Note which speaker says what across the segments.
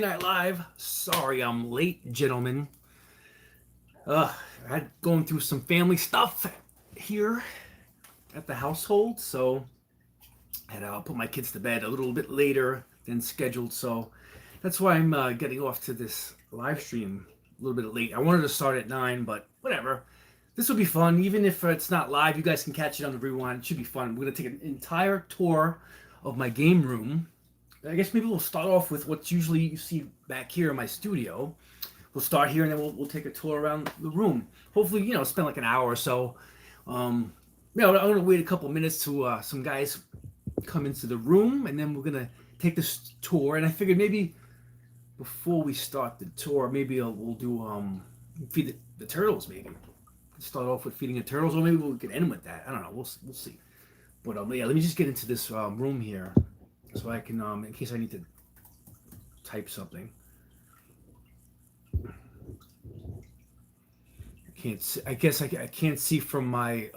Speaker 1: Night Live. Sorry I'm late, gentlemen. Uh, I'm going through some family stuff here at the household, so I had to put my kids to bed a little bit later than scheduled. So that's why I'm getting off to this live stream a little bit late. I wanted to start at 9, but whatever. This will be fun. Even if it's not live, you guys can catch it on the rewind. It should be fun. We're going to take an entire tour of my game room. I guess maybe we'll start off with what's usually you see back here in my studio. We'll start here and then we'll take a tour around the room. Hopefully, spend like an hour or so. I'm going to wait a couple minutes to some guys come into the room, and then we're going to take this tour. And I figured maybe before we start the tour, maybe we'll do feed the turtles. Maybe start off with feeding the turtles, or maybe we can end with that. I don't know. We'll see. But yeah, let me just get into this room here, so I can in case I need to type something. I can't see, I guess I can't see from my.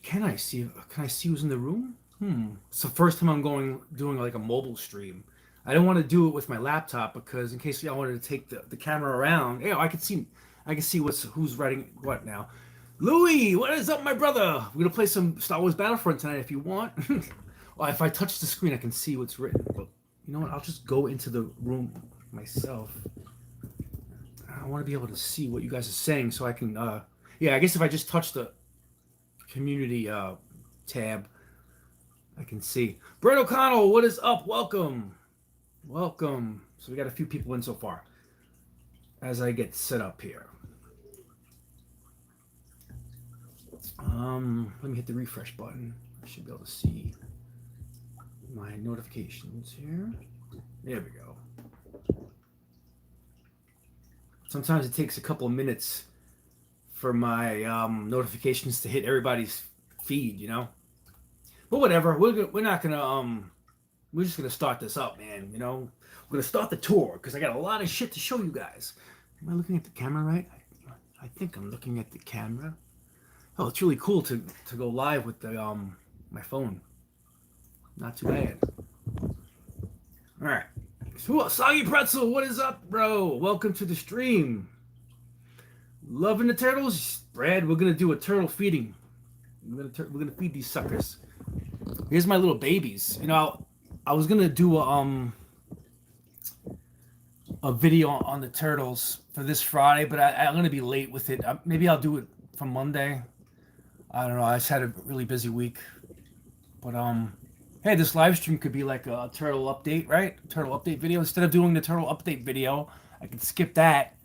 Speaker 1: Can I see? Can I see who's in the room? It's the first time I'm doing like a mobile stream. I don't want to do it with my laptop because in case I wanted to take the camera around, I can see who's writing what now. Louis, what is up, my brother? We're gonna play some Star Wars Battlefront tonight if you want. Well, if I touch the screen, I can see what's written. But you know what? I'll just go into the room myself. I want to be able to see what you guys are saying, so I can. I guess if I just touch the community tab, I can see. Brett O'Connell, what is up? Welcome. So we got a few people in so far. As I get set up here. Let me hit the refresh button. I should be able to see my notifications here. There we go. Sometimes it takes a couple of minutes for my notifications to hit everybody's feed, But whatever, we're not gonna we're just gonna start this up, man. We're gonna start the tour because I got a lot of shit to show you guys. Am I looking at the camera right? I think I'm looking at the camera. Oh, it's really cool to go live with the my phone. Not too bad. All right. So, Soggy Pretzel, what is up, bro? Welcome to the stream. Loving the turtles, Brad. We're gonna do a turtle feeding. We're gonna feed these suckers. Here's my little babies. I was gonna do a video on the turtles for this Friday, but I'm gonna be late with it. Maybe I'll do it for Monday. I don't know. I just had a really busy week, but hey, this live stream could be like a turtle update, right? Turtle update video. Instead of doing the turtle update video, I can skip that,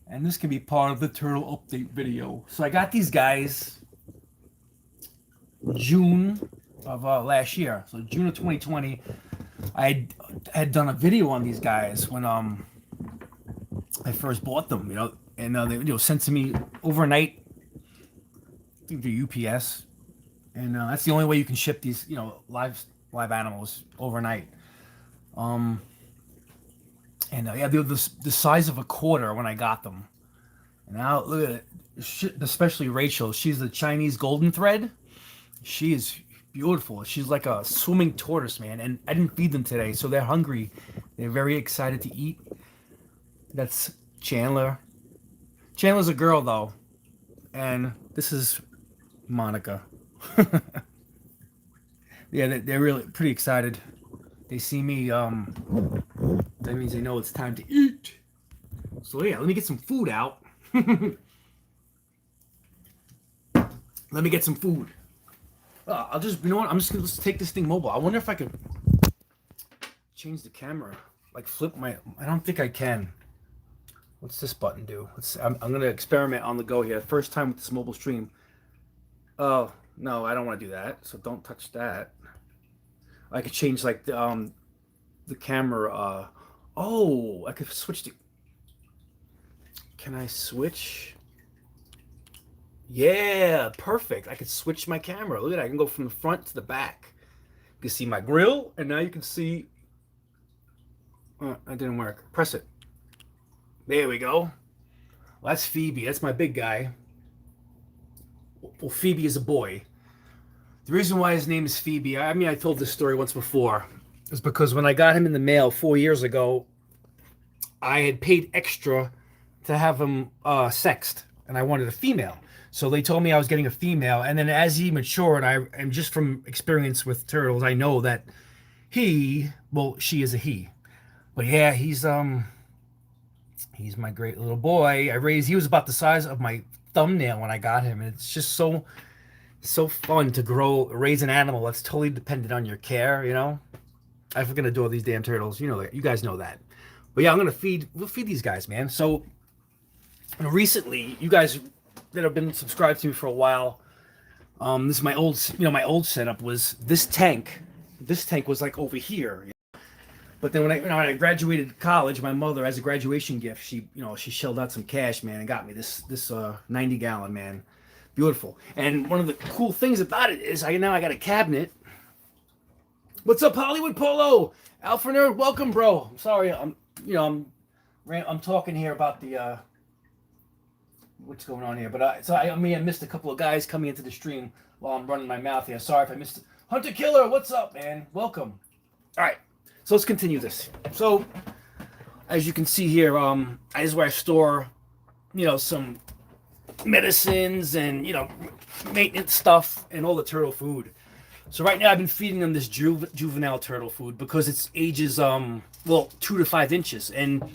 Speaker 1: and this can be part of the turtle update video. So I got these guys June of last year. So June of 2020, I had done a video on these guys when I first bought them, and they sent to me overnight. I think through UPS, and that's the only way you can ship these, live animals overnight. And they're the size of a quarter when I got them. And now look at it, especially Rachel. She's the Chinese golden thread. She is beautiful. She's like a swimming tortoise, man. And I didn't feed them today, so they're hungry. They're very excited to eat. That's Chandler. Chandler's a girl though, and this is Monica. Yeah, they're really pretty excited. They see me. That means they know it's time to eat. So yeah, let me get some food out. Let me get some food. I'll just, I'm just gonna take this thing mobile. I wonder if I could change the camera, like flip my. I don't think I can. What's this button do? I'm gonna experiment on the go here. First time with this mobile stream. Oh no, I don't want to do that. So don't touch that. I could change like the camera. I could switch to. Can I switch? Yeah, perfect. I could switch my camera. Look at that. I can go from the front to the back. You can see my grill, and now you can see. That didn't work. Press it. There we go. Well, that's Phoebe. That's my big guy. Well, Phoebe is a boy. The reason why his name is Phoebe, I mean, I told this story once before. is because when I got him in the mail 4 years ago, I had paid extra to have him sexed, and I wanted a female. So they told me I was getting a female, and then as he matured, and just from experience with turtles, I know that she is a he. But yeah, he's my great little boy. He was about the size of my thumbnail when I got him, and it's just so fun to raise an animal that's totally dependent on your care. I forget to adore these damn turtles. You guys know that. But yeah, we'll feed these guys, man. So recently, you guys that have been subscribed to me for a while, this is my old setup was this tank. This tank was like over here. But then when I graduated college, my mother, as a graduation gift, she shelled out some cash, man, and got me this 90-gallon, man. Beautiful. And one of the cool things about it is I got a cabinet. What's up, Hollywood Polo? Alpha Nerd, welcome, bro. I'm sorry, I'm talking here about the what's going on here, but I missed a couple of guys coming into the stream while I'm running my mouth here. Sorry if I missed it. Hunter Killer, what's up, man? Welcome. All right, so let's continue this. So, as you can see here, this is where I store, some medicines and maintenance stuff and all the turtle food. So right now I've been feeding them this juvenile turtle food because it's ages 2 to 5 inches, and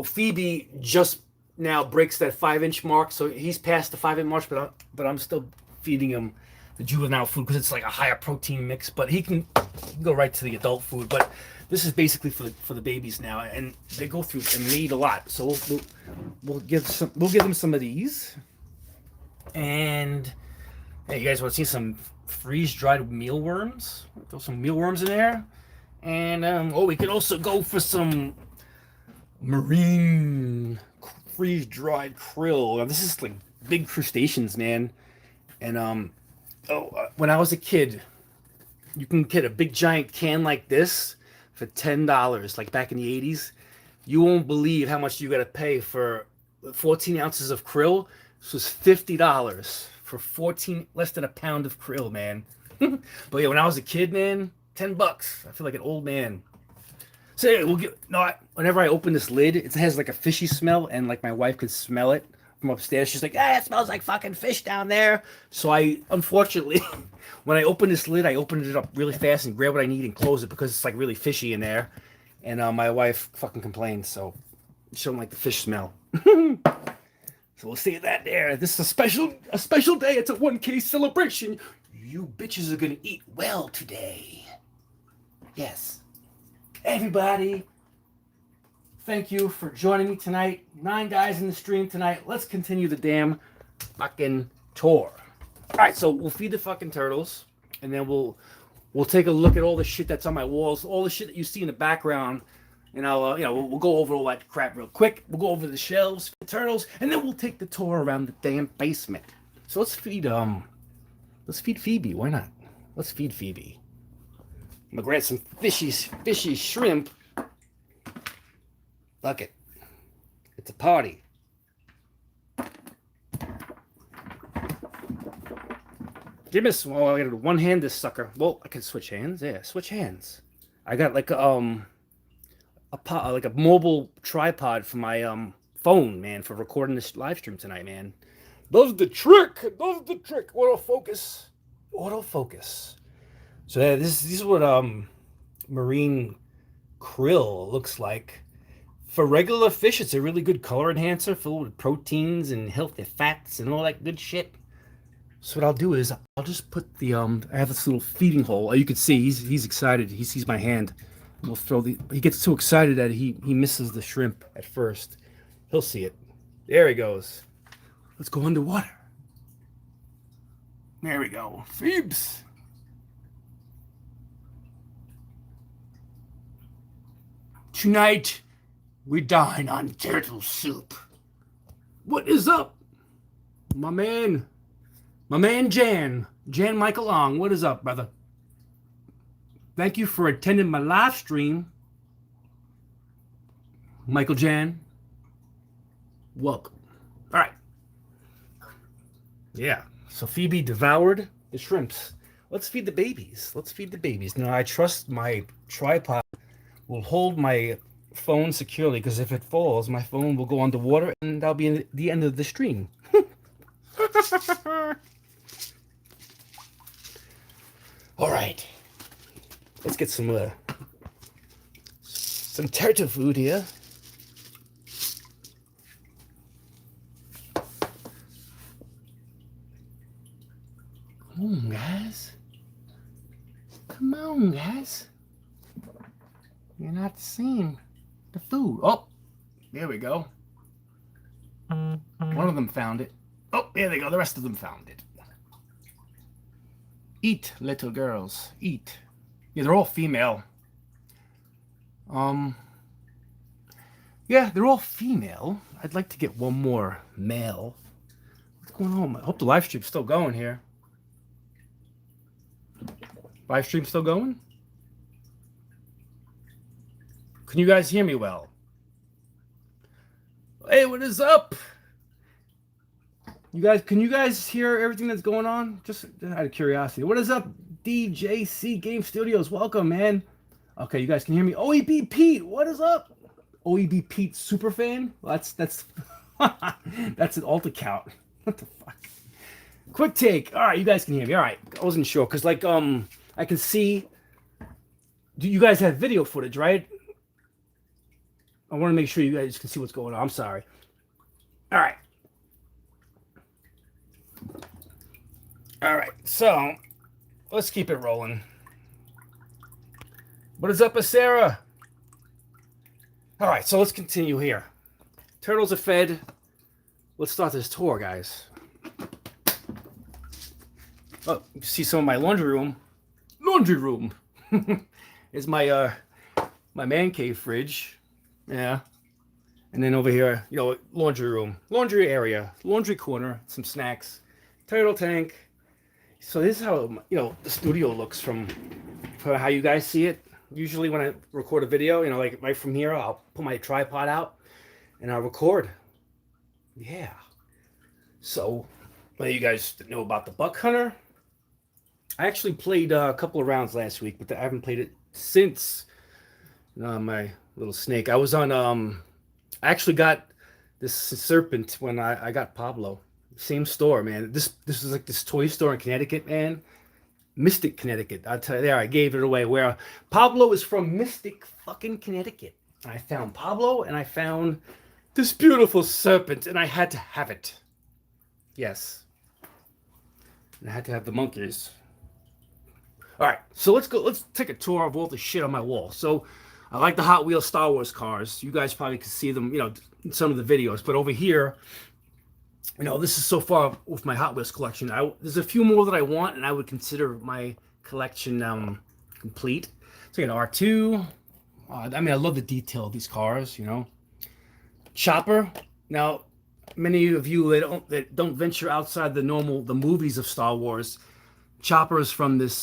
Speaker 1: Phoebe just now breaks that 5-inch mark, so he's past the 5-inch mark, but I'm still feeding him the juvenile food because it's like a higher protein mix. But he can go right to the adult food. But this is basically for the babies now, and they go through and they eat a lot. So we'll give them some of these. And hey, you guys want to see some freeze-dried mealworms? Throw some mealworms in there. And we could also go for some marine freeze-dried krill. Now, this is like big crustaceans, man. And when I was a kid, you can get a big giant can like this for $10, like back in the 80s. You won't believe how much you got to pay for 14 ounces of krill. This was $50 for less than a pound of krill, man. But yeah, when I was a kid, man, $10. I feel like an old man. So yeah, whenever I open this lid, it has like a fishy smell, and like my wife could smell it from upstairs. She's like, it smells like fucking fish down there. So unfortunately, when I open this lid, I opened it up really fast and grab what I need and close it because it's like really fishy in there. And my wife fucking complains, so she don't like the fish smell. So we'll see that there. This is a special day. It's a 1K celebration. You bitches are gonna eat well today. Yes. Everybody, thank you for joining me tonight. 9 guys in the stream tonight. Let's continue the damn fucking tour. All right, so we'll feed the fucking turtles, and then we'll take a look at all the shit that's on my walls, all the shit that you see in the background, and I'll we'll go over all that crap real quick. We'll go over the shelves, the turtles, and then we'll take the tour around the damn basement. So let's feed Phoebe. Why not? Let's feed Phoebe. I'm gonna grab some fishy shrimp. Look it. It's a party. Give me some. I gotta one-hand this sucker. Well, I can switch hands. Yeah, switch hands. I got like a mobile tripod for my phone, man, for recording this live stream tonight, man. Does the trick. Autofocus. So yeah, this is what marine krill looks like. For regular fish, it's a really good color enhancer filled with proteins and healthy fats and all that good shit. So what I'll do is I'll just put the I have this little feeding hole. You can see he's excited. He sees my hand. We'll he gets so excited that he misses the shrimp at first. He'll see it. There he goes. Let's go underwater. There we go. Phoebes. Tonight, we dine on turtle soup. What is up? My man Jan Michael Long. What is up, brother? Thank you for attending my live stream. Michael Jan. Welcome. All right. Yeah. So Phoebe devoured the shrimps. let's feed the babies. Let's feed the babies. Now I trust my tripod will hold my phone securely because if it falls, my phone will go underwater and that'll be the end of the stream. All right, let's get some turtle food here. Come on, guys. Come on, guys. You're not seeing the food. Oh, there we go. One of them found it. Oh, there they go. The rest of them found it. Eat, little girls. Eat. Yeah, they're all female. Yeah, they're all female. I'd like to get one more male. What's going on? I hope the live stream's still going here. Live stream still going? Can you guys hear me well? Hey, what is up? Can you guys hear everything that's going on? Just out of curiosity. What is up, DJC Game Studios? Welcome, man. Okay, you guys can hear me. OEB Pete, what is up? OEB Pete super fan? Well, that's that's an alt account. What the fuck? Quick take. All right, you guys can hear me. All right, I wasn't sure because I can see. Do you guys have video footage, right? I want to make sure you guys can see what's going on. I'm sorry. All right. All right, so let's keep it rolling. What is up, Sarah? All right, so let's continue here. Turtles are fed. Let's start this tour, guys. Oh, you can see some of my laundry room. Laundry room is my my man cave fridge. Yeah. And then over here, laundry room, laundry area, laundry corner, some snacks, turtle tank. So this is how, the studio looks from how you guys see it. Usually when I record a video, like right from here, I'll put my tripod out and I'll record. Yeah. So, well, you guys know about the Buck Hunter. I actually played a couple of rounds last week, but I haven't played it since my little snake. I was on, I actually got this serpent when I got Pablo. Same store, man. This is like this toy store in Connecticut, man. Mystic, Connecticut. I'll tell you there, I gave it away. Where Pablo is from Mystic fucking Connecticut. I found Pablo and I found this beautiful serpent and I had to have it. Yes. And I had to have the monkeys. All right, so let's take a tour of all the shit on my wall. So I like the Hot Wheels Star Wars cars. You guys probably can see them, in some of the videos. But over here, this is so far with my Hot Wheels collection. There's a few more that I want, and I would consider my collection complete. So, R2. I love the detail of these cars, Chopper. Now, many of you that don't venture outside the movies of Star Wars, Chopper is from this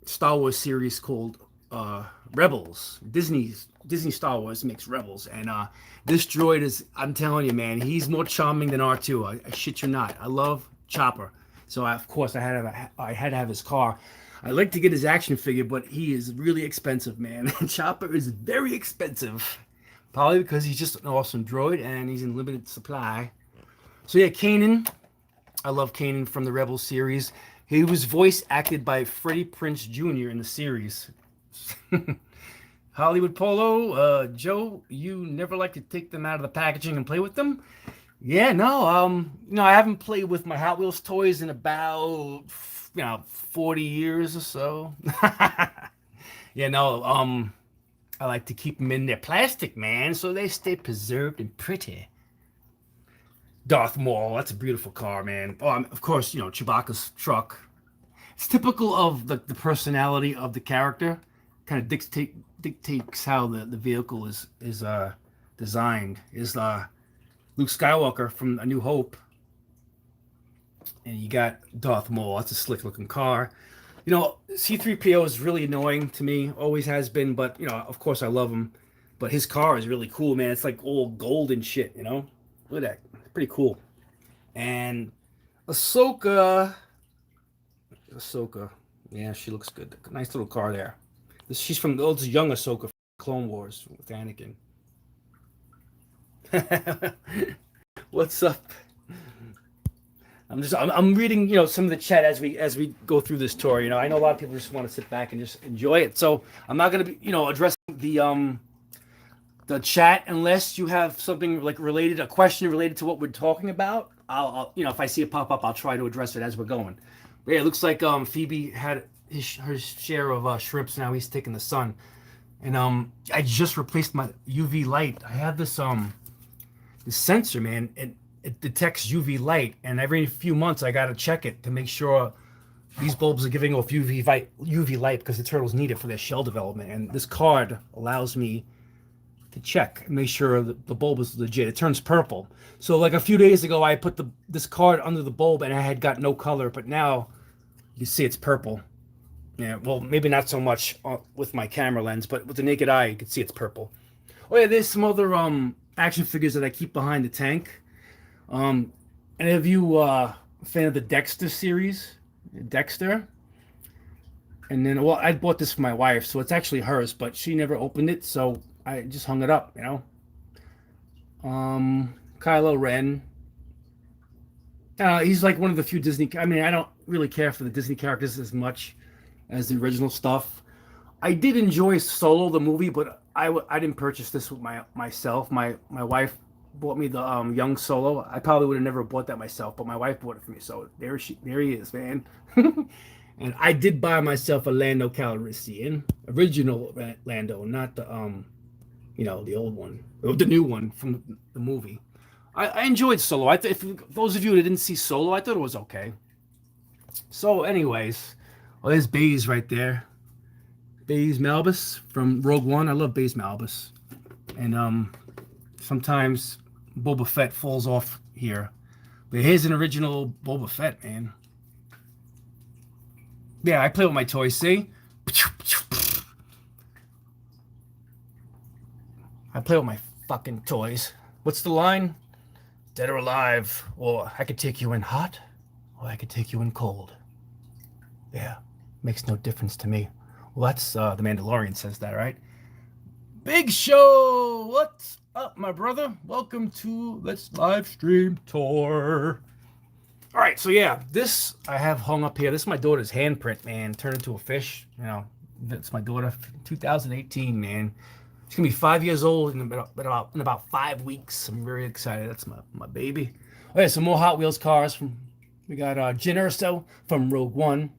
Speaker 1: Star Wars series called Rebels. Disney Star Wars makes Rebels, and this droid is, I'm telling you, man, he's more charming than R2. I shit you not. I love Chopper, so of course I had to have his car. I like to get his action figure, but he is really expensive, man. Chopper is very expensive, probably because he's just an awesome droid and he's in limited supply. So yeah, Kanan. I love Kanan from the Rebels series. He was voice acted by Freddie Prinze Jr. in the series. Hollywood Polo, Joe, you never like to take them out of the packaging and play with them? Yeah, no, I haven't played with my Hot Wheels toys in about, 40 years or so. Yeah, no, I like to keep them in their plastic, man, so they stay preserved and pretty. Darth Maul, that's a beautiful car, man. Oh, of course, Chewbacca's truck. It's typical of the personality of the character. Kind of dictates how the vehicle is designed. Is Luke Skywalker from A New Hope, and you got Darth Maul. That's a slick looking car. C-3PO is really annoying to me, always has been, but of course I love him. But his car is really cool, man. It's like all gold and shit, Look at that. It's pretty cool. And Ahsoka. Yeah, she looks good. Nice little car there. She's from the old young Ahsoka from Clone Wars with Anakin. What's up? I'm reading some of the chat as we go through this tour. I know a lot of people just want to sit back and just enjoy it. So I'm not gonna be addressing the chat unless you have something like related, a question related to what we're talking about. I'll if I see it pop up, I'll try to address it as we're going. But yeah, it looks like Phoebe had her share of shrimps. Now he's taking the sun, and I just replaced my UV light. I have this sensor, man, and it detects UV light, and every few months I gotta check it to make sure these bulbs are giving off UV light because the turtles need it for their shell development. And this card allows me to check and make sure that the bulb is legit. It turns purple. So like a few days ago, I put this card under the bulb and I had got no color, but now you see it's purple. Yeah, well, maybe not so much with my camera lens, but with the naked eye, you can see it's purple. Oh yeah, there's some other action figures that I keep behind the tank. Any of you a fan of the Dexter series? Dexter? And then, well, I bought this for my wife, so it's actually hers, but she never opened it, so I just hung it up. Kylo Ren. He's like one of the few Disney. I mean, I don't really care for the Disney characters as much as the original stuff. I did enjoy Solo the movie, but I didn't purchase this with myself. My wife bought me the young Solo. I probably would have never bought that myself, but my wife bought it for me. So there he is, man. And I did buy myself a Lando Calrissian, original Lando, not the old one, or the new one from the movie. I enjoyed Solo. If those of you that didn't see Solo, I thought it was okay. So, anyways, well, there's Baze right there. Baze Malbus from Rogue One. I love Baze Malbus, and sometimes Boba Fett falls off here, but here's an original Boba Fett, man. Yeah, I play with my toys. See, I play with my fucking toys. What's the line? Dead or alive, or I could take you in hot, or I could take you in cold. Yeah, makes no difference to me. Well, that's the Mandalorian says that, right? Big Show, what's up, my brother? Welcome to Let's Live Stream Tour. All right, so yeah, this I have hung up here. This is my daughter's handprint, man. Turned into a fish. That's my daughter, 2018, man. She's gonna be 5 years old in about 5 weeks. I'm very excited. That's my baby. Okay, some more Hot Wheels cars we got Jyn Erso from Rogue One.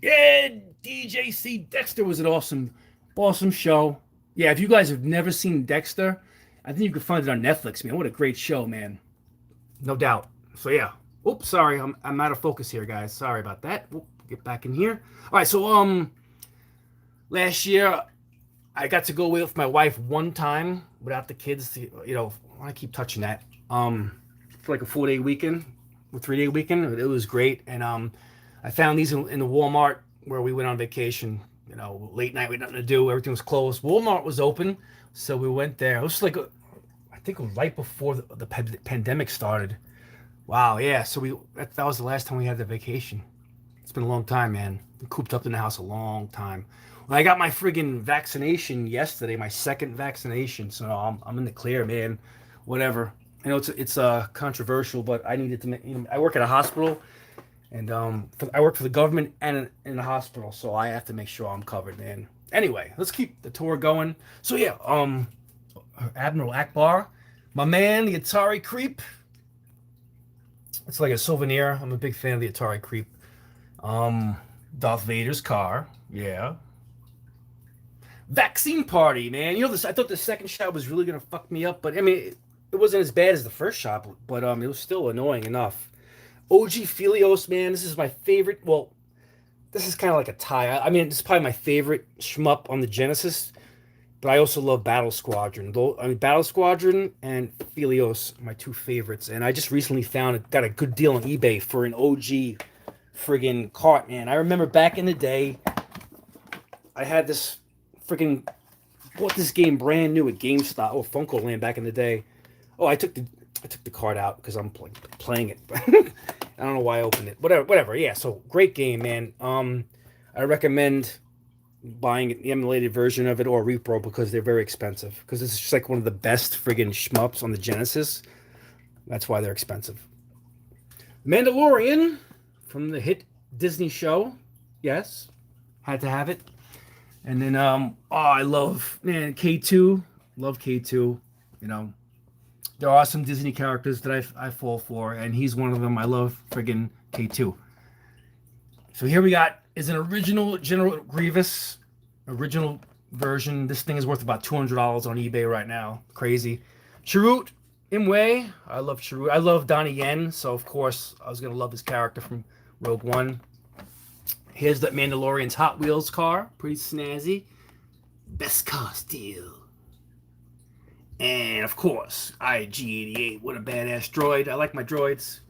Speaker 1: Yeah, DJC Dexter was an awesome show. Yeah, if you guys have never seen Dexter, I think you can find it on Netflix, man. What a great show, man. No doubt. So yeah. Oops, sorry, I'm out of focus here, guys. Sorry about that. Get back in here. All right, so last year I got to go away with my wife one time without the kids. I keep touching that. For like a 4-day weekend, a 3-day weekend. It was great, and I found these in the Walmart where we went on vacation. Late night, we had nothing to do. Everything was closed. Walmart was open, so we went there. It was like I think it was right before the pandemic started. Wow, yeah. So that was the last time we had the vacation. It's been a long time, man. Been cooped up in the house a long time. Well, I got my friggin' vaccination yesterday, my second vaccination, so I'm in the clear, man. Whatever. I know it's controversial, but I needed to. I work at a hospital, and I work for the government and in a hospital, so I have to make sure I'm covered, man. Anyway, let's keep the tour going. So yeah, Admiral Akbar, my man, the Atari Creep. It's like a souvenir. I'm a big fan of the Atari Creep. Darth Vader's car, yeah. Vaccine Party, man. I thought the second shot was really gonna fuck me up, but I mean, it wasn't as bad as the first shot, but it was still annoying enough. OG Philios, man, this is my favorite. Well, this is kind of like a tie. I mean, this is probably my favorite shmup on the Genesis, but I also love Battle Squadron. Battle Squadron and Philios are my two favorites, and I just recently got a good deal on eBay for an OG friggin' cart, man. I remember back in the day, I had this friggin' bought this game brand new at GameStop or Funko Land back in the day. Oh, I took the card out because I'm playing it. I don't know why I opened it. Whatever. Yeah. So great game, man. I recommend buying the emulated version of it or repro because they're very expensive. Because it's just like one of the best friggin' shmups on the Genesis. That's why they're expensive. Mandalorian from the hit Disney show. Yes, had to have it. And then I love man K2. Love K2. You know, there are some Disney characters that I fall for, and he's one of them. I love friggin' K2. So here we got is an original General Grievous, original version. This thing is worth about $200 on eBay right now. Crazy. Chirrut Imwe. I love Chirrut. I love Donnie Yen, so of course I was gonna love his character from Rogue One. Here's that Mandalorian's Hot Wheels car. Pretty snazzy. Best car still. And of course, IG-88. What a badass droid. I like my droids.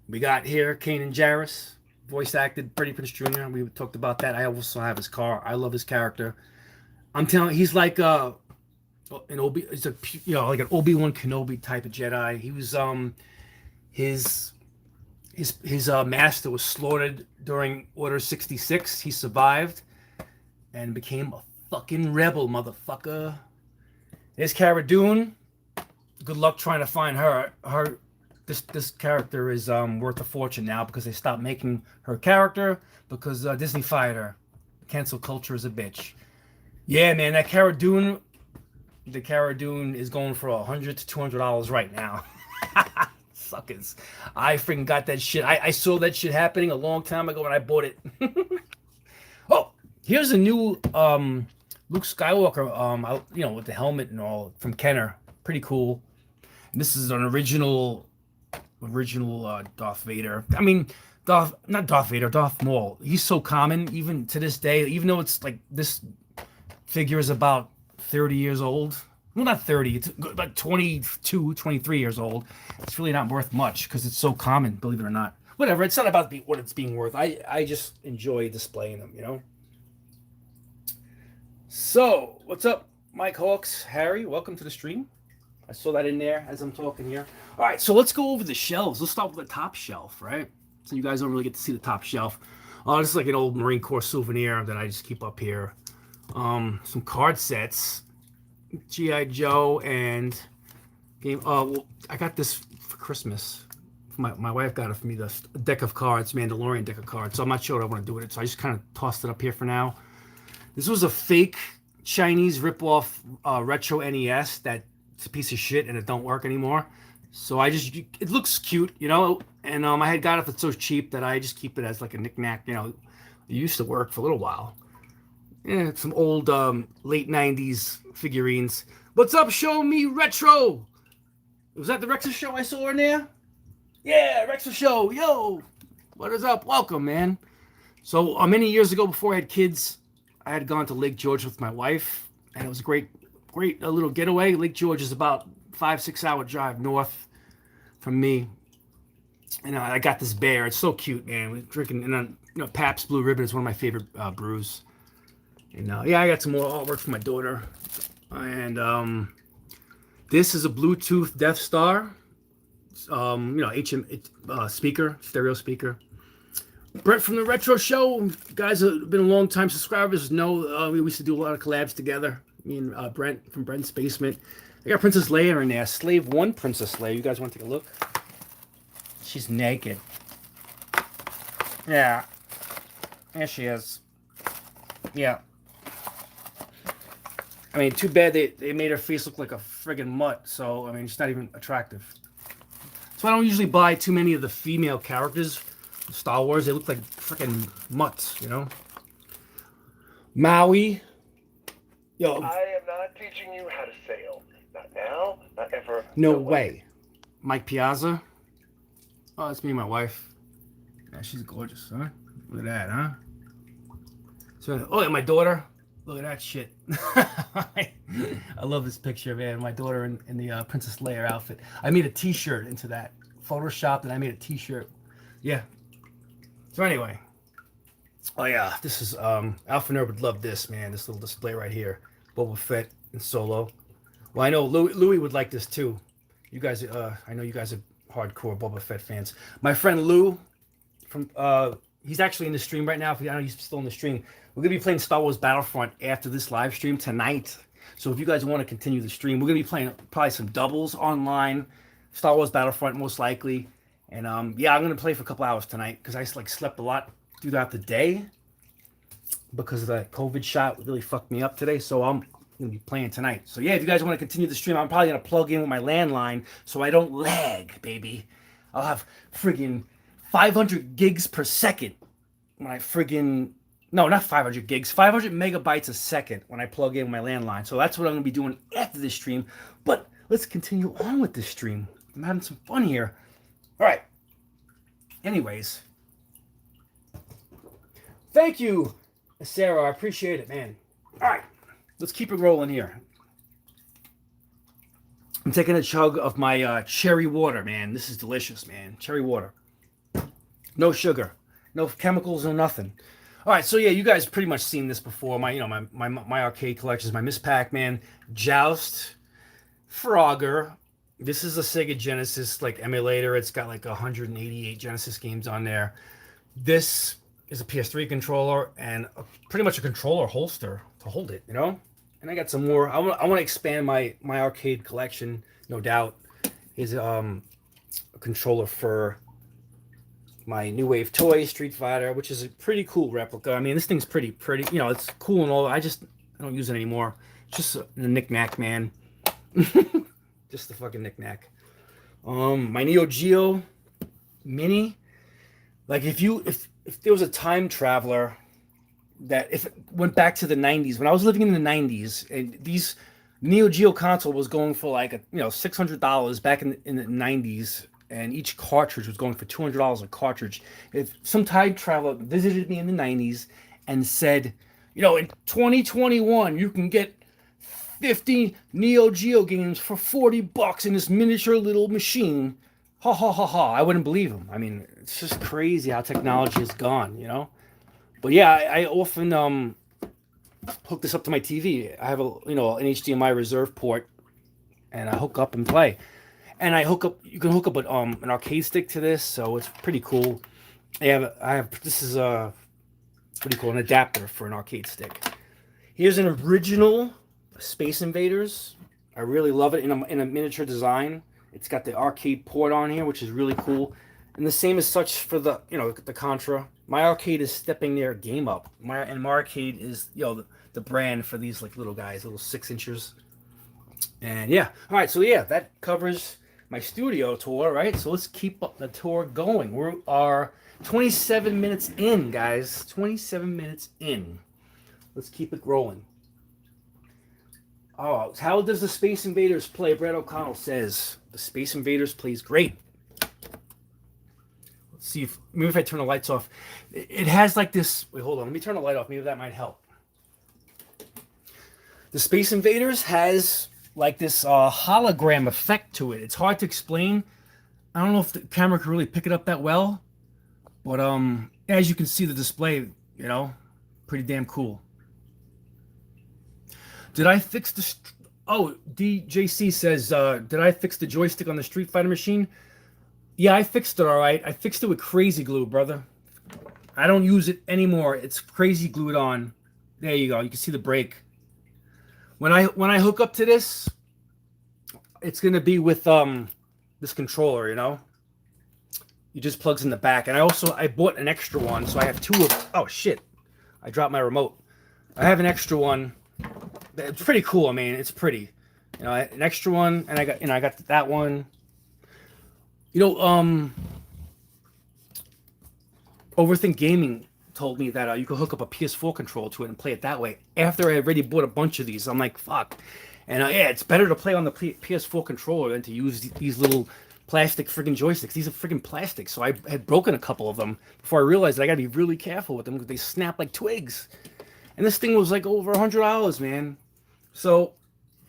Speaker 1: We got here Kanan Jarrus. Voice acted Freddie Prinze Jr. We talked about that. I also have his car. I love his character. I'm telling you, he's like an like an Obi-Wan Kenobi type of Jedi. He was his master was slaughtered during Order 66. He survived and became a fucking rebel, motherfucker. There's Cara Dune. Good luck trying to find her. This character is worth a fortune now because they stopped making her character because Disney fired her. Cancel culture is a bitch. Yeah, man, that Cara Dune, the Cara Dune is going for $100 to $200 right now. Suckers. I freaking got that shit. I saw that shit happening a long time ago when I bought it. Oh, here's a new Luke Skywalker, with the helmet and all from Kenner. Pretty cool. And this is an original Darth Vader. I mean, Darth Maul. He's so common even to this day, even though it's like this figure is about 30 years old. Well, not 30, it's about 22, 23 years old. It's really not worth much because it's so common, believe it or not. Whatever, it's not about what it's being worth. I just enjoy displaying them, So, what's up, Mike Hawks? Harry, welcome to the stream. I saw that in there as I'm talking here. All right, so let's go over the shelves. Let's start with the top shelf, right? So you guys don't really get to see the top shelf. This is like an old Marine Corps souvenir that I just keep up here. Some card sets, G.I. Joe and game. Well, I got this for Christmas. My wife got it for me, the deck of cards, Mandalorian deck of cards. So I'm not sure what I want to do with it. So I just kind of tossed it up here for now. This was a fake Chinese ripoff retro NES that it's a piece of shit and it don't work anymore. So it looks cute, and I had got it for so cheap that I just keep it as like a knick-knack, It used to work for a little while. Yeah, some old late 90s figurines. What's up, Show Me Retro? Was that the Rexer Show I saw in there? Yeah, Rexer Show. Yo, what is up? Welcome, man. So many years ago, before I had kids, I had gone to Lake George with my wife, and it was a great little getaway. Lake George is about 5-6 hour drive north from me. And I got this bear. It's so cute, man. We're drinking, and Pabst Blue Ribbon is one of my favorite brews. And I got some more artwork for my daughter. And this is a Bluetooth Death Star. Speaker, stereo speaker. Brent from the Retro Show. You guys have been long time subscribers. Know we used to do a lot of collabs together. Me and Brent from Brent's Basement. I got Princess Leia in there. Slave 1 Princess Leia. You guys want to take a look? She's naked. Yeah. There she is. Yeah. I mean, too bad they made her face look like a friggin' mutt. So, I mean, she's not even attractive. So I don't usually buy too many of the female characters in Star Wars. They look like friggin' mutts, Maui. Yo.
Speaker 2: I am not teaching you how to sail. Not now, not ever.
Speaker 1: No way. Mike Piazza. Oh, that's me and my wife. Yeah, she's gorgeous, huh? Look at that, huh? So, and my daughter. Look at that shit. I love this picture, man. My daughter in the Princess Leia outfit. I made a t-shirt into that. Photoshopped and I made a t-shirt. Yeah. So anyway. Oh yeah, this is Alpha Nerd would love this, man. This little display right here. Boba Fett and Solo. Well, I know Louis would like this too. You guys, I know you guys are hardcore Boba Fett fans. My friend Lou from he's actually in the stream right now. If I know he's still in the stream, we're gonna be playing Star Wars Battlefront after this live stream tonight. So if you guys want to continue the stream, we're gonna be playing probably some doubles online, Star Wars Battlefront most likely, and yeah, I'm gonna play for a couple hours tonight because I like slept a lot throughout the day because of the COVID shot. It really fucked me up today. So I'm gonna be playing tonight. So yeah, if you guys want to continue the stream, I'm probably gonna plug in with my landline so I don't lag, baby. I'll have friggin' 500 gigs per second when I friggin' no, not 500 gigs, 500 megabytes a second when I plug in my landline. So that's what I'm gonna be doing after this stream. But let's continue on with this stream. I'm having some fun here. All right. Anyways, thank you, Sarah. I appreciate it, man. All right. Let's keep it rolling here. I'm taking a chug of my cherry water, man. This is delicious, man. Cherry water. No sugar. No chemicals, no nothing. All right, so yeah, you guys pretty much seen this before. My arcade collections, my Miss Pac-Man, Joust, Frogger. This is a Sega Genesis like emulator. It's got like 188 Genesis games on there. This is a PS3 controller and pretty much a controller holster to hold it, you know? And I got some more. I want to expand my arcade collection, no doubt. Is a controller for my New Wave toy, Street Fighter, which is a pretty cool replica. I mean, this thing's pretty, you know, it's cool and all. I don't use it anymore. It's just a knick-knack, man. Just the fucking knick-knack. My Neo Geo Mini. Like, if there was a time traveler that if it went back to the 90s, when I was living in the 90s, and these Neo Geo console was going for like $600 back in the 90s, and each cartridge was going for $200 a cartridge. If some time traveler visited me in the 90s and said, in 2021 you can get 50 Neo Geo games for $40 in this miniature little machine, ha ha ha ha, I wouldn't believe him. I mean, it's just crazy how technology has gone, But yeah, I often hook this up to my TV. I have an HDMI reserve port, and I hook up and play. And you can hook up an arcade stick to this, so it's pretty cool. This is an adapter for an arcade stick. Here's an original Space Invaders. I really love it in a miniature design. It's got the arcade port on here, which is really cool. And the same as such for the Contra. My arcade is stepping their game up. My arcade is the brand for these like little guys, little 6-inchers. And yeah, all right. So yeah, that covers my studio tour, right? So let's keep up the tour going. We are 27 minutes in, guys. 27 minutes in. Let's keep it rolling. Oh, how does the Space Invaders play? Brad O'Connell says the Space Invaders plays great. Let's see maybe if I turn the lights off. It has like this. Wait, hold on. Let me turn the light off. Maybe that might help. The Space Invaders has like this hologram effect to it. It's hard to explain. I don't know if the camera can really pick it up that well, but as you can see, the display, pretty damn cool. Did I fix the? Oh, DJC says, did I fix the joystick on the Street Fighter machine? Yeah, I fixed it all right. I fixed it with crazy glue, brother. I don't use it anymore. It's crazy glued on. There you go. You can see the break. When I hook up to this, it's gonna be with this controller, It just plugs in the back. And I bought an extra one, so I have two of. Oh shit! I dropped my remote. I have an extra one. It's pretty cool. I mean, it's pretty. An extra one, and I got that one. Overthink Gaming told me that you could hook up a PS4 controller to it and play it that way. After I already bought a bunch of these, I'm like, fuck. And yeah, it's better to play on the PS4 controller than to use these little plastic friggin' joysticks. These are friggin' plastic. So I had broken a couple of them before I realized that I gotta be really careful with them because they snap like twigs. And this thing was like over $100, man. So,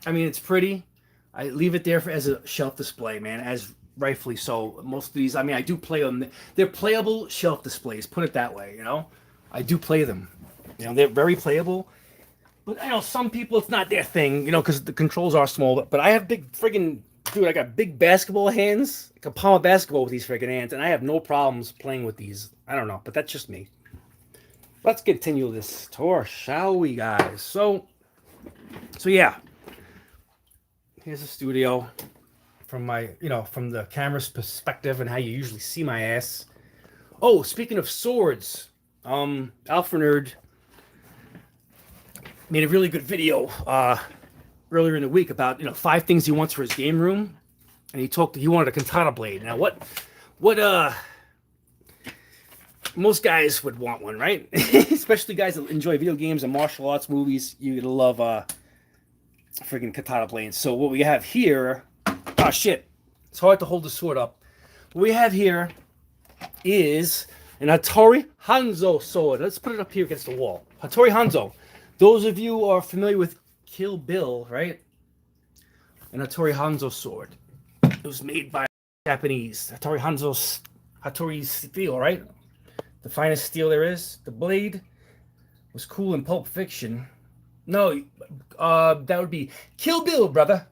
Speaker 1: I mean, it's pretty. I leave it there as a shelf display, man, as rightfully so. Most of these, I mean, I do play them. They're playable shelf displays, put it that way, I do play them. They're very playable. But, some people, it's not their thing, because the controls are small. But I have big friggin' dude, I got big basketball hands. I can palm a basketball with these freaking hands, and I have no problems playing with these. I don't know, but that's just me. Let's continue this tour, shall we, guys? So yeah. Here's a studio from my, from the camera's perspective and how you usually see my ass. Oh, speaking of swords, Alpha Nerd made a really good video earlier in the week about 5 things he wants for his game room, and he wanted a katana blade. Now what most guys would want one, right? Especially guys that enjoy video games and martial arts movies. You'd love freaking katana blades. So what we have here, oh shit, it's hard to hold the sword up. What we have here is an Hattori Hanzo sword. Let's put it up here against the wall. Hattori Hanzo. Those of you who are familiar with Kill Bill, right? An Hattori Hanzo sword. It was made by Japanese. Hattori steel, right? The finest steel there is. The blade was cool in Pulp Fiction. No, that would be Kill Bill, brother.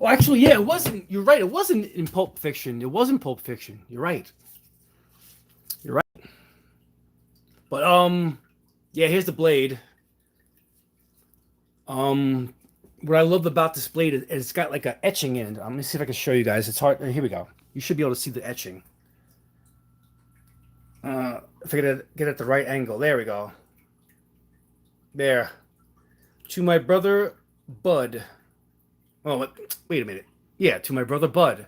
Speaker 1: Oh, actually, yeah, it wasn't. You're right. It wasn't in Pulp Fiction. It wasn't Pulp Fiction. You're right. You're right. But yeah, here's the blade. What I love about this blade is it's got like an etching in it. Let me see if I can show you guys. It's hard. Here we go. You should be able to see the etching. If I get at the right angle. There we go. There. To my brother, Bud. Oh, wait a minute. Yeah, to my brother, Bud.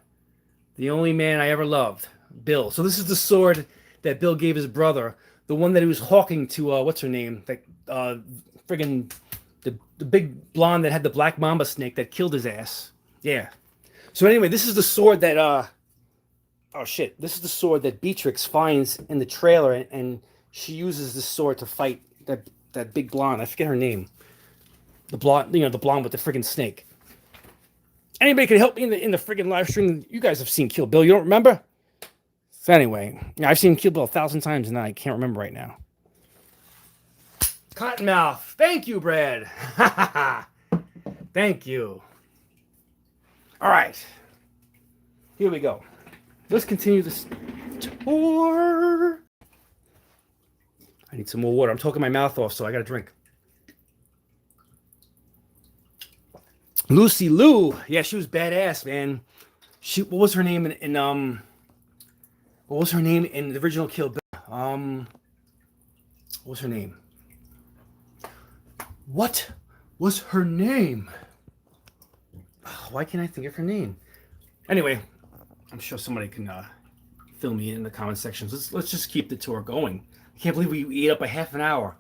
Speaker 1: The only man I ever loved. Bill. So this is the sword that Bill gave his brother. The one that he was hawking to, what's her name? That, friggin' the big blonde that had the black mamba snake that killed his ass. Yeah. So anyway, this is the sword that, oh shit. This is the sword that Beatrix finds in the trailer, and she uses this sword to fight that big blonde. I forget her name. The blonde, the blonde with the friggin' snake. Anybody can help me in the friggin' live stream? You guys have seen Kill Bill. You don't remember? So anyway, I've seen Kill Bill 1,000 times, and I can't remember right now. Cottonmouth. Thank you, Brad. Thank you. All right. Here we go. Let's continue this tour. I need some more water. I'm talking my mouth off, so I got to drink. Lucy Liu. Yeah, she was badass, man. What was her name what was her name in the original Kill Bill? What was her name? What was her name? Why can't I think of her name? Anyway, I'm sure somebody can fill me in the comment sections. Let's just keep the tour going. I can't believe we ate up a half an hour.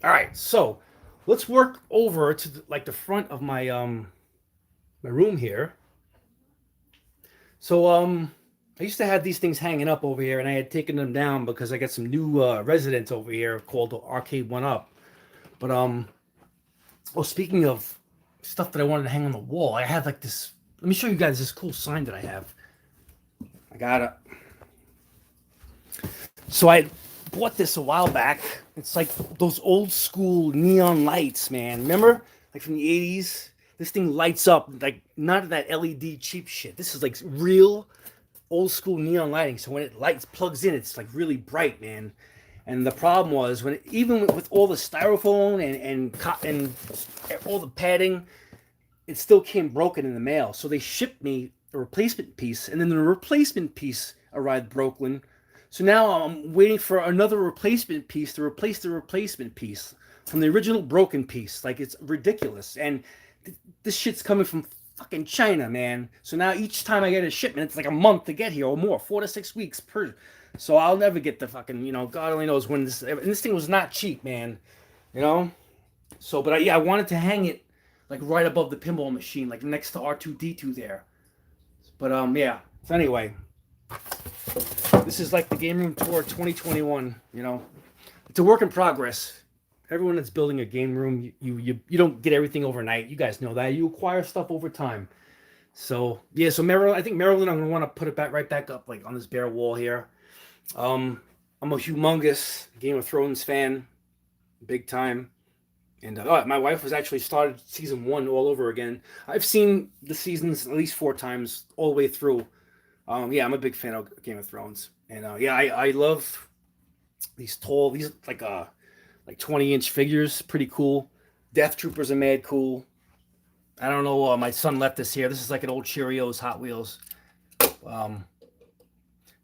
Speaker 1: All right, so let's work over to the front of my my room here. So I used to have these things hanging up over here, and I had taken them down because I got some new residents over here called Arcade One Up. But well, speaking of stuff that I wanted to hang on the wall, I had like this. Let me show you guys this cool sign that I have. I got it. So I bought this a while back. It's like those old school neon lights, man. Remember? Like from the 80s? This thing lights up, like not that LED cheap shit. This is like real old school neon lighting. So when it plugs in, it's like really bright, man. And the problem was even with all the styrofoam and all the padding, it still came broken in the mail. So they shipped me a replacement piece, and then the replacement piece arrived broken. So now I'm waiting for another replacement piece to replace the replacement piece from the original broken piece. Like, it's ridiculous. And this shit's coming from fucking China, man. So now each time I get a shipment, it's like a month to get here or more, 4 to 6 weeks per. So I'll never get the fucking, God only knows when this. And this thing was not cheap, man. So, but I wanted to hang it like right above the pinball machine, like next to R2D2 there. But yeah. So anyway, this is like the Game Room Tour 2021. It's a work in progress. Everyone that's building a game room, you don't get everything overnight. You guys know that. You acquire stuff over time. So yeah. So I think Maryland, I'm gonna want to put it right back up, like on this bare wall here. I'm a humongous Game of Thrones fan, big time. And my wife was actually started season 1 all over again. I've seen the seasons at least 4 times all the way through. Yeah, I'm a big fan of Game of Thrones, and yeah, I love these tall, these like 20-inch figures, pretty cool. Death Troopers are mad cool. I don't know. My son left this here. This is like an old Cheerios Hot Wheels. Um,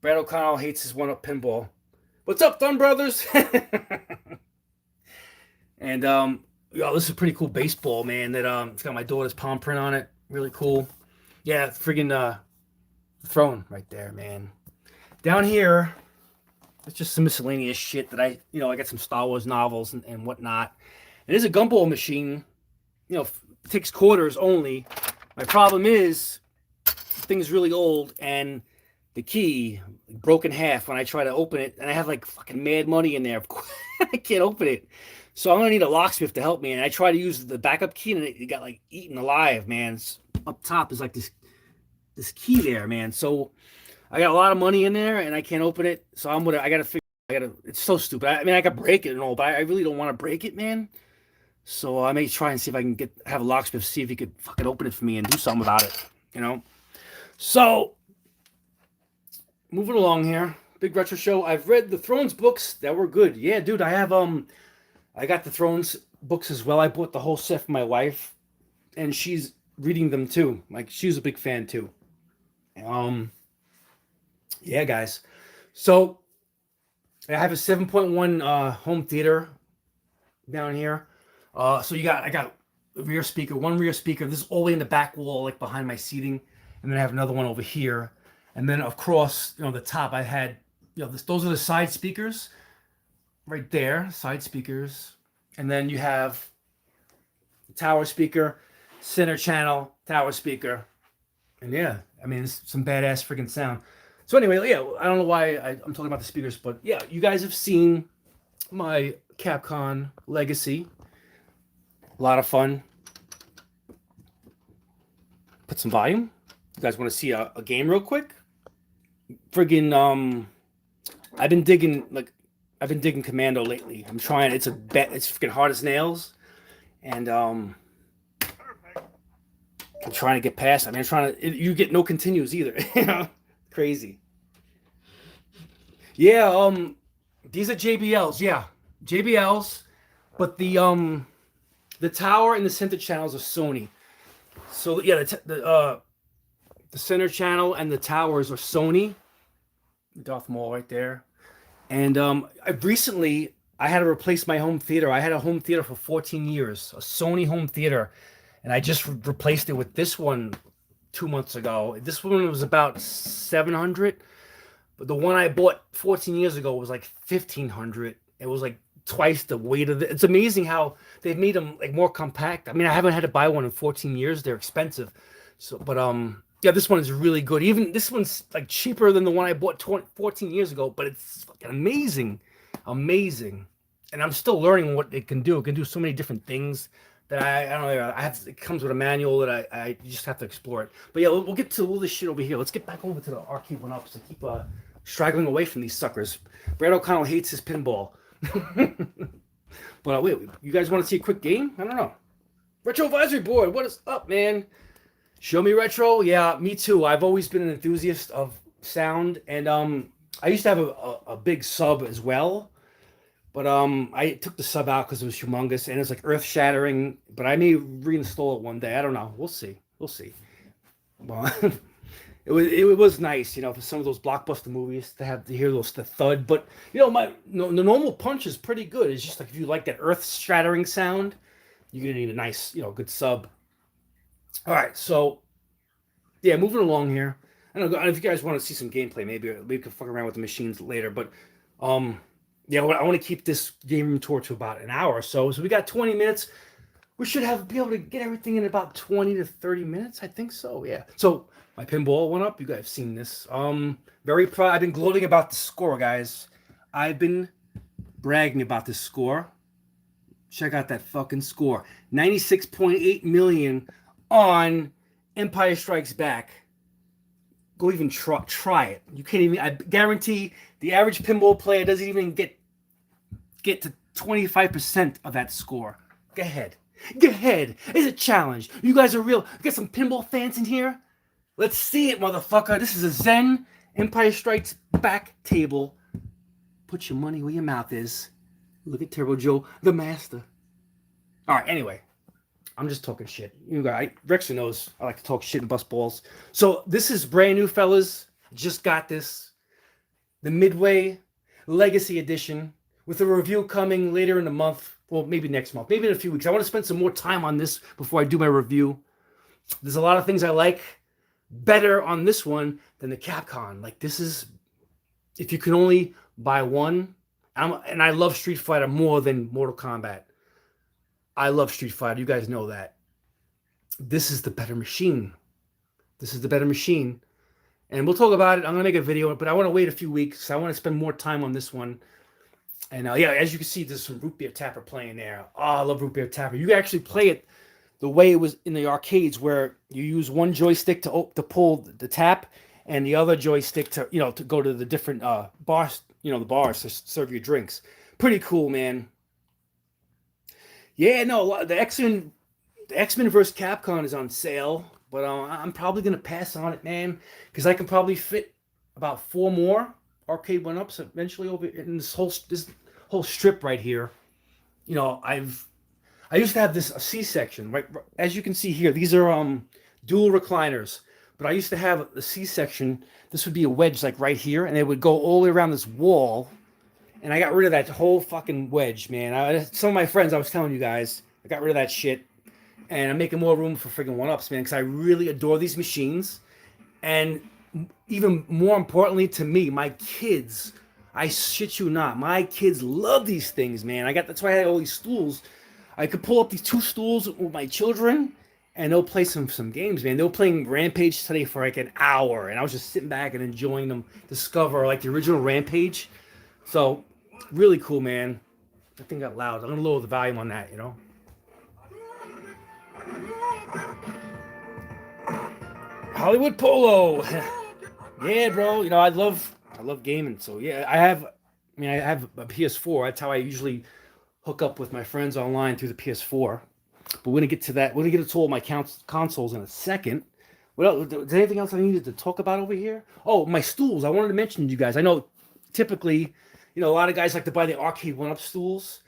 Speaker 1: Brad O'Connell hates his one-up pinball. What's up, Thumb Brothers? And yo, this is a pretty cool baseball, man. That it's got my daughter's palm print on it. Really cool. Yeah, friggin' throne right there, man. Down here, it's just some miscellaneous shit that I got some Star Wars novels and whatnot. It is a gumball machine. It takes quarters only. My problem is, the thing's really old and the key broke in half when I try to open it, and I have like fucking mad money in there. I can't open it. So I'm gonna need a locksmith to help me. And I try to use the backup key, and it got like eaten alive, man. Up top is like this key there, man. So I got a lot of money in there, and I can't open it. So I gotta figure. It's so stupid. I mean, I could break it and all, but I really don't want to break it, man. So I may try and see if I can have a locksmith see if he could fucking open it for me and do something about it. So moving along here, big retro show. I've read the Thrones books that were good. Yeah, dude, I have I got the Thrones books as well. I bought the whole set for my wife, and she's reading them too. Like, she's a big fan too. Yeah, guys. So I have a 7.1 home theater down here. So I got a rear speaker, one rear speaker. This is all the way in the back wall, like behind my seating, and then I have another one over here. And then across, the top, I had, those are the side speakers, right there, side speakers. And then you have the tower speaker, center channel, tower speaker, and yeah, I mean, it's some badass freaking sound. So anyway, yeah, I don't know why I'm talking about the speakers, but yeah, you guys have seen my Capcom Legacy. A lot of fun. Put some volume. You guys want to see a game real quick? Friggin' I've been digging Commando lately. I'm trying. It's freaking hard as nails, and I'm trying to get past. I mean, you get no continues either. Crazy. Yeah. These are JBLs. Yeah, JBLs, but the tower and the center channels are Sony. So yeah, the center channel and the towers are Sony. Darth Maul right there. And I had to replace my home theater. I had a home theater for 14 years, a Sony home theater, and I just replaced it with this one 2 months ago. This one was about 700, but the one I bought 14 years ago was like 1,500. It was like twice the weight of it. It's amazing how they've made them like more compact. I mean, I haven't had to buy one in 14 years. They're expensive. So, but yeah, this one is really good. Even this one's like cheaper than the one I bought 14 years ago, but it's fucking amazing. And I'm still learning what it can do. It can do so many different things that I don't know. It comes with a manual that I just have to explore it. But yeah, we'll get to all this shit over here. Let's get back over to the arcade one-ups and keep straggling away from these suckers. Brad O'Connell hates his pinball. But wait, you guys want to see a quick game? I don't know. Retro Advisory Board, what is up, man? Show me retro. Yeah, me too. I've always been an enthusiast of sound, and I used to have a big sub as well, but I took the sub out because it was humongous and it's like earth shattering. But I may reinstall it one day. I don't know. We'll see. Well, it was nice, for some of those blockbuster movies to hear the thud. But the normal punch is pretty good. It's just like if you like that earth shattering sound, you're gonna need a nice, good sub. All right, so yeah, moving along here. I don't know if you guys want to see some gameplay. Maybe we can fuck around with the machines later. But yeah, I want to keep this game room tour to about an hour or so. So we got 20 minutes. We should be able to get everything in about 20 to 30 minutes. I think so. Yeah. So my pinball went up. You guys have seen this. Very proud. I've been gloating about the score, guys. I've been bragging about this score. Check out that fucking score. 96.8 million on Empire Strikes Back. Go even try it. You can't even. I guarantee the average pinball player doesn't even get to 25% of that score. Go ahead. Go ahead. It's a challenge. You guys are real. Get some pinball fans in here. Let's see it, motherfucker. This is a Zen Empire Strikes Back table. Put your money where your mouth is. Look at Turbo Joe, the master. All right, anyway. I'm just talking shit. You guys, Rexer knows I like to talk shit and bust balls. So this is brand new, fellas. Just got this. The Midway Legacy Edition with a review coming later in the month. Well, maybe next month. Maybe in a few weeks. I want to spend some more time on this before I do my review. There's a lot of things I like better on this one than the Capcom. Like, this is... If you can only buy one... And I love Street Fighter more than Mortal Kombat. I love Street Fighter. You guys know that. This is the better machine. This is the better machine. And we'll talk about it. I'm going to make a video, but I want to wait a few weeks. I want to spend more time on this one. And yeah, as you can see, there's some Root Beer Tapper playing there. Oh, I love Root Beer Tapper. You can actually play it the way it was in the arcades, where you use one joystick to pull the tap, and the other joystick to to go to the different bars, the bars to serve your drinks. Pretty cool, man. Yeah, no, the X-Men vs. Capcom is on sale, but I'm probably gonna pass on it, man, because I can probably fit about 4 more arcade one-ups eventually over in this whole strip right here. I used to have a C-section, right? As you can see here, these are dual recliners, but I used to have a C-section. This would be a wedge like right here, and it would go all the way around this wall. And I got rid of that whole fucking wedge, man. Some of my friends, I was telling you guys, I got rid of that shit. And I'm making more room for friggin' one-ups, man, because I really adore these machines. And even more importantly to me, my kids, I shit you not, my kids love these things, man. That's why I had all these stools. I could pull up these 2 stools with my children, and they'll play some games, man. They were playing Rampage today for like an hour, and I was just sitting back and enjoying them discover like the original Rampage. So, really cool, man. That thing got loud. I'm going to lower the volume on that, Hollywood Polo. Yeah, bro. I love gaming. So, yeah, I have a PS4. That's how I usually hook up with my friends online through the PS4. But we're going to get to that. We're going to get to all my consoles in a second. What else? Is there anything else I needed to talk about over here? Oh, my stools. I wanted to mention to you guys. I know typically... a lot of guys like to buy the arcade one-up stools.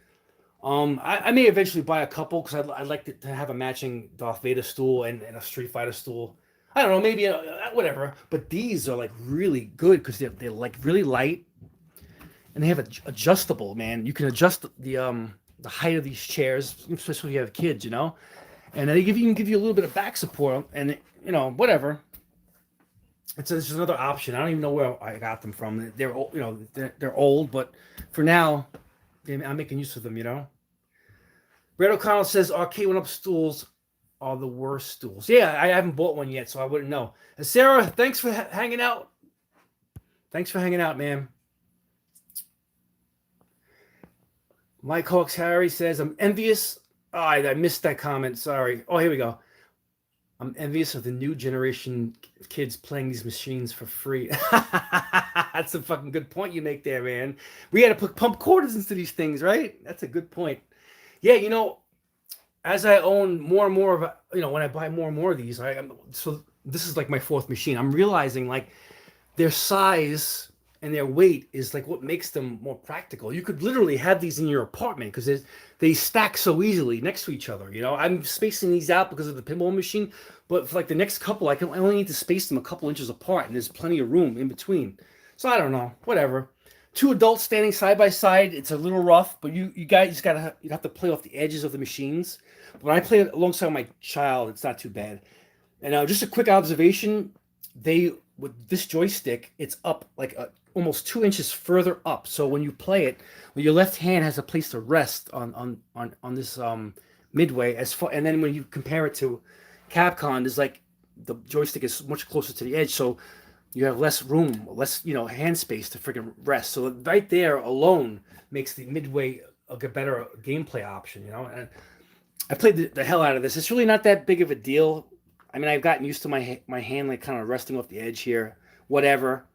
Speaker 1: I may eventually buy a couple because I'd like to have a matching Darth Vader stool and a Street Fighter stool. I don't know, maybe whatever. But these are like really good because they're like really light, and they have adjustable. Man, you can adjust the height of these chairs, especially if you have kids, And they even give you a little bit of back support, and whatever. It's just another option. I don't even know where I got them from. They're old, they're old, but for now, I'm making use of them. Brad O'Connell says arcade one-up stools are the worst stools. Yeah, I haven't bought one yet, so I wouldn't know. Sarah, thanks for hanging out. Thanks for hanging out, man. Mike Hawks Harry says I'm envious. Oh, I missed that comment. Sorry. Oh, here we go. I'm envious of the new generation of kids playing these machines for free. That's a fucking good point you make there, man. We had to pump quarters into these things, right? That's a good point. Yeah, as I own more and more of, when I buy more and more of these, so this is like my 4th machine. I'm realizing like their size and their weight is like what makes them more practical. You could literally have these in your apartment because they stack so easily next to each other. I'm spacing these out because of the pinball machine, but for like the next couple, I only need to space them a couple inches apart, and there's plenty of room in between. So I don't know, whatever. 2 adults standing side by side, it's a little rough, but you guys you have to play off the edges of the machines. But when I play it alongside my child, it's not too bad. And just a quick observation, with this joystick, it's up like almost 2 inches further up. So when you play it, your left hand has a place to rest on this Midway. And then when you compare it to Capcom, there's like the joystick is much closer to the edge, so you have less room, less hand space to freaking rest. So right there alone makes the Midway a better gameplay option. And I played the hell out of this. It's really not that big of a deal. I mean, I've gotten used to my hand like kind of resting off the edge here. Whatever.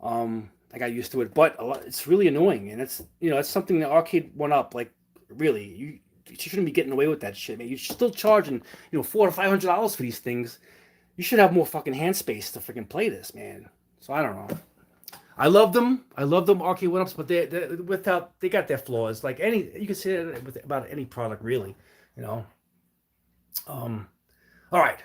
Speaker 1: I got used to it, but it's really annoying, and it's it's something that arcade one-up, like, really, shouldn't be getting away with that shit, man. You're still charging, $400 to $500 for these things. You should have more fucking hand space to freaking play this, man. So I don't know. I love them. I love them arcade one ups, but they got their flaws. Like you can say that about any product, really. All right.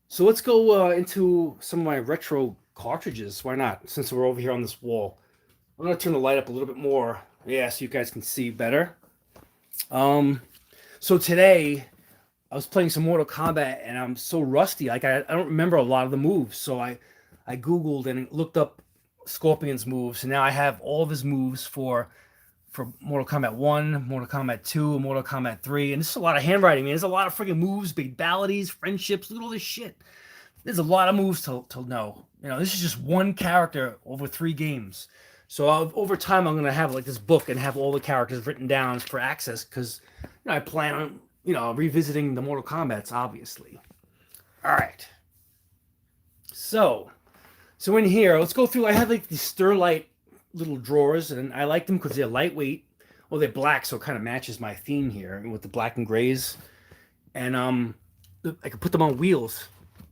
Speaker 1: So let's go into some of my retro cartridges. Why not? Since we're over here on this wall, I'm gonna turn the light up a little bit more. Yeah, so you guys can see better. So today I was playing some Mortal Kombat, and I'm so rusty. Like I don't remember a lot of the moves. So I Googled and looked up Scorpion's moves, and now I have all of his moves for Mortal Kombat 1, Mortal Kombat 2, and Mortal Kombat 3. And this is a lot of handwriting, man. There's a lot of freaking moves, fatalities, friendships. Look at all this shit. There's a lot of moves to know. This is just one character over 3 games. So over time, I'm going to have like this book and have all the characters written down for access, because I plan on, revisiting the Mortal Kombats, obviously. All right. So in here, let's go through. I have like these Sterlite little drawers, and I like them because they're lightweight. Well, they're black, so it kind of matches my theme here with the black and grays. And I can put them on wheels,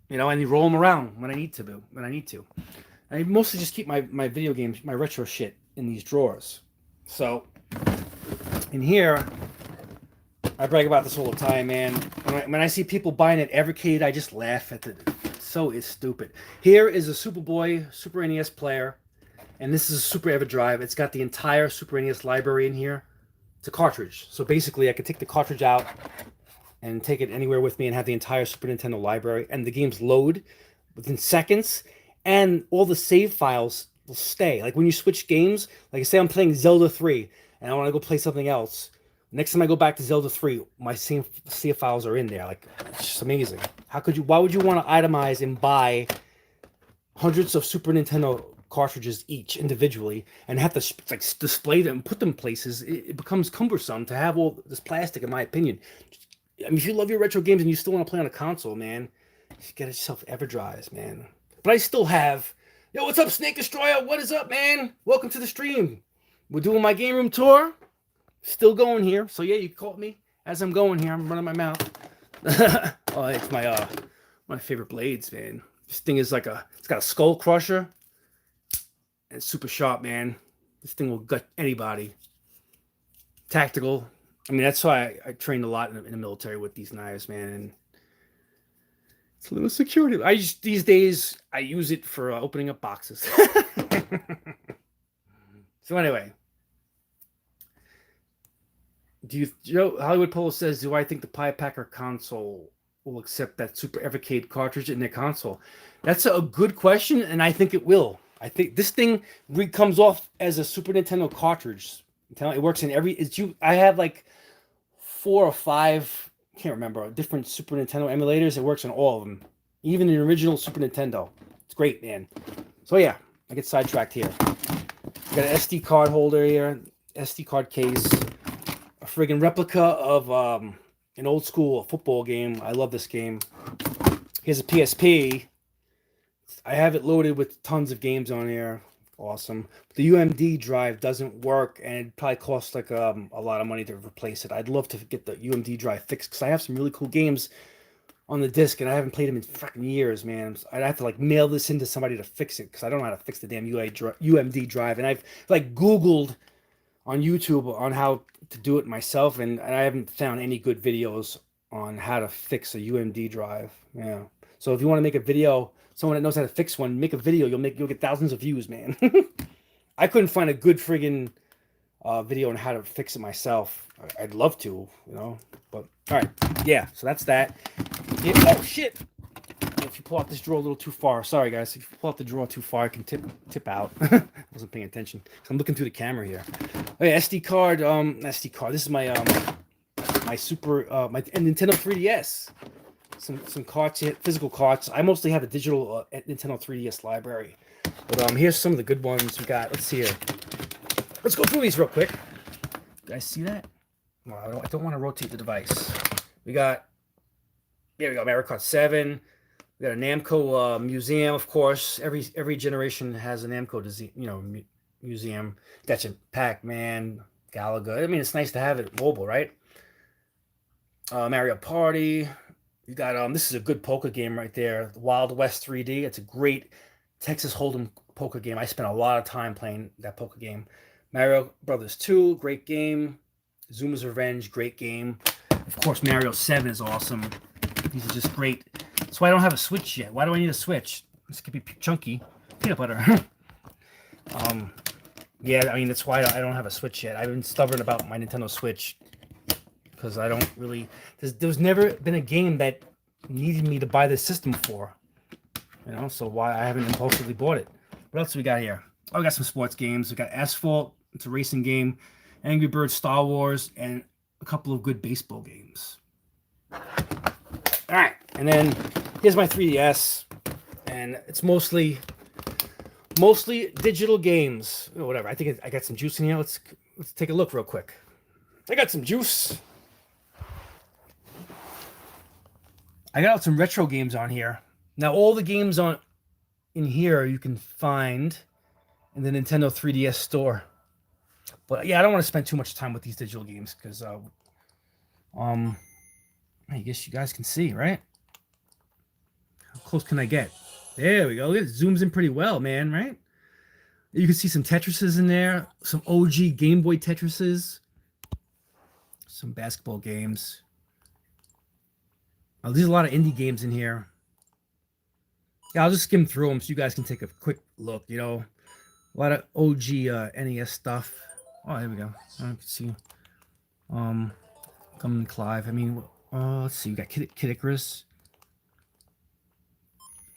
Speaker 1: and you roll them around when I need to. I mostly just keep my video games, my retro shit in these drawers. So in here, I brag about this all the time, man. When I see people buying an Evercade, I just laugh at it. So it's stupid. Here is a Superboy Super NES player, and this is a Super EverDrive. It's got the entire Super NES library in here. It's a cartridge. So basically, I could take the cartridge out and take it anywhere with me and have the entire Super Nintendo library. And the games load within seconds, and all the save files will stay. Like when you switch games, like say I'm playing Zelda 3, and I want to go play something else. Next time I go back to Zelda 3, my save files are in there. Like, it's just amazing. Why would you want to itemize and buy hundreds of Super Nintendo cartridges each individually and have to display them, put them places? It becomes cumbersome to have all this plastic, in my opinion. I mean, if you love your retro games and you still want to play on a console, man, you get yourself EverDrives, man. But I still have, what's up, Snake Destroyer? What is up, man? Welcome to the stream. We're doing my game room tour. Still going here. So yeah, you caught me as I'm going here. I'm running my mouth. Oh, it's my favorite blades, man. This thing is it's got a skull crusher. And it's super sharp, man. This thing will gut anybody. Tactical. I mean, that's why I trained a lot in the military with these knives, man. And it's a little security. These days I use it for opening up boxes. So anyway. Hollywood Polo says, do I think the Pie Packer console will accept that Super Evercade cartridge in their console? That's a good question, and I think it will. I think this thing comes off as a Super Nintendo cartridge. I'm telling you, it works in I have like 4 or 5, can't remember, different Super Nintendo emulators. It works on all of them, even the original Super Nintendo. It's great, man. So yeah, I get sidetracked here. Got an SD card holder here, SD card case. Friggin' replica of an old school football game. I love this game. Here's a PSP. I have it loaded with tons of games on here. Awesome. The UMD drive doesn't work, and it probably costs like a lot of money to replace it. I'd love to get the UMD drive fixed because I have some really cool games on the disc, and I haven't played them in fucking years, man. I'd have to mail this into somebody to fix it because I don't know how to fix the damn UMD drive. And I've Googled on YouTube on how to do it myself, and I haven't found any good videos on how to fix a UMD drive. Yeah. So if you want to make a video, someone that knows how to fix one, make a video. You'll get thousands of views, man. I couldn't find a good friggin' video on how to fix it myself. I'd love to, But all right, yeah. So that's that. Yeah, oh shit! If you pull out this drawer a little too far, sorry guys. If you pull out the drawer too far, I can tip out. I wasn't paying attention. So I'm looking through the camera here. Oh, yeah, SD card. SD card. This is my my Nintendo 3DS. Some cards, physical cards. I mostly have a digital Nintendo 3DS library. But here's some of the good ones we got. Let's see here. Let's go through these real quick. Did I see that? No, I don't want to rotate the device. We got Mario Kart 7. We got a Namco museum, of course. Every generation has a Namco museum. Got your Pac-Man, Galaga. I mean, it's nice to have it mobile, right? Mario Party. You got this is a good poker game right there. Wild West 3D. It's a great Texas Hold'em poker game. I spent a lot of time playing that poker game. Mario Brothers 2, great game. Zuma's Revenge, great game. Of course, Mario 7 is awesome. These are just great. That's why I don't have a Switch yet. Why do I need a Switch? This could be chunky. Peanut butter. Yeah, I mean, that's why I don't have a Switch yet. I've been stubborn about my Nintendo Switch because I don't really... There's never been a game that needed me to buy this system for. You know, so why I haven't impulsively bought it. What else do we got here? Oh, we got some sports games. We got Asphalt. It's a racing game. Angry Birds, Star Wars, and a couple of good baseball games. All right, and then here's my 3DS, and it's mostly digital games. Oh, whatever. I think I got some juice in here. Let's take a look real quick. I got some juice. I got some retro games on here. Now, all the games in here you can find in the Nintendo 3DS store. But yeah, I don't want to spend too much time with these digital games because I guess you guys can see, right? How close can I get? There we go. It zooms in pretty well, man, right? You can see some Tetrises in there, some OG Game Boy Tetrises, some basketball games. Oh, there's a lot of indie games in here. Yeah, I'll just skim through them so you guys can take a quick look, you know. A lot of OG NES stuff. Oh, there we go. I can see. Gum and Clive. I mean, let's see. We got Kid Icarus.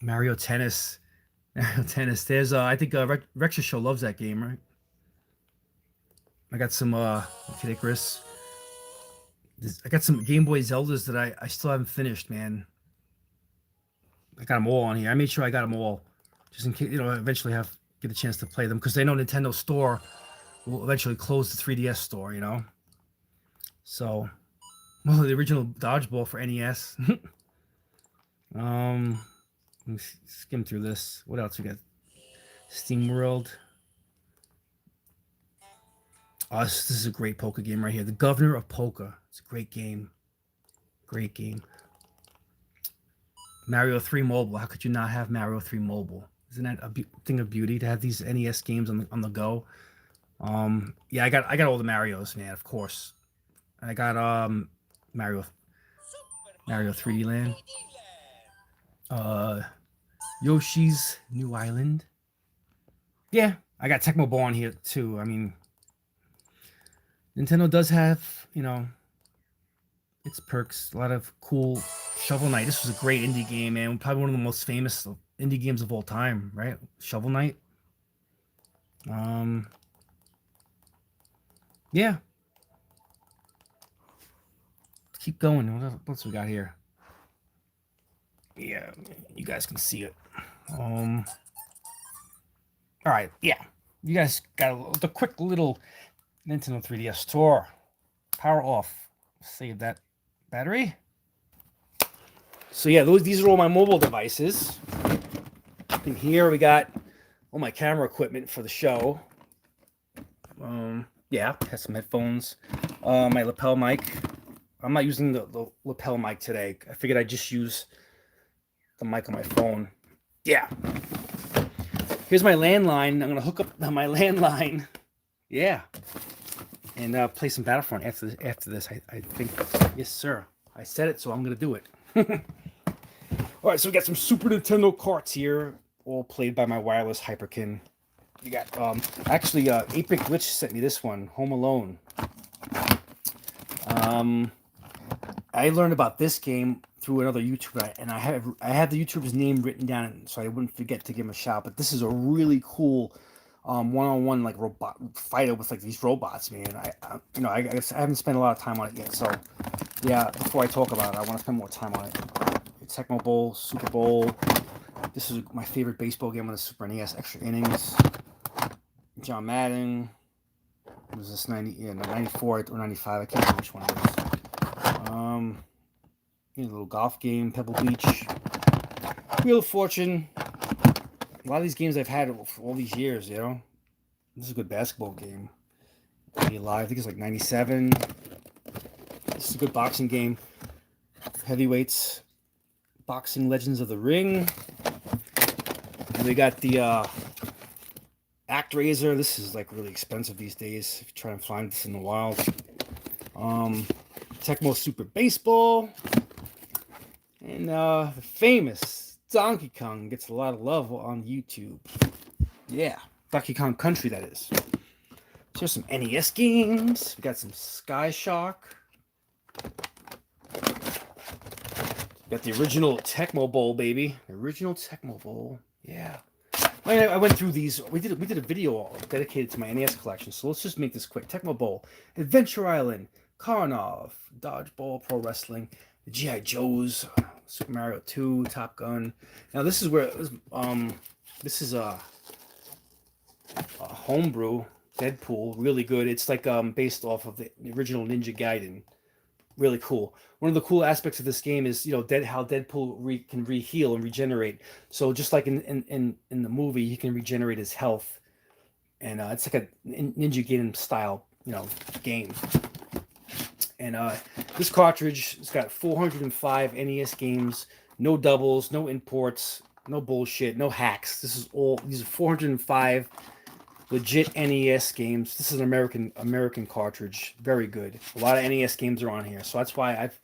Speaker 1: Mario Tennis. Mario Tennis. There's, I think Rexha Show loves that game, right? I got some Kid Icarus. I got some Game Boy Zeldas that I still haven't finished, man. I got them all on here. I made sure I got them all, just in case, you know, eventually get a chance to play them because they know Nintendo Store will eventually close the 3DS store, you know. So, well, the original Dodgeball for NES. Let me skim through this. What else we got? Steam World. Oh, this is a great poker game right here. The Governor of Poker. It's a great game. Great game. Mario 3 Mobile. How could you not have Mario 3 Mobile? Isn't that a thing of beauty to have these NES games on the go? Yeah, I got all the Marios, man. Of course, I got Mario 3D Land, Yoshi's New Island. Yeah, I got Tecmo Ball on here too. I mean, Nintendo does have, you know, its perks. A lot of cool. Shovel Knight. This was a great indie game, man. Probably one of the most famous indie games of all time, right? Shovel Knight. Yeah. Let's keep going. What else we got here? Yeah, you guys can see it. All right, yeah. You guys got the quick little Nintendo 3DS tour. Power off. Save that battery. So yeah, these are all my mobile devices. In here we got all my camera equipment for the show. Yeah, have some headphones. My lapel mic. I'm not using the lapel mic today. I figured I'd just use the mic on my phone. Yeah. Here's my landline. I'm gonna hook up my landline. Yeah. And play some Battlefront after this. I think. Yes, sir. I said it, so I'm gonna do it. All right, so we got some Super Nintendo carts here, all played by my wireless Hyperkin. You got actually 8-Bit Glitch sent me this one, Home Alone. I learned about this game through another YouTuber, and I had the YouTuber's name written down so I wouldn't forget to give him a shout. But this is a really cool one-on-one like robot fighter with like these robots, man. I guess I haven't spent a lot of time on it yet, so yeah. Before I talk about it, I want to spend more time on it. Tecmo Bowl, Super Bowl. This is my favorite baseball game on the Super NES. Extra innings. John Madden. It was this 94 or 95. I can't remember which one it was. A little golf game, Pebble Beach. Wheel of Fortune. A lot of these games I've had for all these years, you know. This is a good basketball game. Be Alive, I think it's like 97. This is a good boxing game. Heavyweights, Boxing Legends of the Ring. And we got the ActRaiser. This is like really expensive these days. If you try and find this in the wild. Tecmo Super Baseball. And the famous Donkey Kong gets a lot of love on YouTube. Yeah, Donkey Kong Country, that is. So here's some NES games. We got some Sky Shark. Got the original Tecmo Bowl, baby. The original Tecmo Bowl. Yeah. I went through these. We did a video dedicated to my NES collection. So let's just make this quick. Tecmo Bowl, Adventure Island, Karnov, Dodgeball, Pro Wrestling, the G.I. Joes, Super Mario 2, Top Gun. Now this is where this is a homebrew Deadpool, really good. It's like based off of the original Ninja Gaiden. Really cool. One of the cool aspects of this game is, how Deadpool can heal and regenerate. So just like in the movie, he can regenerate his health, and it's like a Ninja Gaiden style, game. And this cartridge has got 405 NES games, no doubles, no imports, no bullshit, no hacks. These are 405 legit NES games. This is an American cartridge. Very good. A lot of NES games are on here, so that's why I've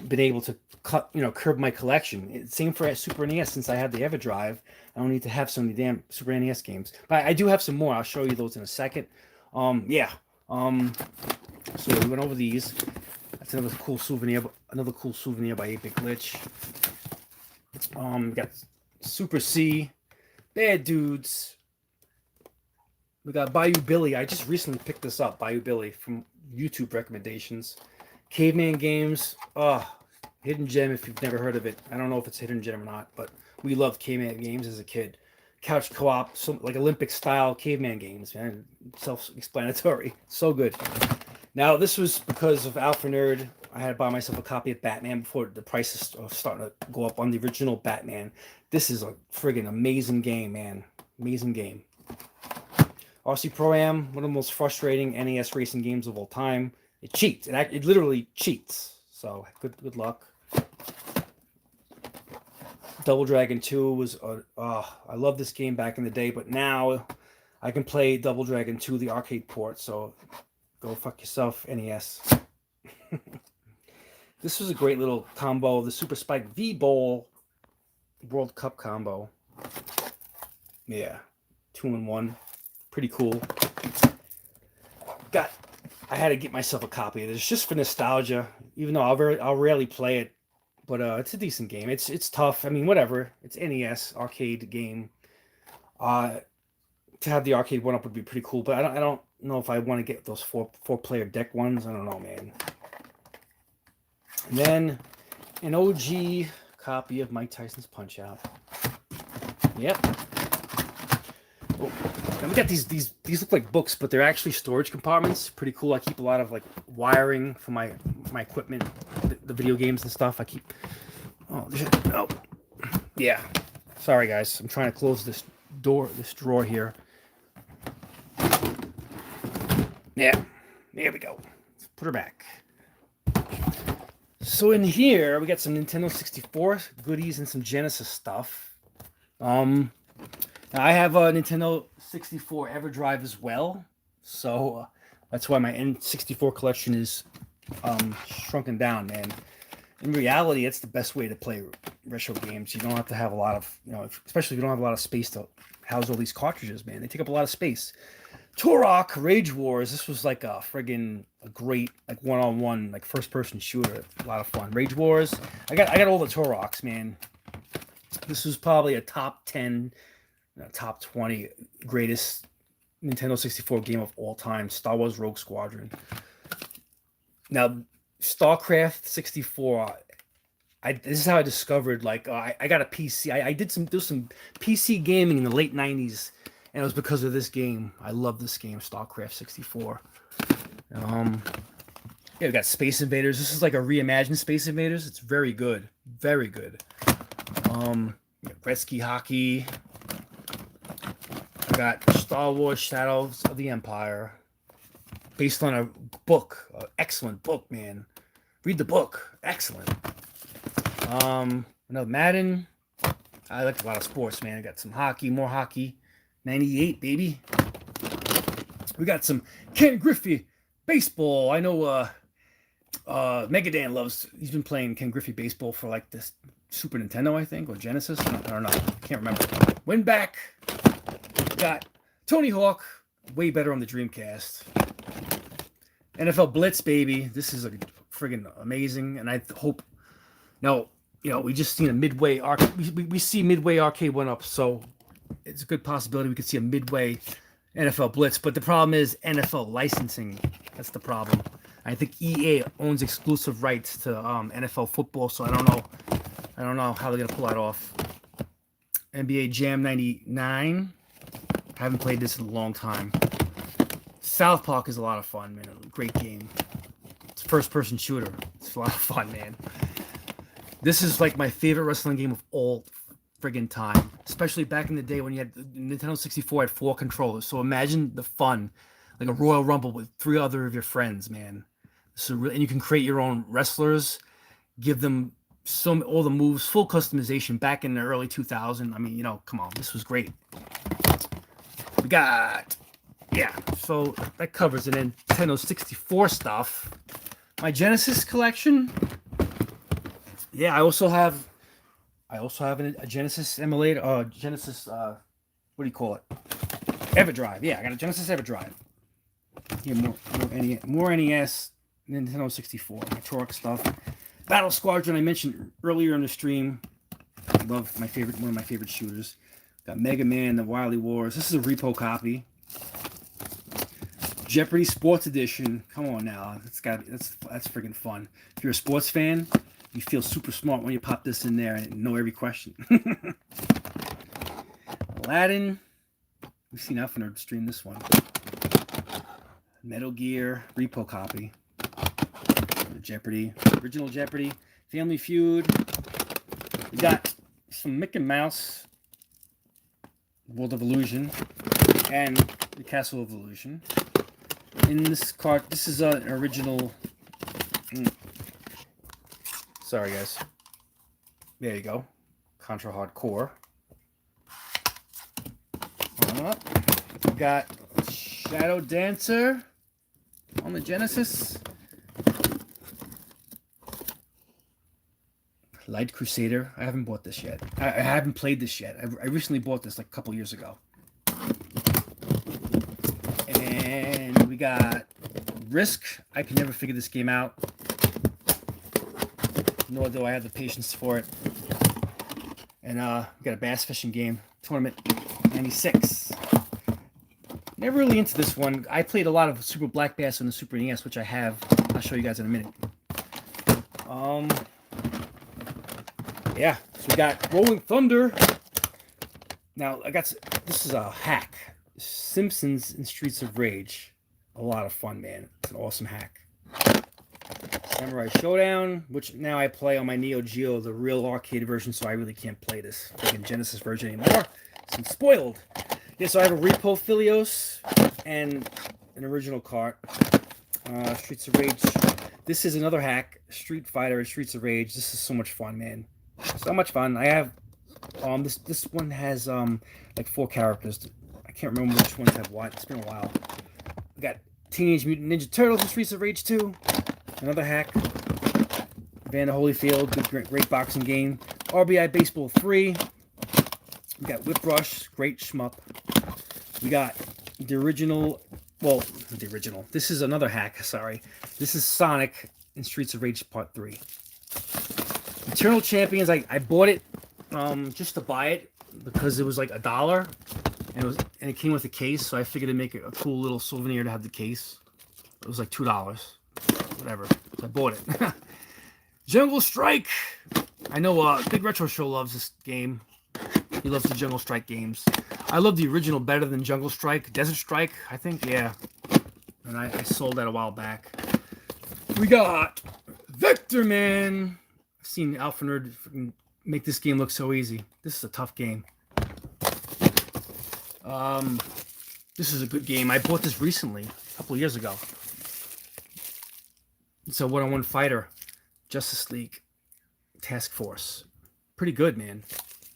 Speaker 1: been able to curb my collection. Same for Super NES. Since I had the EverDrive, I don't need to have so many damn Super NES games. But I do have some more. I'll show you those in a second. So we went over these. That's another cool souvenir. Another cool souvenir by 8-Bit Glitch. We got Super C, Bad Dudes. We got Bayou Billy. I just recently picked this up, Bayou Billy, from YouTube recommendations. Caveman Games. Hidden Gem if you've never heard of it. I don't know if it's Hidden Gem or not, but we loved Caveman Games as a kid. Couch co-op, like Olympic-style Caveman games, man. Self-explanatory. So good. Now, this was because of Alpha Nerd. I had to buy myself a copy of Batman before the prices are starting to go up on the original Batman. This is a friggin' amazing game, man. Amazing game. RC Pro-Am, one of the most frustrating NES racing games of all time. It cheats. It literally cheats. So, good luck. Double Dragon 2 was... I love this game back in the day, but now I can play Double Dragon 2, the arcade port, so go fuck yourself, NES. This was a great little combo, the Super Spike V-Bowl World Cup combo. Yeah, 2-in-1. Pretty cool. I had to get myself a copy of this just for nostalgia, even though I'll rarely play it. But it's a decent game. It's tough. I mean, whatever. It's NES arcade game. To have the arcade one up would be pretty cool. But I don't know if I want to get those four player deck ones. I don't know, man. And then an OG copy of Mike Tyson's Punch Out. Yep. Oh, and we got these look like books, but they're actually storage compartments. Pretty cool. I keep a lot of like wiring for my equipment, the video games and stuff. I keep. Oh, yeah. Sorry, guys. I'm trying to close this drawer here. Yeah, there we go. Let's put her back. So in here we got some Nintendo 64 goodies and some Genesis stuff. Now I have a Nintendo 64 EverDrive as well, so that's why my N64 collection is shrunken down, man. In reality, it's the best way to play retro games. You don't have to have a lot of, especially if you don't have a lot of space to house all these cartridges, man. They take up a lot of space. Turok Rage Wars. This was like a great like one-on-one like first-person shooter. A lot of fun. Rage Wars. I got all the Turoks, man. This was probably a top 10, top 20 greatest Nintendo 64 game of all time. Star Wars Rogue Squadron. Now, StarCraft 64. This is how I discovered. Like I got a PC. I did some PC gaming in the late 90s. And it was because of this game. I love this game, StarCraft 64. Yeah, we got Space Invaders. This is like a reimagined Space Invaders. It's very good. Very good. Gretzky Hockey. I got Star Wars Shadows of the Empire. Based on a book. An excellent book, man. Read the book. Excellent. Another Madden. I like a lot of sports, man. I got some hockey, more hockey. 98, baby. We got some Ken Griffey baseball. I know Megadan loves, he's been playing Ken Griffey baseball for like this Super Nintendo, I think, or Genesis. I don't know. Can't remember. Win back. Got Tony Hawk, way better on the Dreamcast. NFL Blitz, baby. This is a friggin' amazing, and I hope. No, we just seen a Midway arcade. We see Midway arcade went up, so it's a good possibility we could see a Midway NFL Blitz. But the problem is NFL licensing. That's the problem. I think EA owns exclusive rights to NFL football, so I don't know how they're gonna pull that off. NBA Jam 99. I haven't played this in a long time. South Park is a lot of fun, man. Great game. It's a first-person shooter. It's a lot of fun, man. This is like my favorite wrestling game of all friggin' time. Especially back in the day when you had Nintendo 64 had 4 controllers. So imagine the fun, like a Royal Rumble with 3 other of your friends, man. So and you can create your own wrestlers, give them all the moves, full customization back in the early 2000s. I mean, come on, this was great. We got, so that covers it. And Nintendo 64 stuff. My Genesis collection. Yeah, I also have a Genesis emulator, Genesis, what do you call it? EverDrive. Yeah, I got a Genesis EverDrive. Here, more NES, Nintendo 64, my Torque stuff. Battle Squadron, I mentioned earlier in the stream. I love one of my favorite shooters. Got Mega Man, the Wily Wars. This is a repo copy. Jeopardy Sports Edition. Come on now, that's freaking fun. If you're a sports fan, you feel super smart when you pop this in there and know every question. Aladdin. We've seen Alpha stream this one. Metal Gear repo copy. Jeopardy, original Jeopardy, Family Feud. We got some Mickey Mouse, World of Illusion, and the Castle of Illusion. In this card, this is an original. Sorry, guys. There you go. Contra Hardcore. We got Shadow Dancer on the Genesis. Light Crusader. I haven't bought this yet. I haven't played this yet. I recently bought this like a couple years ago. And we got Risk. I can never figure this game out. Nor do I have the patience for it. And we got a bass fishing game. Tournament 96. Never really into this one. I played a lot of Super Black Bass on the Super NES, which I have. I'll show you guys in a minute. Yeah, so we got Rolling Thunder. Now, this is a hack. Simpsons and Streets of Rage. A lot of fun, man. It's an awesome hack. Samurai Showdown, which now I play on my Neo Geo, the real arcade version, so I really can't play this freaking Genesis version anymore. So I'm spoiled. Yeah, so I have a Repo Filios and an original cart. Streets of Rage. This is another hack. Street Fighter and Streets of Rage. This is so much fun, man. So much fun. I have this one has like 4 characters. I can't remember which ones have what. It's been a while. We got Teenage Mutant Ninja Turtles and Streets of Rage 2. Another hack. Vander Holyfield, great boxing game. RBI Baseball 3. We got Whip Rush, great shmup. We got the original. Well, the original. This is another hack. Sorry. This is Sonic in Streets of Rage Part 3. Eternal Champions, I bought it just to buy it because it was like $1 and it came with a case, so I figured it'd make it a cool little souvenir to have the case. It was like $2. Whatever. So I bought it. Jungle Strike. I know Big Retro Show loves this game. He loves the Jungle Strike games. I love the original better than Jungle Strike. Desert Strike, I think, yeah. And I sold that a while back. We got Vector Man. I've seen Alpha Nerd make this game look so easy. This is a tough game. This is a good game. I bought this recently, a couple of years ago. It's a one-on-one fighter. Justice League. Task Force. Pretty good, man.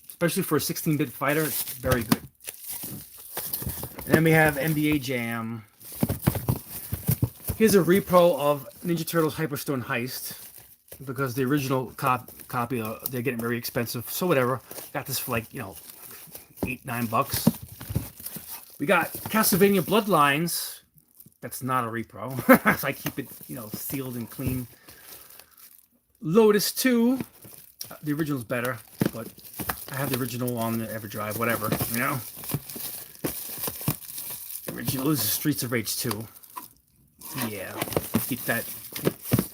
Speaker 1: Especially for a 16-bit fighter, it's very good. And then we have NBA Jam. Here's a repro of Ninja Turtles Hyperstone Heist. Because the original copy, they're getting very expensive. So whatever. Got this for like, $8, $9. We got Castlevania Bloodlines. That's not a repro. So I keep it, sealed and clean. Lotus 2. The original's better, but I have the original on the EverDrive, whatever, The original is Streets of Rage 2. Yeah, keep that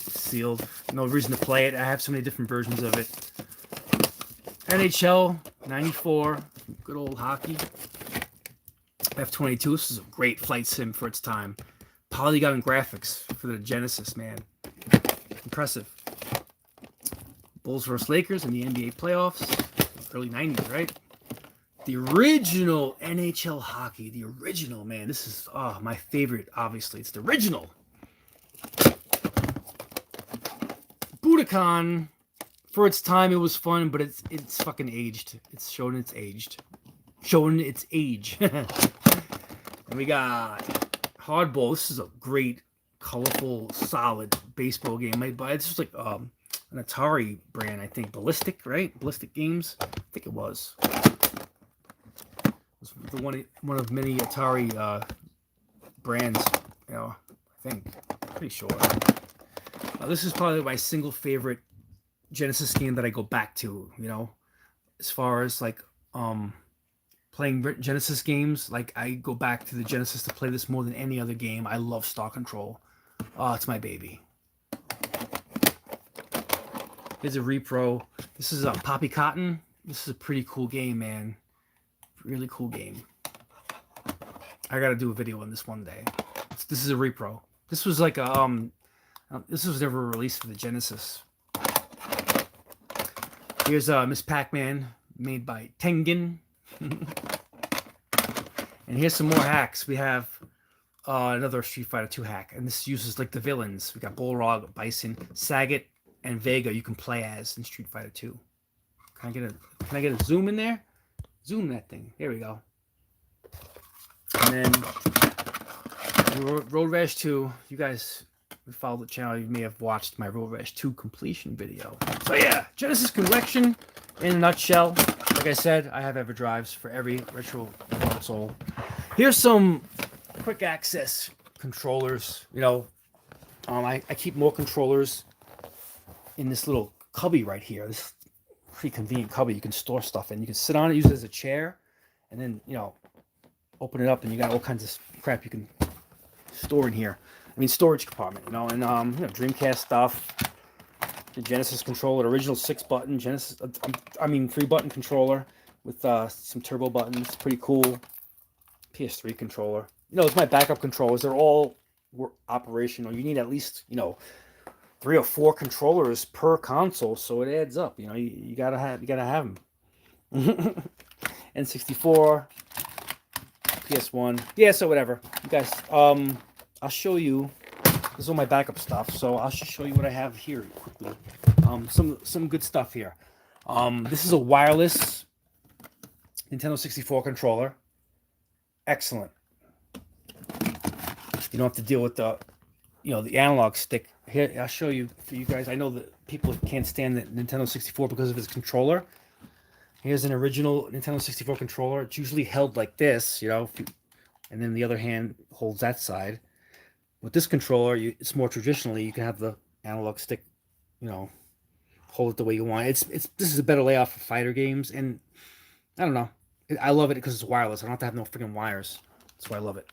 Speaker 1: sealed. No reason to play it. I have so many different versions of it. NHL 94, good old hockey. F-22, this is a great flight sim for its time. Polygon graphics for the Genesis, man. Impressive. Bulls vs. Lakers in the NBA playoffs. Early 90s, right? The original NHL hockey. The original, man. This is my favorite, obviously. It's the original. Budokan, for its time, it was fun, but it's fucking aged. It's showing its aged. Showing its age. And we got Hardball. This is a great, colorful, solid baseball game. This was like an Atari brand, I think. Ballistic, right? Ballistic Games. I think it was. It was the one of many Atari brands. I think. Pretty sure. This is probably my single favorite Genesis game that I go back to. As far as like playing Genesis games, like I go back to the Genesis to play this more than any other game. I love Star Control. It's my baby. Here's a repro. This is Poppy Cotton. This is a pretty cool game, man. Really cool game. I gotta do a video on this one day. This is a repro. This was like a this was never released for the Genesis. Here's Miss Pac-Man, made by Tengen. And here's some more hacks. We have another Street Fighter 2 hack, and this uses like the villains. We got Bullrog, Bison, Sagat, and Vega. You can play as in Street Fighter 2. Can I get a zoom in there? Zoom that thing. Here we go. And then Road Rash 2. You guys who follow the channel, you may have watched my Road Rash 2 completion video. So yeah, Genesis collection in a nutshell. Like I said, I have EverDrives for every retro console. Here's some quick access controllers. I keep more controllers in this little cubby right here. This pretty convenient cubby. You can store stuff in. You can sit on it, use it as a chair, and then open it up, and you got all kinds of crap you can store in here. Storage compartment. And Dreamcast stuff. The Genesis controller, original 6-button Genesis. 3-button controller with some turbo buttons. Pretty cool. PS3 controller. It's my backup controllers. They're all operational. You need at least 3 or 4 controllers per console, so it adds up. You gotta have them. N64, PS1. Yeah, so whatever. You guys, I'll show you. This is all my backup stuff, so I'll just show you what I have here quickly. Some good stuff here. This is a wireless Nintendo 64 controller. Excellent. You don't have to deal with the analog stick. Here, I'll show you for you guys. I know that people can't stand the Nintendo 64 because of its controller. Here's an original Nintendo 64 controller. It's usually held like this, and then the other hand holds that side. With this controller, it's more traditionally. You can have the analog stick, hold it the way you want. This is a better layout for fighter games, and I don't know. I love it because it's wireless. I don't have to have no freaking wires. That's why I love it.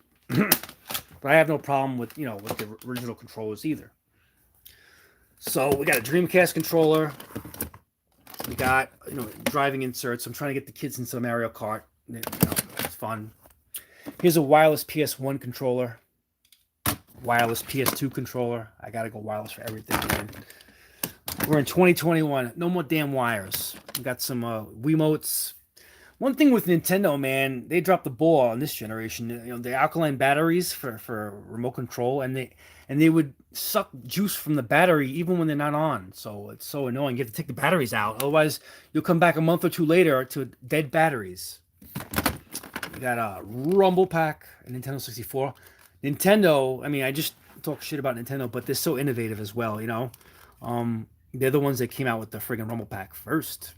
Speaker 1: But I have no problem with with the original controllers either. So we got a Dreamcast controller. We got driving inserts. I'm trying to get the kids into Mario Kart. It's fun. Here's a wireless PS1 controller. Wireless PS2 controller. I gotta go wireless for everything, man. We're in 2021. No more damn wires. We got some Wiimotes. One thing with Nintendo, man, they dropped the ball on this generation. The alkaline batteries for remote control, and they would suck juice from the battery even when they're not on. So it's so annoying. You have to take the batteries out, otherwise you'll come back a month or two later to dead batteries. We got a Rumble Pack, a Nintendo 64. Nintendo, I mean, I just talk shit about Nintendo, but they're so innovative as well. They're the ones that came out with the friggin' Rumble Pack first.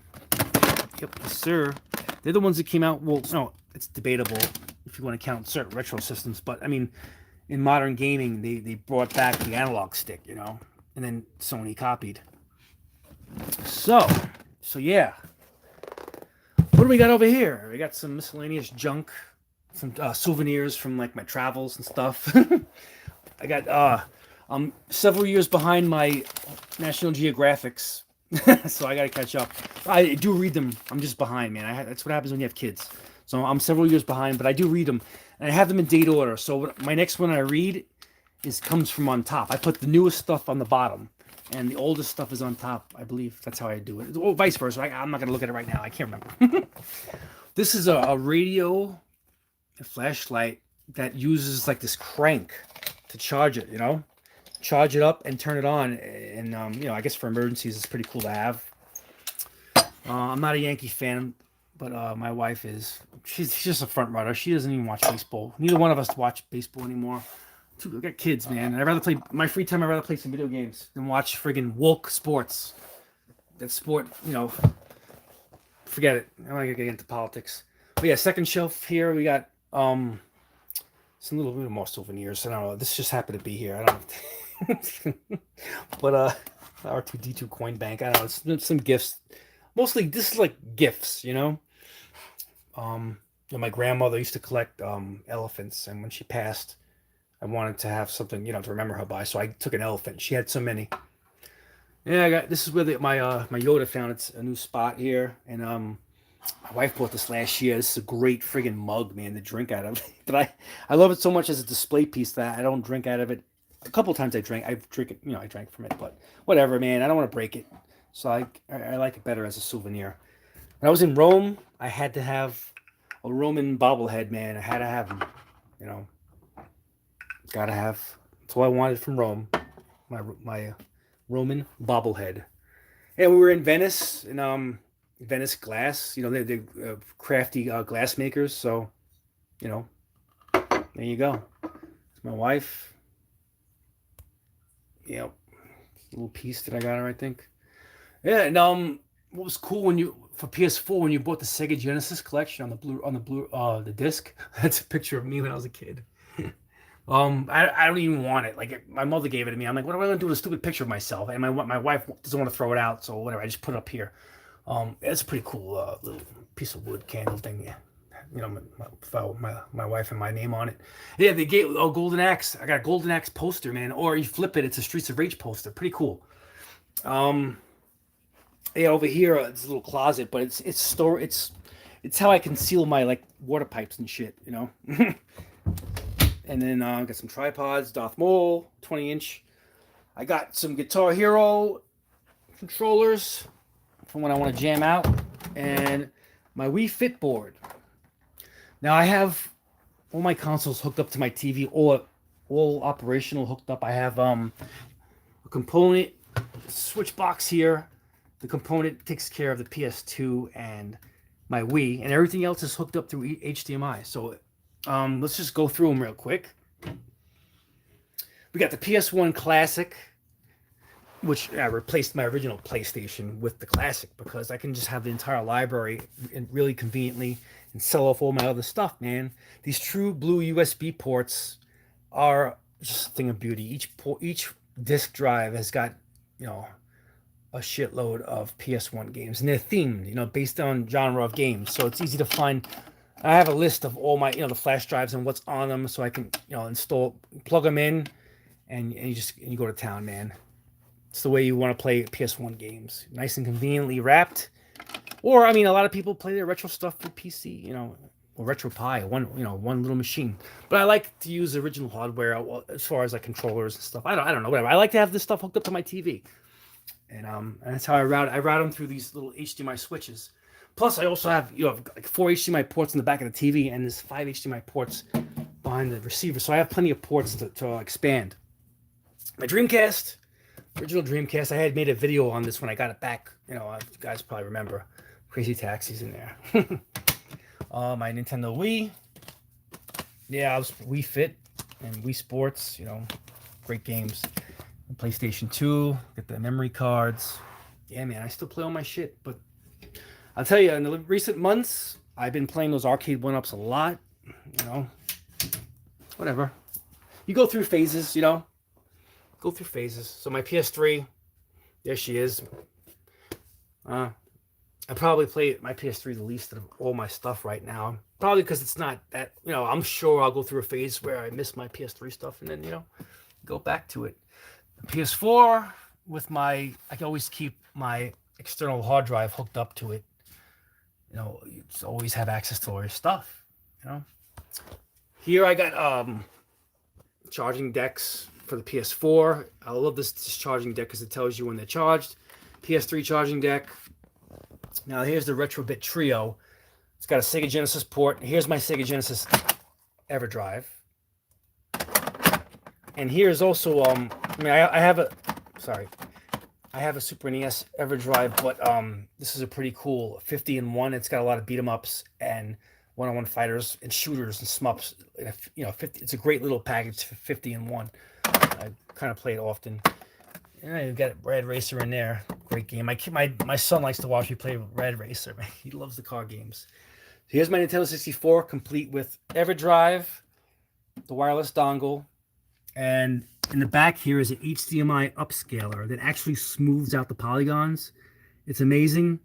Speaker 1: Yep, yes, sir. They're the ones that came out. Well, no, it's debatable if you want to count certain retro systems, but I mean, in modern gaming, they brought back the analog stick, and then Sony copied. So yeah. What do we got over here? We got some miscellaneous junk, some souvenirs from like my travels and stuff. I got several years behind my National Geographics, so I got to catch up. I do read them. I'm just behind, man. That's what happens when you have kids. So I'm several years behind, but I do read them, and I have them in date order. So my next one I read comes from on top. I put the newest stuff on the bottom, and the oldest stuff is on top. I believe that's how I do it. Or vice versa. I'm not going to look at it right now. I can't remember. This is a radio, a flashlight that uses like this crank to charge it, charge it up and turn it on. And, I guess for emergencies, it's pretty cool to have. I'm not a Yankee fan, but my wife is. She's just a front runner. She doesn't even watch baseball. Neither one of us watch baseball anymore. I got kids, man. I'd rather play my free time. I'd rather play some video games than watch friggin' woke sports. That sport, forget it. I'm not gonna get into politics. But yeah, second shelf here we got some little bit more souvenirs. I don't know. This just happened to be here. I don't know. But R2D2 coin bank. I don't know. Some gifts. Mostly this is like gifts, my grandmother used to collect elephants, and when she passed, I wanted to have something, to remember her by. So I took an elephant. She had so many. Yeah, this is where my Yoda found its a new spot here, and my wife bought this last year. This is a great friggin' mug, man, to drink out of. But I love it so much as a display piece that I don't drink out of it. A couple times I drank from it, but whatever, man. I don't want to break it, so I like it better as a souvenir. When I was in Rome, I had to have a Roman bobblehead, man. I had to have them, Gotta have. That's all I wanted from Rome. My Roman bobblehead. And we were in Venice, in Venice Glass. They're crafty glass makers. So, there you go. It's my wife. Little piece that I got her, I think. Yeah, and what was cool for PS4 when you bought the Sega Genesis collection on the disc? That's a picture of me when I was a kid. I don't even want it. Like my mother gave it to me. I'm like, what am I gonna do with a stupid picture of myself? And my wife doesn't want to throw it out, so whatever. I just put it up here. It's a pretty cool little piece of wood candle thing. Yeah, my wife and my name on it. Yeah, they gave Golden Axe. I got a Golden Axe poster, man. Or you flip it, it's a Streets of Rage poster. Pretty cool. Yeah, over here it's a little closet, but it's how I conceal my like water pipes and shit, And then I got some tripods, Darth Maul, 20-inch. I got some Guitar Hero controllers from when I want to jam out, and my Wii Fit board. Now I have all my consoles hooked up to my TV, all operational, hooked up. I have a component switch box here. The component takes care of the PS2 and my Wii, and everything else is hooked up through HDMI. So let's just go through them real quick. We got the PS1 Classic, which I replaced my original PlayStation with the Classic because I can just have the entire library and really conveniently and sell off all my other stuff, man. These true blue USB ports are just a thing of beauty. Each disc drive has got, a shitload of PS1 games, and they're themed, based on genre of games. So it's easy to find. I have a list of all my, the flash drives and what's on them, so I can, plug them in, and you go to town, man. It's the way you want to play PS1 games, nice and conveniently wrapped. Or a lot of people play their retro stuff for PC, or RetroPie, one little machine. But I like to use original hardware as far as like controllers and stuff. I don't know, whatever. I like to have this stuff hooked up to my TV, and that's how I route them through these little HDMI switches. Plus, I also have like 4 HDMI ports in the back of the TV, and there's 5 HDMI ports behind the receiver, so I have plenty of ports to expand. My Dreamcast, original Dreamcast, I had made a video on this when I got it back. You guys probably remember. Crazy Taxis in there. My Nintendo Wii. Yeah, I was Wii Fit and Wii Sports. Great games. PlayStation 2. Get the memory cards. Yeah, man, I still play all my shit. But I'll tell you, in the recent months, I've been playing those arcade one-ups a lot. Whatever. You go through phases, Go through phases. So my PS3, there she is. I probably play my PS3 the least of all my stuff right now. Probably because it's not that, I'm sure I'll go through a phase where I miss my PS3 stuff and then, go back to it. The PS4 with I can always keep my external hard drive hooked up to it. You always have access to all your stuff, Here I got charging decks for the PS4. I love this charging deck because it tells you when they're charged. PS3 charging deck. Now here's the Retrobit Trio. It's got a Sega Genesis port. Here's my Sega Genesis EverDrive. And here's also I have a Super NES EverDrive, but this is a pretty cool 50-in-1. It's got a lot of beat 'em ups and one-on-one fighters and shooters and smups. 50. It's a great little package for 50-in-1. I kind of play it often. Yeah, you've got Red Racer in there. Great game. My son likes to watch me play Red Racer. Man. He loves the car games. So here's my Nintendo 64, complete with EverDrive, the wireless dongle, and in the back here is an HDMI upscaler that actually smooths out the polygons. It's amazing.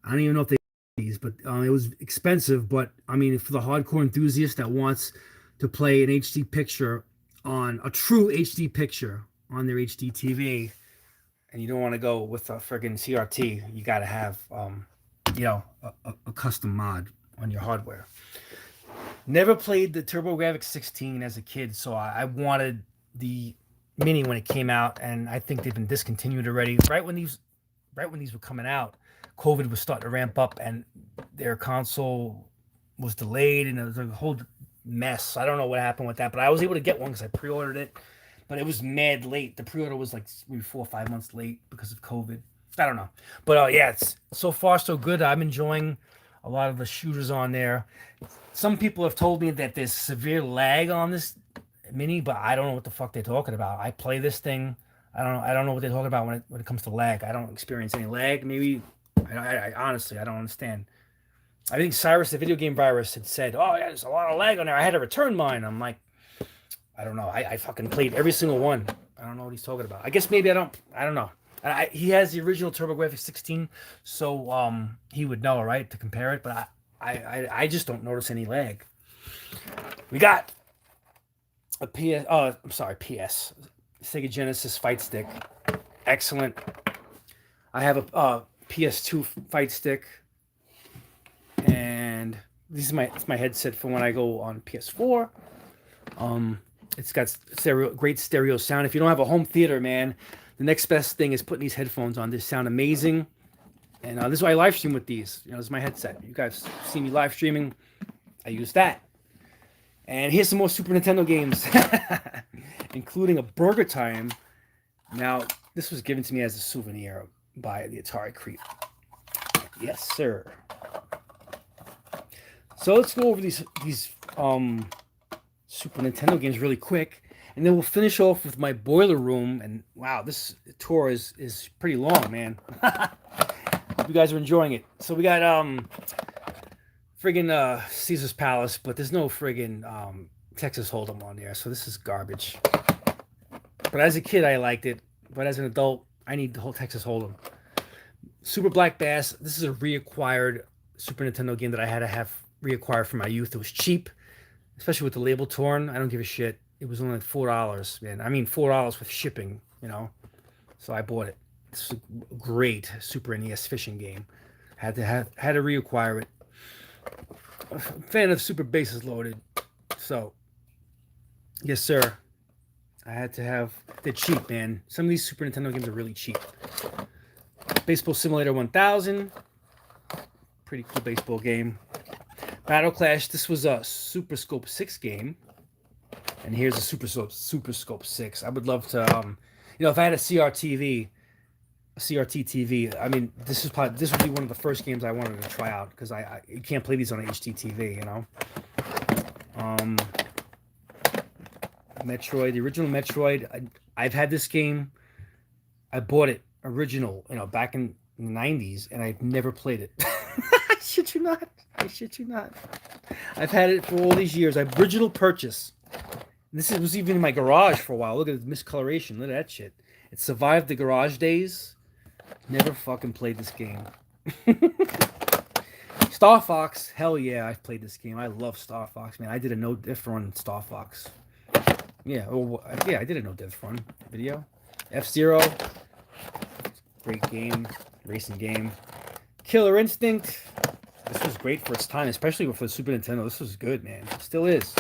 Speaker 1: I don't even know if they these, but it was expensive. But I mean, for the hardcore enthusiast that wants to play an HD picture on a true HD picture on their HD TV, and you don't want to go with a friggin' CRT, you got to have, a custom mod on your hardware. Never played the TurboGrafx 16 as a kid, so I wanted the Mini when it came out, and I think they've been discontinued already. Right when these were coming out, COVID was starting to ramp up, and their console was delayed, and it was a whole mess. I don't know what happened with that, but I was able to get one because I pre-ordered it. But it was mad late. The pre-order was like maybe 4 or 5 months late because of COVID. I don't know. But yeah, it's so far so good. I'm enjoying a lot of the shooters on there. Some people have told me that there's severe lag on this Mini, but I don't know what the fuck they're talking about. I play this thing. I don't know what they're talking about when it comes to lag. I don't experience any lag. Maybe I honestly I don't understand. I think Cyrus, the video game virus, had said, "Oh yeah, there's a lot of lag on there. I had to return mine." I'm like, I don't know. I fucking played every single one. I don't know what he's talking about. I guess maybe I don't know. He has the original TurboGrafx 16, so he would know, right, to compare it. But I just don't notice any lag. We got a PS Sega Genesis Fight Stick. Excellent. I have a PS2 Fight Stick, and this is my headset for when I go on PS4. It's got great stereo sound. If you don't have a home theater, man, the next best thing is putting these headphones on. They sound amazing. And this is why I live stream with these. This is my headset. You guys see me live streaming. I use that. And here's some more Super Nintendo games, including a Burger Time. Now, this was given to me as a souvenir by the Atari Creep. Yes, sir. So let's go over these Super Nintendo games really quick, and then we'll finish off with my boiler room. And wow, this tour is pretty long, man. Hope you guys are enjoying it. So we got friggin' Caesar's Palace, but there's no friggin' Texas Hold'em on there, so this is garbage. But as a kid, I liked it. But as an adult, I need the whole Texas Hold'em. Super Black Bass. This is a reacquired Super Nintendo game that I had to have reacquired from my youth. It was cheap, especially with the label torn. I don't give a shit. It was only like $4, man. I mean, $4 with shipping, So I bought it. It's a great Super NES fishing game. Had to reacquire it. A fan of Super Bases Loaded. So, yes, sir. I had to have. They're cheap, man. Some of these Super Nintendo games are really cheap. Baseball Simulator 1000. Pretty cool baseball game. Battle Clash. This was a Super Scope 6 game, and here's a Super Scope 6. I would love to, if I had a CRT TV. I mean, this would be one of the first games I wanted to try out because you can't play these on HDTV. Metroid, the original Metroid. I've had this game. I bought it original, back in the 90s, and I've never played it. I shit you not. I've had it for all these years. Original purchase. Was even in my garage for a while. Look at the miscoloration. Look at that shit. It survived the garage days. Never fucking played this game. Star Fox. Hell yeah, I've played this game. I love Star Fox, man. I did a no-diff run Star Fox. Yeah, I did a no-diff run video. F-Zero. Great game. Racing game. Killer Instinct. This was great for its time, especially for the Super Nintendo. This was good, man. It still is.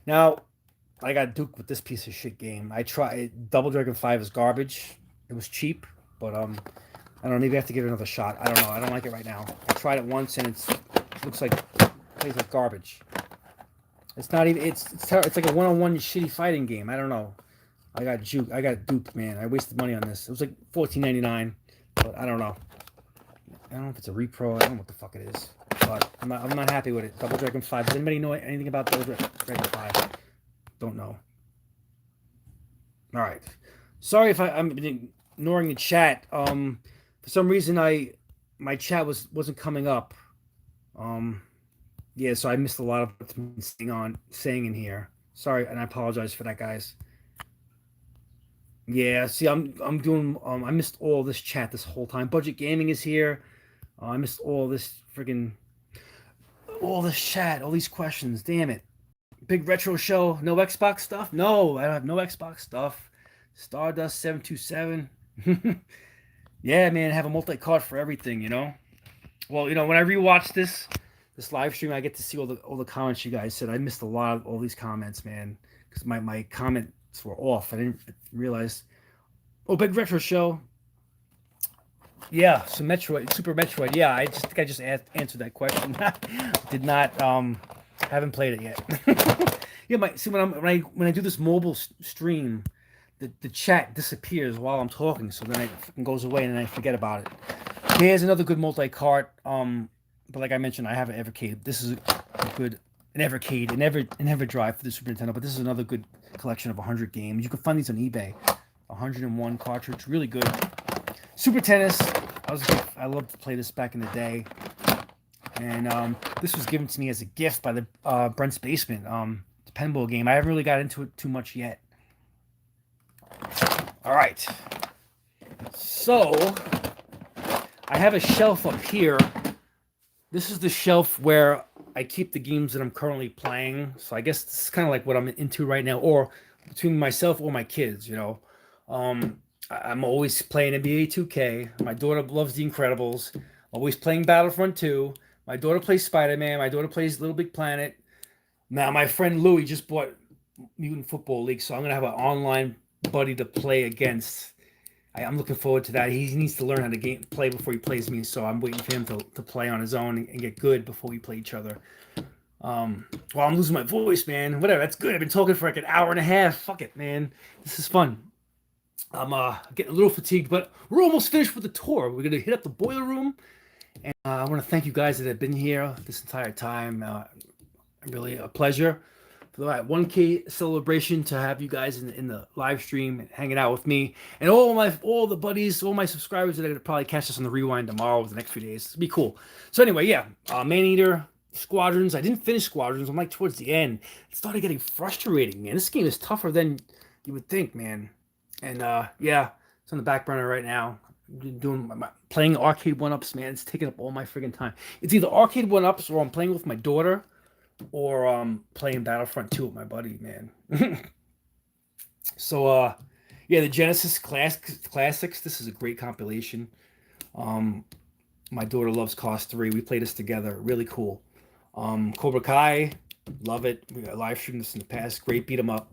Speaker 1: Now, I got duped with this piece of shit game. I tried. Double Dragon 5 is garbage. It was cheap, but I don't know. Maybe I have to give it another shot. I don't know. I don't like it right now. I tried it once, and it looks like plays like garbage. It's not even. It's like a one-on-one shitty fighting game. I don't know. I got duped, man. I wasted money on this. It was like $14.99, but I don't know. I don't know if it's a repro. I don't know what the fuck it is, but I'm not happy with it. Double Dragon 5. Does anybody know anything about Double Dragon 5? Don't know. All right. Sorry if I'm ignoring the chat. For some reason my chat wasn't coming up. Yeah, so I missed a lot of what's been saying in here. Sorry, and I apologize for that, guys. Yeah, see, I'm doing. I missed all this chat this whole time. Budget Gaming is here. I missed all this chat, all these questions. Damn it. Big Retro Show. No Xbox stuff? No, I don't have no Xbox stuff. Stardust 727. Yeah, man, I have a multi-card for everything, Well, when I rewatch this live stream, I get to see all the comments you guys said. I missed a lot of all these comments, man, because my comments were off. I didn't realize. Oh, Big Retro Show. Yeah, so Super Metroid. Yeah, I think I just answered that question. Did not haven't played it yet. Yeah, when I do this mobile stream, the chat disappears while I'm talking, so then it goes away and then I forget about it. Here's another good multi-cart. But like I mentioned, I have an Evercade. This is an Evercade, an EverDrive for the Super Nintendo. But this is another good collection of 100 games. You can find these on eBay. 101 cartridge, really good. Super Tennis. I loved to play this back in the day. And this was given to me as a gift by the Brent's Basement. It's a pinball game. I haven't really got into it too much yet. All right. So I have a shelf up here. This is the shelf where I keep the games that I'm currently playing. So I guess this is kind of like what I'm into right now, or between myself or my kids, I'm always playing NBA 2K. My daughter loves The Incredibles. Always playing Battlefront 2. My daughter plays Spider-Man. My daughter plays Little Big Planet. Now, my friend Louie just bought Mutant Football League, so I'm going to have an online buddy to play against. I'm looking forward to that. He needs to learn how to play before he plays me, so I'm waiting for him to play on his own and get good before we play each other. Well, I'm losing my voice, man. Whatever, that's good. I've been talking for like an hour and a half. Fuck it, man. This is fun. I'm getting a little fatigued, but we're almost finished with the tour. We're going to hit up the boiler room, and I want to thank you guys that have been here this entire time. Really a pleasure. For the 1K celebration to have you guys in the live stream hanging out with me and all the buddies, all my subscribers that are gonna probably catch us on the rewind tomorrow or the next few days. It'll be cool. So anyway, yeah, Maneater, Squadrons. I didn't finish Squadrons. I'm like towards the end. It started getting frustrating, man. This game is tougher than you would think, man. And yeah, it's on the back burner right now. Playing arcade 1-ups, man. It's taking up all my friggin' time. It's either arcade 1-ups or I'm playing with my daughter, or playing Battlefront 2 with my buddy, man. So yeah, the Genesis Classics. This is a great compilation. My daughter loves Cost 3. We played this together. Really cool. Cobra Kai, love it. We got live streamed this in the past. Great beat 'em up.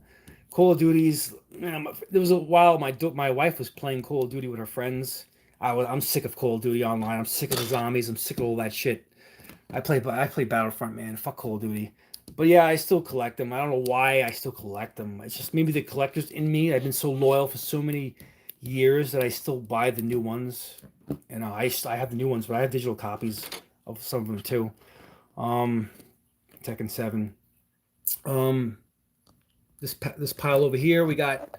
Speaker 1: Call of Duties. Man, there was a while my wife was playing Call of Duty with her friends. I'm sick of Call of Duty Online. I'm sick of the zombies. I'm sick of all that shit. I play Battlefront, man. Fuck Call of Duty. But yeah, I still collect them. I don't know why I still collect them. It's just maybe the collector's in me. I've been so loyal for so many years that I still buy the new ones. And I have the new ones, but I have digital copies of some of them too. Um, Tekken 7. Um, this pile over here, we got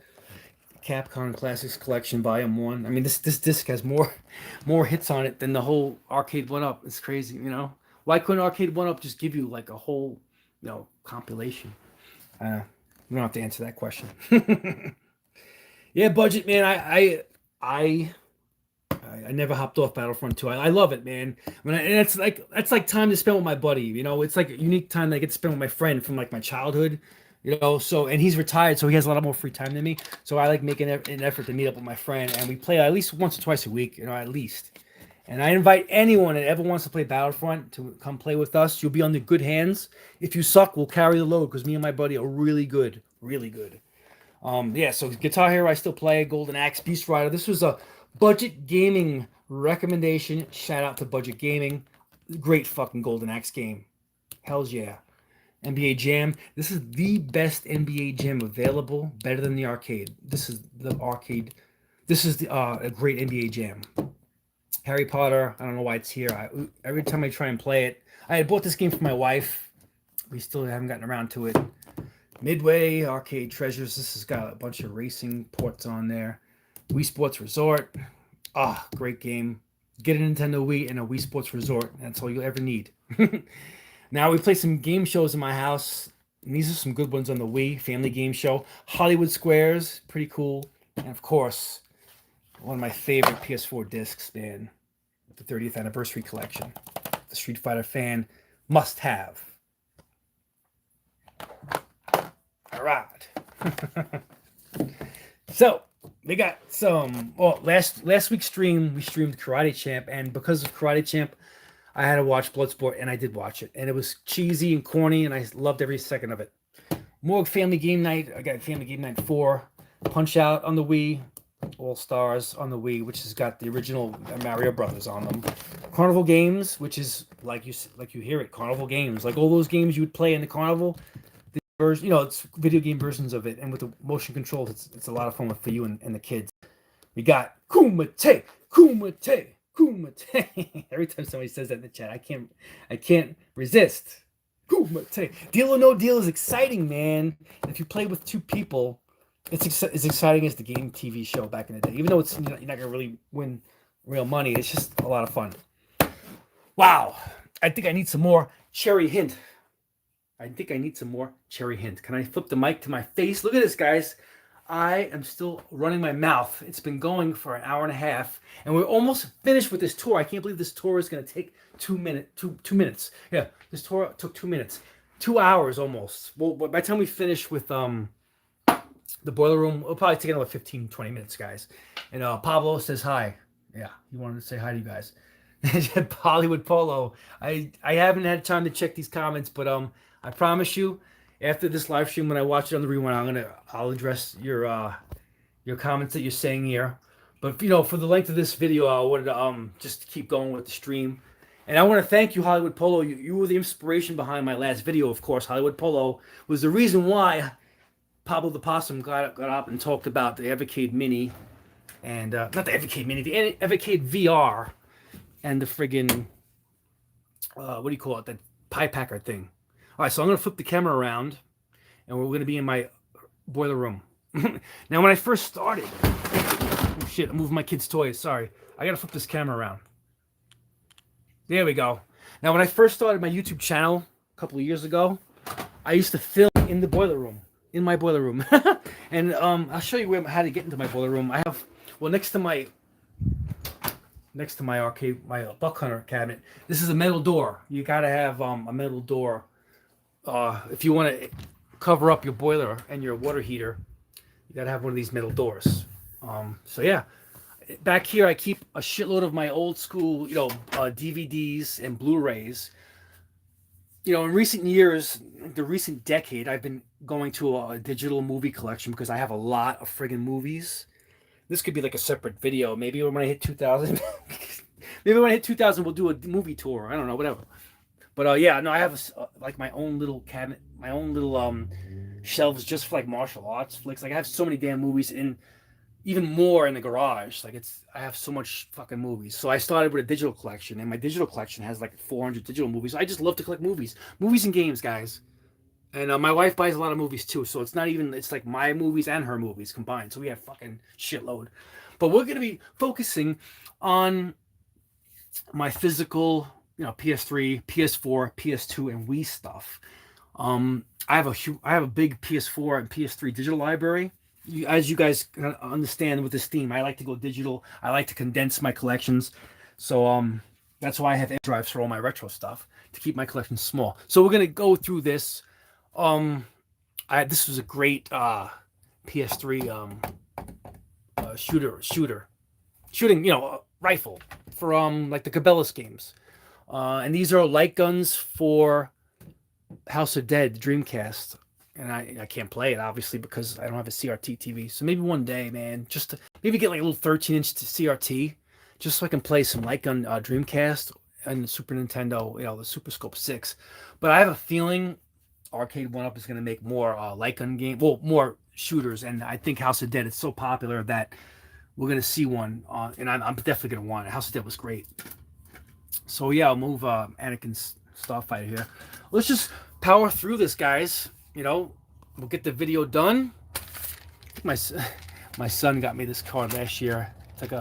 Speaker 1: Capcom Classics Collection Volume 1. I mean, this disc has more hits on it than the whole Arcade 1 Up. It's crazy, you know. Why couldn't Arcade 1 Up just give you like a whole, compilation? We don't have to answer that question. Yeah, budget man. I I never hopped off Battlefront 2. I love it, man. And it's like time to spend with my buddy. It's like a unique time that I get to spend with my friend from like my childhood. So and he's retired, so he has a lot more free time than me. So I like making an effort to meet up with my friend, and we play at least once or twice a week. At least. And I invite anyone that ever wants to play Battlefront to come play with us. You'll be on the good hands. If you suck, we'll carry the load because me and my buddy are really good, really good. Yeah, so Guitar Hero I still play, Golden Axe, Beast Rider. This was a budget gaming recommendation. Shout out to Budget Gaming. Great fucking Golden Axe game. Hells yeah. NBA Jam. This is the best NBA Jam available. Better than the arcade. This is the arcade. This is a great NBA Jam. Harry Potter. I don't know why it's here. Every time I try and play it, I had bought this game for my wife. We still haven't gotten around to it. Midway Arcade Treasures. This has got a bunch of racing ports on there. Wii Sports Resort. Great game. Get a Nintendo Wii and a Wii Sports Resort. That's all you'll ever need. Now we play some game shows in my house. And these are some good ones on the Wii. Family Game Show. Hollywood Squares. Pretty cool. And of course, one of my favorite PS4 discs, man. The 30th Anniversary Collection. The Street Fighter fan must have. All right. So we got some. Well, last week's stream we streamed Karate Champ, and because of Karate Champ, I had to watch Bloodsport, and I did watch it, and it was cheesy and corny, and I loved every second of it. More Family Game Night. I got Family Game Night 4, Punch Out on the Wii, All Stars on the Wii, which has got the original Mario Brothers on them. Carnival Games, which is like you hear it, Carnival Games, like all those games you would play in the carnival. Version, it's video game versions of it, and with the motion controls, it's a lot of fun for you and the kids. We got Kumite, Kumite, Kumite. Every time somebody says that in the chat, I can't resist. Kumite. Deal or No Deal is exciting, man. If you play with two people, it's as exciting as the game TV show back in the day. Even though you're not gonna really win real money, it's just a lot of fun. Wow, I think I need some more Cherry Hint. Can I flip the mic to my face? Look at this, guys. I am still running my mouth. It's been going for an hour and a half, and we're almost finished with this tour. I can't believe this tour is going to take 2 minutes. Yeah, this tour took 2 minutes. 2 hours almost. Well, by the time we finish with the boiler room, it'll probably take another 15, 20 minutes, guys. And Pablo says hi. Yeah, he wanted to say hi to you guys. Hollywood Polo. I haven't had time to check these comments, but I promise you, after this live stream, when I watch it on the rewind, I'll address your comments that you're saying here. But for the length of this video, I wanted to just keep going with the stream, and I want to thank you, Hollywood Polo. You were the inspiration behind my last video, of course. Hollywood Polo was the reason why Pablo the Possum got up and talked about the Evercade Mini, and not the Evercade Mini, the Evercade VR, and the friggin' what do you call it? That pie packer thing. All right, so I'm going to flip the camera around, and we're going to be in my boiler room. Now, when I first started... Oh, shit, I'm moving my kid's toys. Sorry. I got to flip this camera around. There we go. Now, when I first started my YouTube channel a couple of years ago, I used to film in the boiler room. In my boiler room. And I'll show you how to get into my boiler room. I have... Well, next to my arcade, my Buck Hunter cabinet, this is a metal door. You got to have a metal door. If you want to cover up your boiler and your water heater, you gotta have one of these metal doors. So yeah, back here I keep a shitload of my old school, DVDs and Blu-rays. In recent years, the recent decade, I've been going to a digital movie collection because I have a lot of friggin' movies. This could be like a separate video. Maybe when I hit 2,000, maybe when I hit 2,000, we'll do a movie tour. I don't know, whatever. But yeah, no, I have like my own little cabinet, my own little shelves just for like martial arts flicks. Like I have so many damn movies in, even more in the garage. Like I have so much fucking movies. So I started with a digital collection, and my digital collection has like 400 digital movies. I just love to collect movies and games, guys. And my wife buys a lot of movies too, so it's not even, it's like my movies and her movies combined. So we have fucking shitload. But we're gonna be focusing on my physical, PS3, PS4, PS2, and Wii stuff. I have a big PS4 and PS3 digital library. As you guys understand with this theme, I like to go digital. I like to condense my collections. So that's why I have drives for all my retro stuff to keep my collection small. So we're gonna go through this. This was a great PS3 shooting, rifle for like the Cabela's games. And these are light guns for House of Dead Dreamcast. And I can't play it obviously because I don't have a CRT TV. So maybe one day, man, just to maybe get like a little 13-inch CRT, just so I can play some light gun Dreamcast and the Super Nintendo, the Super Scope 6. But I have a feeling Arcade 1-Up is going to make more light gun game, more shooters, and I think House of Dead is so popular that we're going to see one, and I'm definitely going to want it. House of Dead was great. So yeah, I'll move Anakin's Starfighter here. Let's just power through this, guys. We'll get the video done. My son got me this card last year. It's like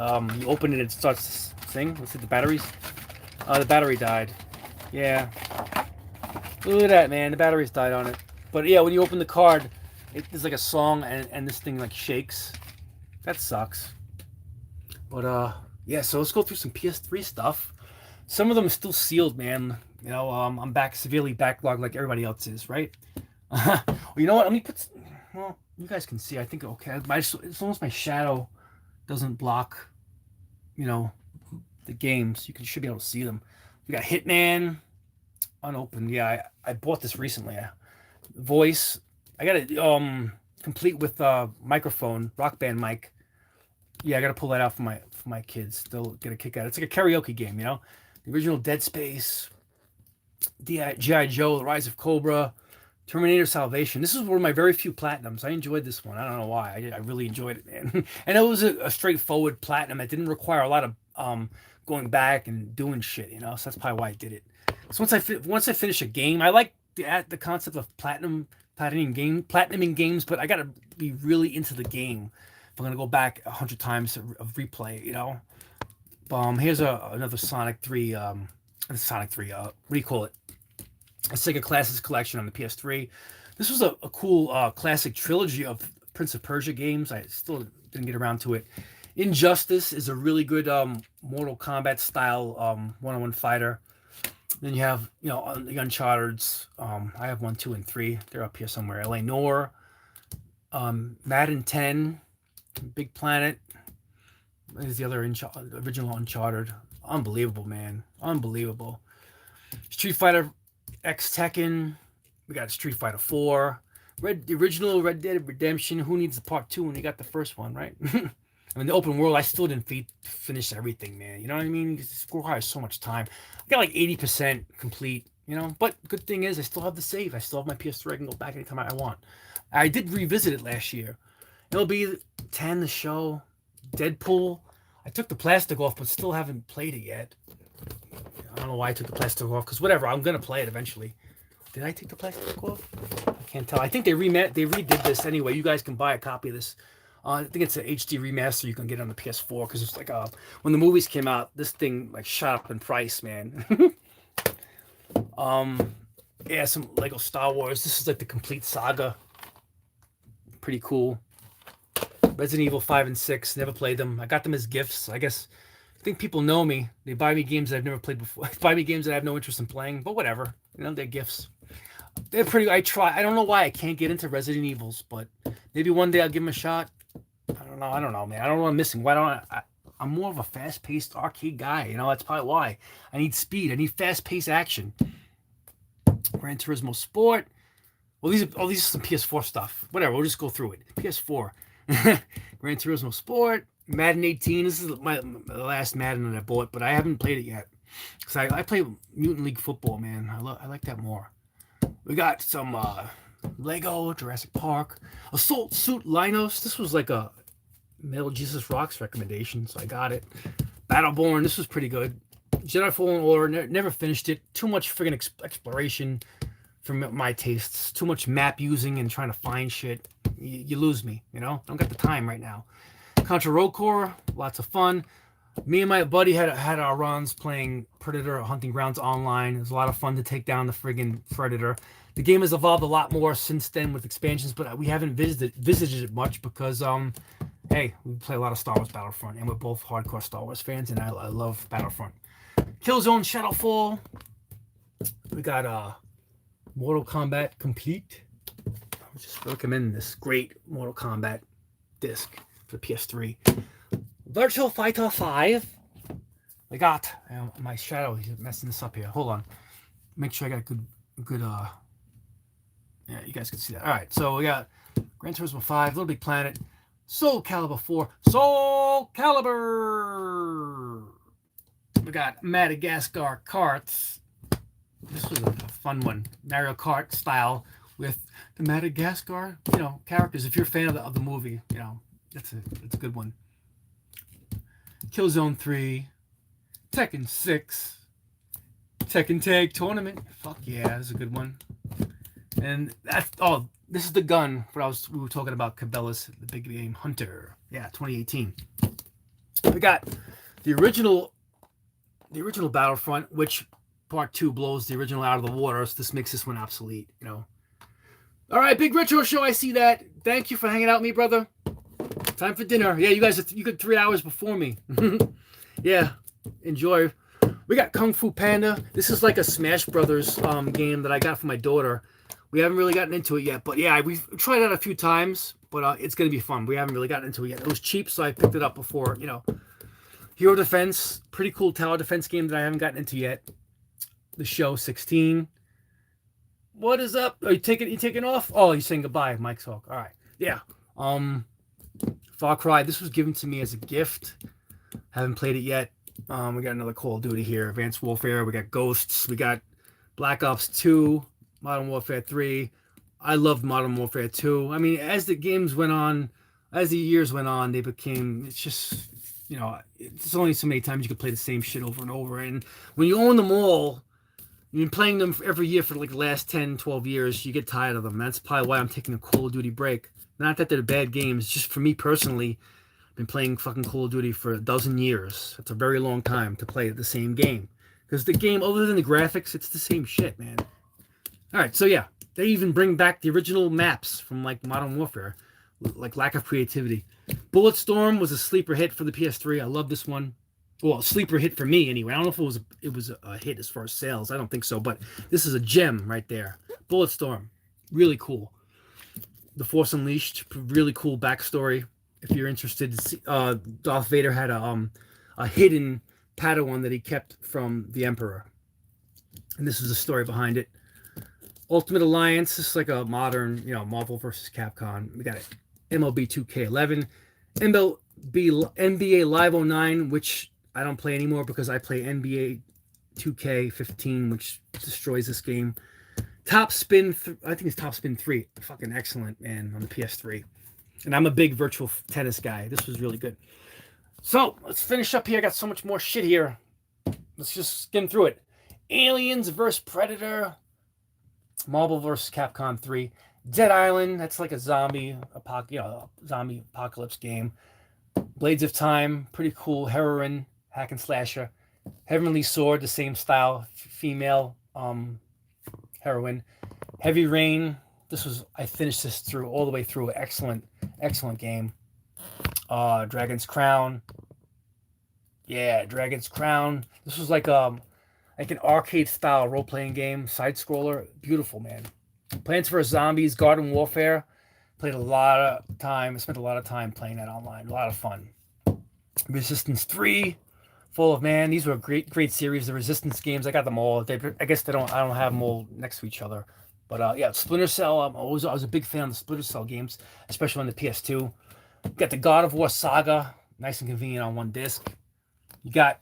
Speaker 1: you open it, it starts to sing. Let's see the batteries. The battery died. Yeah. Look at that, man. The batteries died on it. But yeah, when you open the card, there's like a song, and this thing like shakes. That sucks. But yeah, so let's go through some PS3 stuff. Some of them are still sealed, man. I'm severely backlogged like everybody else is, right? Well, you know what? Let me put. Well, you guys can see. I think okay. As long as my shadow doesn't block, the games, you should be able to see them. We got Hitman. Unopened. Yeah, I bought this recently. Voice. I got it complete with microphone, Rock Band mic. Yeah, I got to pull that out for my kids. They'll get a kick out of it. It's like a karaoke game, The original Dead Space, G.I. Joe, The Rise of Cobra, Terminator Salvation. This is one of my very few platinums. I enjoyed this one. I don't know why. I really enjoyed it, man. And it was a straightforward platinum. It didn't require a lot of going back and doing shit, So that's probably why I did it. So once I finish a game, I like the concept of platinuming games, but I gotta be really into the game if I'm gonna go back 100 times of replay, Here's another Sonic 3. Sonic 3. What do you call it? A Sega Classics collection on the PS3. This was a cool classic trilogy of Prince of Persia games. I still didn't get around to it. Injustice is a really good Mortal Kombat style one-on-one fighter. Then you have, the Uncharted's. I have 1, 2, and 3. They're up here somewhere. L.A. Noire, Madden 10, Big Planet. There's the other original Uncharted. Unbelievable, man. Unbelievable. Street Fighter X Tekken. We got Street Fighter 4. The original Red Dead Redemption. Who needs the part 2 when you got the first one, right? I mean, the open world, I still didn't finish everything, man. You know what I mean? It requires so much time. I got like 80% complete, But good thing is I still have the save. I still have my PS3. I can go back anytime I want. I did revisit it last year. MLB 10, the show. Deadpool. I took the plastic off, but still haven't played it yet. I don't know why I took the plastic off, because whatever. I'm going to play it eventually. Did I take the plastic off? I can't tell. I think they redid this anyway. You guys can buy a copy of this. I think it's an HD remaster you can get on the PS4, because it's like when the movies came out, this thing like shot up in price, man. Yeah, some Lego Star Wars. This is like the complete saga. Pretty cool. Resident Evil 5 and 6. Never played them. I got them as gifts. I guess I think people know me. They buy me games that I've never played before. Buy me games that I have no interest in playing. But whatever. They're gifts. They're pretty. I try. I don't know why I can't get into Resident Evils, but maybe one day I'll give them a shot. I don't know, man. I don't know what I'm missing. Why don't I'm more of a fast-paced arcade guy. That's probably why. I need speed. I need fast-paced action. Gran Turismo Sport. Well, these are some PS4 stuff. Whatever. We'll just go through it. PS4. Gran Turismo Sport. Madden 18. This is my last Madden that I bought, but I haven't played it yet. Cause I play Mutant League Football, man. I like that more. We got some Lego Jurassic Park, Assault Suit Linos. This was like a Metal Jesus Rocks recommendation, so I got it. Battleborn. This was pretty good. Jedi Fallen Order. Never finished it. Too much friggin' exploration for my tastes. Too much map using and trying to find shit. You lose me, you know? I don't got the time right now. Contra Road Corps, lots of fun. Me and my buddy had our runs playing Predator Hunting Grounds online. It was a lot of fun to take down the friggin' Predator. The game has evolved a lot more since then with expansions, but we haven't visited it much because, hey, we play a lot of Star Wars Battlefront, and we're both hardcore Star Wars fans, and I love Battlefront. Killzone Shadowfall. We got Mortal Kombat Complete. I'm just recommending this great Mortal Kombat disc for PS3. Virtual Fighter 5. I got my shadow. He's messing this up here. Hold on. Make sure I got a good. Yeah, you guys can see that. All right, so we got Gran Turismo 5, Little Big Planet, Soul Calibur 4, Soul Calibur. We got Madagascar Karts. This was a fun one, Mario Kart style with the Madagascar, characters. If you're a fan of the movie, that's a good one. Killzone 3, Tekken 6, Tekken Tag Tournament. Fuck yeah, that's a good one. And this is the gun. We were talking about Cabela's, the big game Hunter. Yeah, 2018. We got the original Battlefront, which Part 2 blows the original out of the water, so this makes this one obsolete. All right, Big Retro Show. I see that. Thank you for hanging out with me, brother. Time for dinner. Yeah, you got 3 hours before me. Yeah, enjoy. We got Kung Fu Panda. This is like a Smash Brothers game that I got for my daughter. We haven't really gotten into it yet, but yeah, we've tried it out a few times, but it's going to be fun. We haven't really gotten into it yet. It was cheap, so I picked it up before, Hero Defense, pretty cool tower defense game that I haven't gotten into yet. The Show 16. What is up? Are you taking off? Oh, you're saying goodbye, Mike's Hawk. All right. Yeah. Far Cry. This was given to me as a gift. Haven't played it yet. We got another Call of Duty here. Advanced Warfare. We got Ghosts. We got Black Ops 2. Modern Warfare 3. I loved Modern Warfare 2. I mean, as the years went on, they became, it's just, it's only so many times you can play the same shit over and over. And when you own them all, you've been playing them every year for like the last 10, 12 years, you get tired of them. That's probably why I'm taking a Call of Duty break. Not that they're bad games, just for me personally, I've been playing fucking Call of Duty for a dozen years. That's a very long time to play the same game. Because the game, other than the graphics, it's the same shit, man. All right, so yeah, they even bring back the original maps from like Modern Warfare, like lack of creativity. Bulletstorm was a sleeper hit for the PS3. I love this one. Well, a sleeper hit for me anyway. I don't know if it was a hit as far as sales. I don't think so, but this is a gem right there. Bulletstorm, really cool. The Force Unleashed, really cool backstory. If you're interested, Darth Vader had a hidden Padawan that he kept from the Emperor, and this is the story behind it. Ultimate Alliance, this is like a modern, Marvel versus Capcom. We got it. MLB 2K11, NBA Live 09, which I don't play anymore because I play NBA 2K15, which destroys this game. Top Spin, I think it's Top Spin 3. Fucking excellent, man, on the PS3. And I'm a big virtual tennis guy. This was really good. So, let's finish up here. I got so much more shit here. Let's just skim through it. Aliens vs. Predator. Marvel vs. Capcom 3. Dead Island. That's like a zombie apocalypse game. Blades of Time. Pretty cool. Heroine. Hack and slasher. Heavenly Sword. The same style. Female heroine. Heavy Rain. I finished this all the way through. Excellent game. Dragon's Crown. Yeah, Dragon's Crown. This was like an arcade style role playing game, side scroller. Beautiful, man. Plants vs Zombies, Garden Warfare. Spent a lot of time playing that online. A lot of fun. Resistance 3. Full of Man. These were a great series. The Resistance games, I got them all. I guess I don't have them all next to each other. But yeah, Splinter Cell. I was a big fan of the Splinter Cell games, especially on the PS2. Got the God of War Saga, nice and convenient on one disc. You got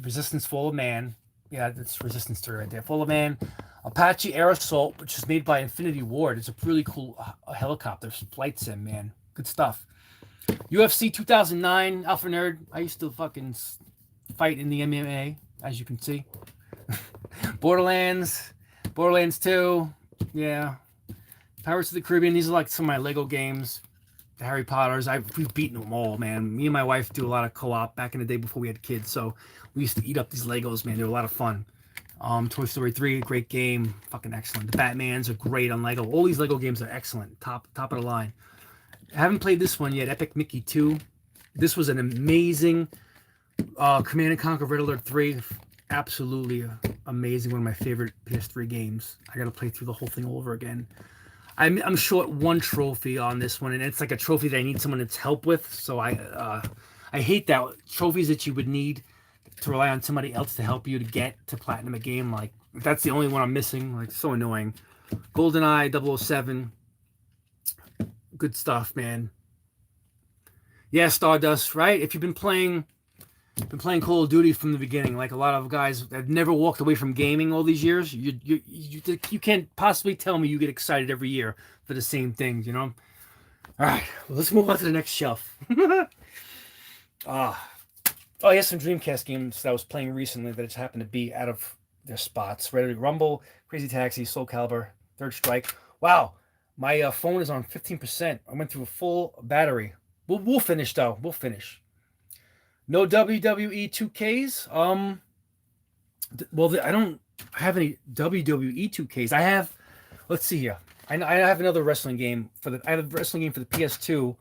Speaker 1: Resistance Fall of Man. Yeah, that's Resistance 3 right there. Fall of Man. Apache Air Assault, which is made by Infinity Ward. It's a really cool helicopter flight sim, man. Good stuff. UFC 2009, Alpha Nerd. I used to fucking fight in the MMA, as you can see. Borderlands 2. Yeah. Pirates of the Caribbean. These are like some of my Lego games. The Harry Potters. We've beaten them all, man. Me and my wife do a lot of co-op back in the day before we had kids, so we used to eat up these Legos, man. They were a lot of fun. Toy Story 3, great game, fucking excellent. The Batmans are great on Lego. All these Lego games are excellent, top of the line. I haven't played this one yet, Epic Mickey 2. This was an amazing Command & Conquer Red Alert 3. Absolutely amazing, one of my favorite PS3 games. I gotta play through the whole thing all over again. I'm short one trophy on this one, and it's like a trophy that I need someone to help with. So I hate that trophies that you would need to rely on somebody else to help you to get to platinum a game. Like that's the only one I'm missing. Like so annoying. GoldenEye 007. Good stuff, man. Yeah, Stardust, right? If you've been playing Call of Duty from the beginning, like a lot of guys have never walked away from gaming all these years. You can't possibly tell me you get excited every year for the same things, you know? All right, well, let's move on to the next shelf. Oh, here's some Dreamcast games that I was playing recently that just happened to be out of their spots. Ready to Rumble, Crazy Taxi, Soul Calibur, Third Strike. Wow, my phone is on 15%. I went through a full battery. We'll finish, though. We'll finish. No WWE 2Ks. Well, I don't have any WWE 2Ks. I have. Let's see here. I have another wrestling game I have a wrestling game for the PS2.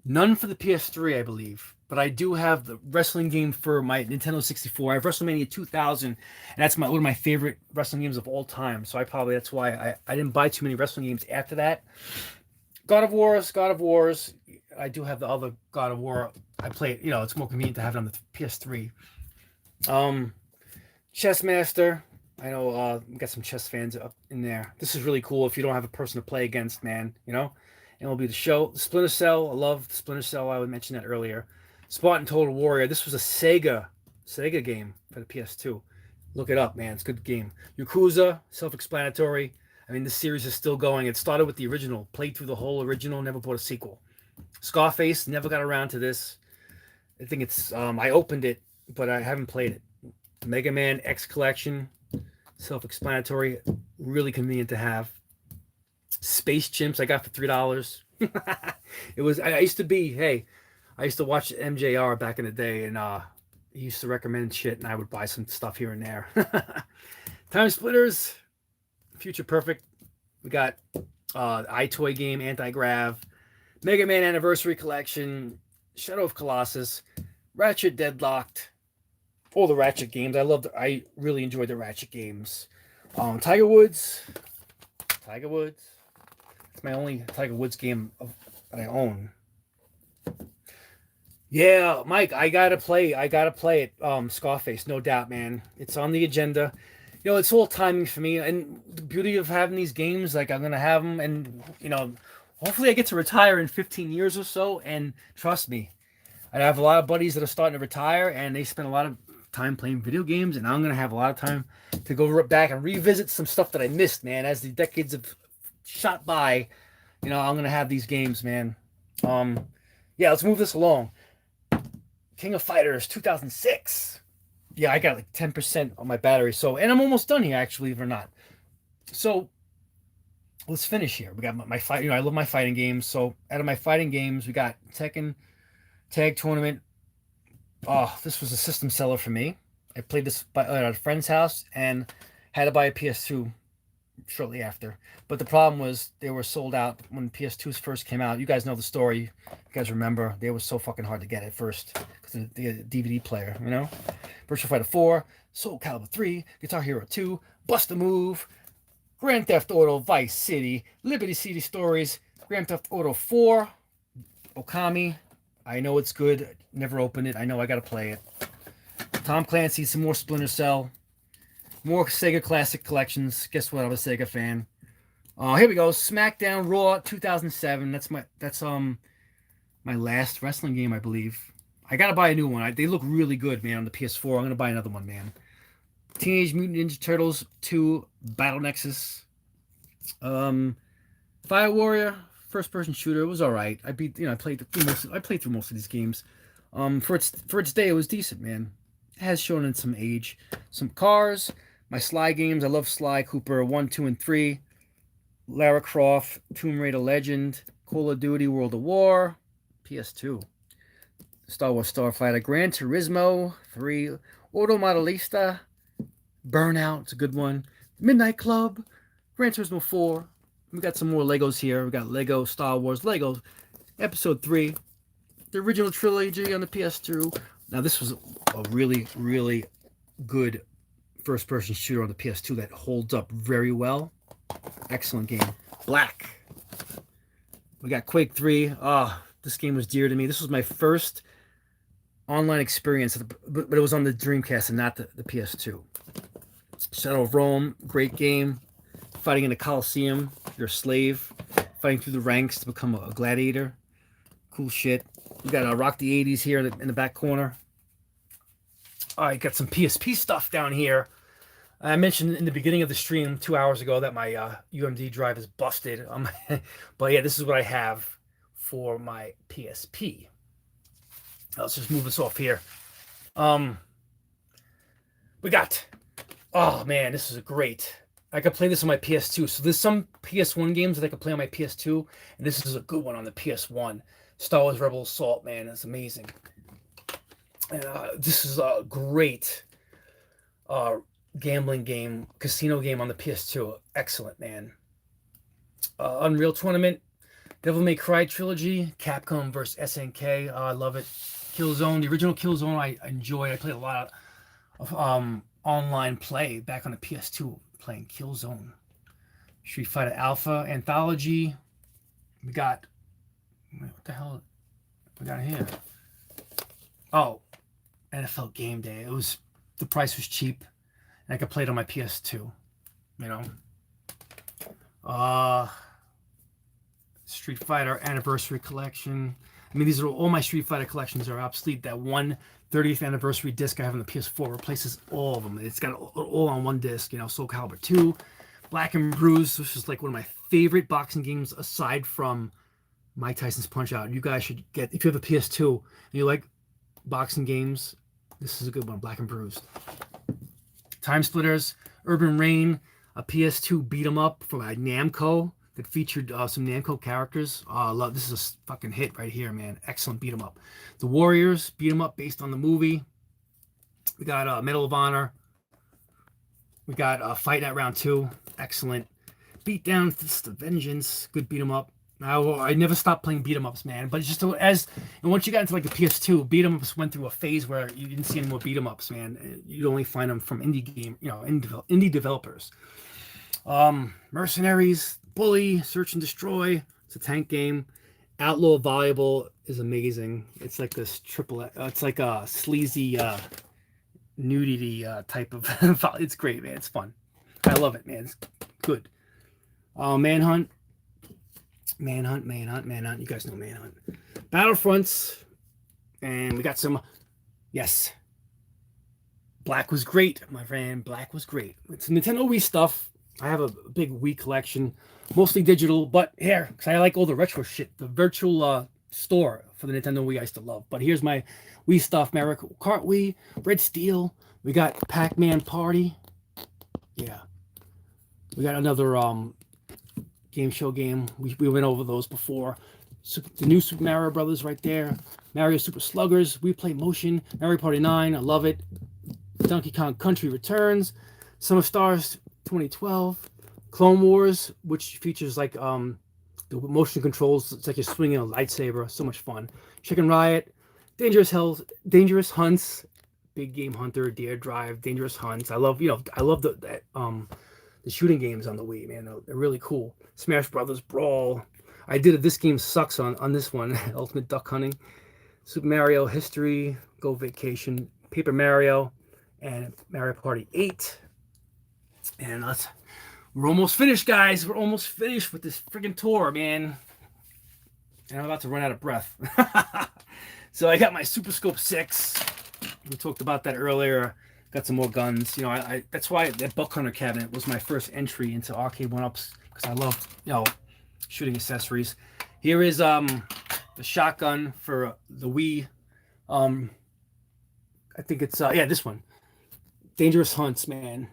Speaker 1: None for the PS3, I believe. But I do have the wrestling game for my Nintendo 64. I have WrestleMania 2000, and that's one of my favorite wrestling games of all time. So that's why I didn't buy too many wrestling games after that. God of Wars. I do have the other God of War. I play it, it's more convenient to have it on the PS3. Chess Master. I know we got some chess fans up in there. This is really cool if you don't have a person to play against, man, MLB The Show. Splinter Cell. I love Splinter Cell. I would mention that earlier. Spartan Total Warrior. This was a Sega game for the PS2. Look it up, man. It's a good game. Yakuza. Self-explanatory. I mean, this series is still going. It started with the original. Played through the whole original. Never bought a sequel. Scarface. Never got around to this. I think it's I opened it, but I haven't played it. Mega Man X Collection, self-explanatory, really convenient to have. Space Chimps I got for $3. It was I used to watch MJR back in the day, and he used to recommend shit, and I would buy some stuff here and there. Time Splitters, Future Perfect. We got iToy game, Anti-Grav, Mega Man Anniversary Collection, Shadow of Colossus, Ratchet Deadlocked, all the Ratchet games. I really enjoyed the Ratchet games. Tiger Woods. It's my only Tiger Woods game that I own. Yeah, Mike, I gotta play it. Scarface, no doubt, man. It's on the agenda. It's all timing for me, and the beauty of having these games, like I'm gonna have them, and hopefully I get to retire in 15 years or so. And trust me, I have a lot of buddies that are starting to retire, and they spend a lot of time playing video games, and I'm going to have a lot of time to go back and revisit some stuff that I missed, man. As the decades have shot by, I'm going to have these games, man. Yeah, let's move this along. King of Fighters 2006. Yeah, I got like 10% on my battery, and I'm almost done here, actually, believe it or not. So let's finish here. We got my fight. I love my fighting games. So out of my fighting games, we got Tekken Tag Tournament. Oh, this was a system seller for me. I played this at a friend's house and had to buy a PS2 shortly after. But the problem was they were sold out when PS2s first came out. You guys know the story. You guys remember. They were so fucking hard to get at first because of the DVD player, Virtua Fighter 4, Soul Calibur 3, Guitar Hero 2, Bust a Move, Grand Theft Auto Vice City, Liberty City Stories, Grand Theft Auto 4, Okami. I know it's good. Never opened it. I know I got to play it. Tom Clancy, some more Splinter Cell, more Sega Classic Collections. Guess what? I'm a Sega fan. Here we go. SmackDown Raw 2007. That's my last wrestling game, I believe. I gotta buy a new one. They look really good, man, on the PS4. I'm gonna buy another one, man. Teenage Mutant Ninja Turtles 2 Battle Nexus. Um, Fire Warrior first person shooter was all right. I beat, I played through most of these games. For its day, it was decent, man. It has shown in some age. Some cars, my Sly games. I love Sly Cooper 1, 2, and 3. Lara Croft, Tomb Raider Legend, Call of Duty World of War, PS2. Star Wars Starfighter, Gran Turismo 3, Auto Modelista, Burnout, it's a good one. Midnight Club, Gran Turismo 4. We got some more Legos here. We got Lego Star Wars Lego Episode 3, the original trilogy on the PS2. Now this was a really, really good first-person shooter on the PS2 that holds up very well. Excellent game. Black. We got Quake 3. This game was dear to me. This was my first online experience, but it was on the Dreamcast and not the PS2. Shadow of Rome, great game. Fighting in the Coliseum, you're a slave. Fighting through the ranks to become a gladiator. Cool shit. We got Rock the 80s here in the back corner. All right, got some PSP stuff down here. I mentioned in the beginning of the stream 2 hours ago that my UMD drive is busted. But yeah, this is what I have for my PSP. Let's just move this off here. We got, oh man, this is great. I could play this on my PS2. So there's some PS1 games that I could play on my PS2, and this is a good one on the PS1. Star Wars Rebel Assault, man, it's amazing. And this is a great gambling game, casino game on the PS2. Excellent, man. Unreal Tournament, Devil May Cry Trilogy, Capcom versus SNK. I love it. Killzone, the original Killzone, I enjoy. I played a lot of online play back on the PS2 playing Killzone. Street Fighter Alpha Anthology. We got, what the hell we got here? Oh, NFL Game Day. The price was cheap, and I could play it on my PS2. Street Fighter Anniversary Collection. I mean, these are all my Street Fighter collections are obsolete. That one 30th anniversary disc I have on the PS4 replaces all of them. It's got all on one disc. Soul Calibur 2, Black and Bruised, which is like one of my favorite boxing games aside from Mike Tyson's Punch Out. You guys should get, if you have a PS2 and you like boxing games, this is a good one. Black and Bruised. Time Splitters, Urban Reign, a PS2 beat 'em up from Namco that featured some Namco characters. Love, this is a fucking hit right here, man. Excellent beat 'em up. The Warriors beat 'em up based on the movie. We got Medal of Honor. We got Fight Night Round 2. Excellent. Beat Down Fist of Vengeance. Good beat 'em up. I never stopped playing beat 'em ups, man. But it's just and once you got into like the PS2, beat 'em ups went through a phase where you didn't see any more beat 'em ups, man. You'd only find them from indie developers. Mercenaries, Bully, Search and Destroy. It's a tank game. Outlaw Volleyball is amazing. It's like this it's like a sleazy nudity type of. It's great, man. It's fun. I love it, man. It's good. Manhunt. You guys know Manhunt. Battlefronts. And we got some. Yes. Black was great, my friend. Black was great. It's Nintendo Wii stuff. I have a big Wii collection, mostly digital, but here, because I like all the retro shit. The virtual store for the Nintendo Wii I used to love. But here's my Wii stuff. Mario Kart Wii, Red Steel. We got Pac-Man Party. Yeah. We got another game show game. We went over those before. The new Super Mario Brothers right there. Mario Super Sluggers. We Play Motion. Mario Party 9. I love it. Donkey Kong Country Returns. Summer Stars 2012. Clone Wars, which features like the motion controls. It's like you're swinging a lightsaber. So much fun. Chicken Riot. Dangerous Hunts. Big Game Hunter. Deer Drive. Dangerous Hunts. I love the shooting games on the Wii, man. They're really cool. Smash Brothers Brawl. I did This Game Sucks on this one. Ultimate Duck Hunting. Super Mario History. Go Vacation. Paper Mario. And Mario Party 8. And we're almost finished, guys. We're almost finished with this friggin' tour, man. And I'm about to run out of breath. So I got my Super Scope 6. We talked about that earlier. Got some more guns. You know, I that's why that Buck Hunter cabinet was my first entry into arcade one-ups because I love, you know, shooting accessories. Here is the shotgun for the Wii. I think it's yeah, this one. Dangerous Hunts, man.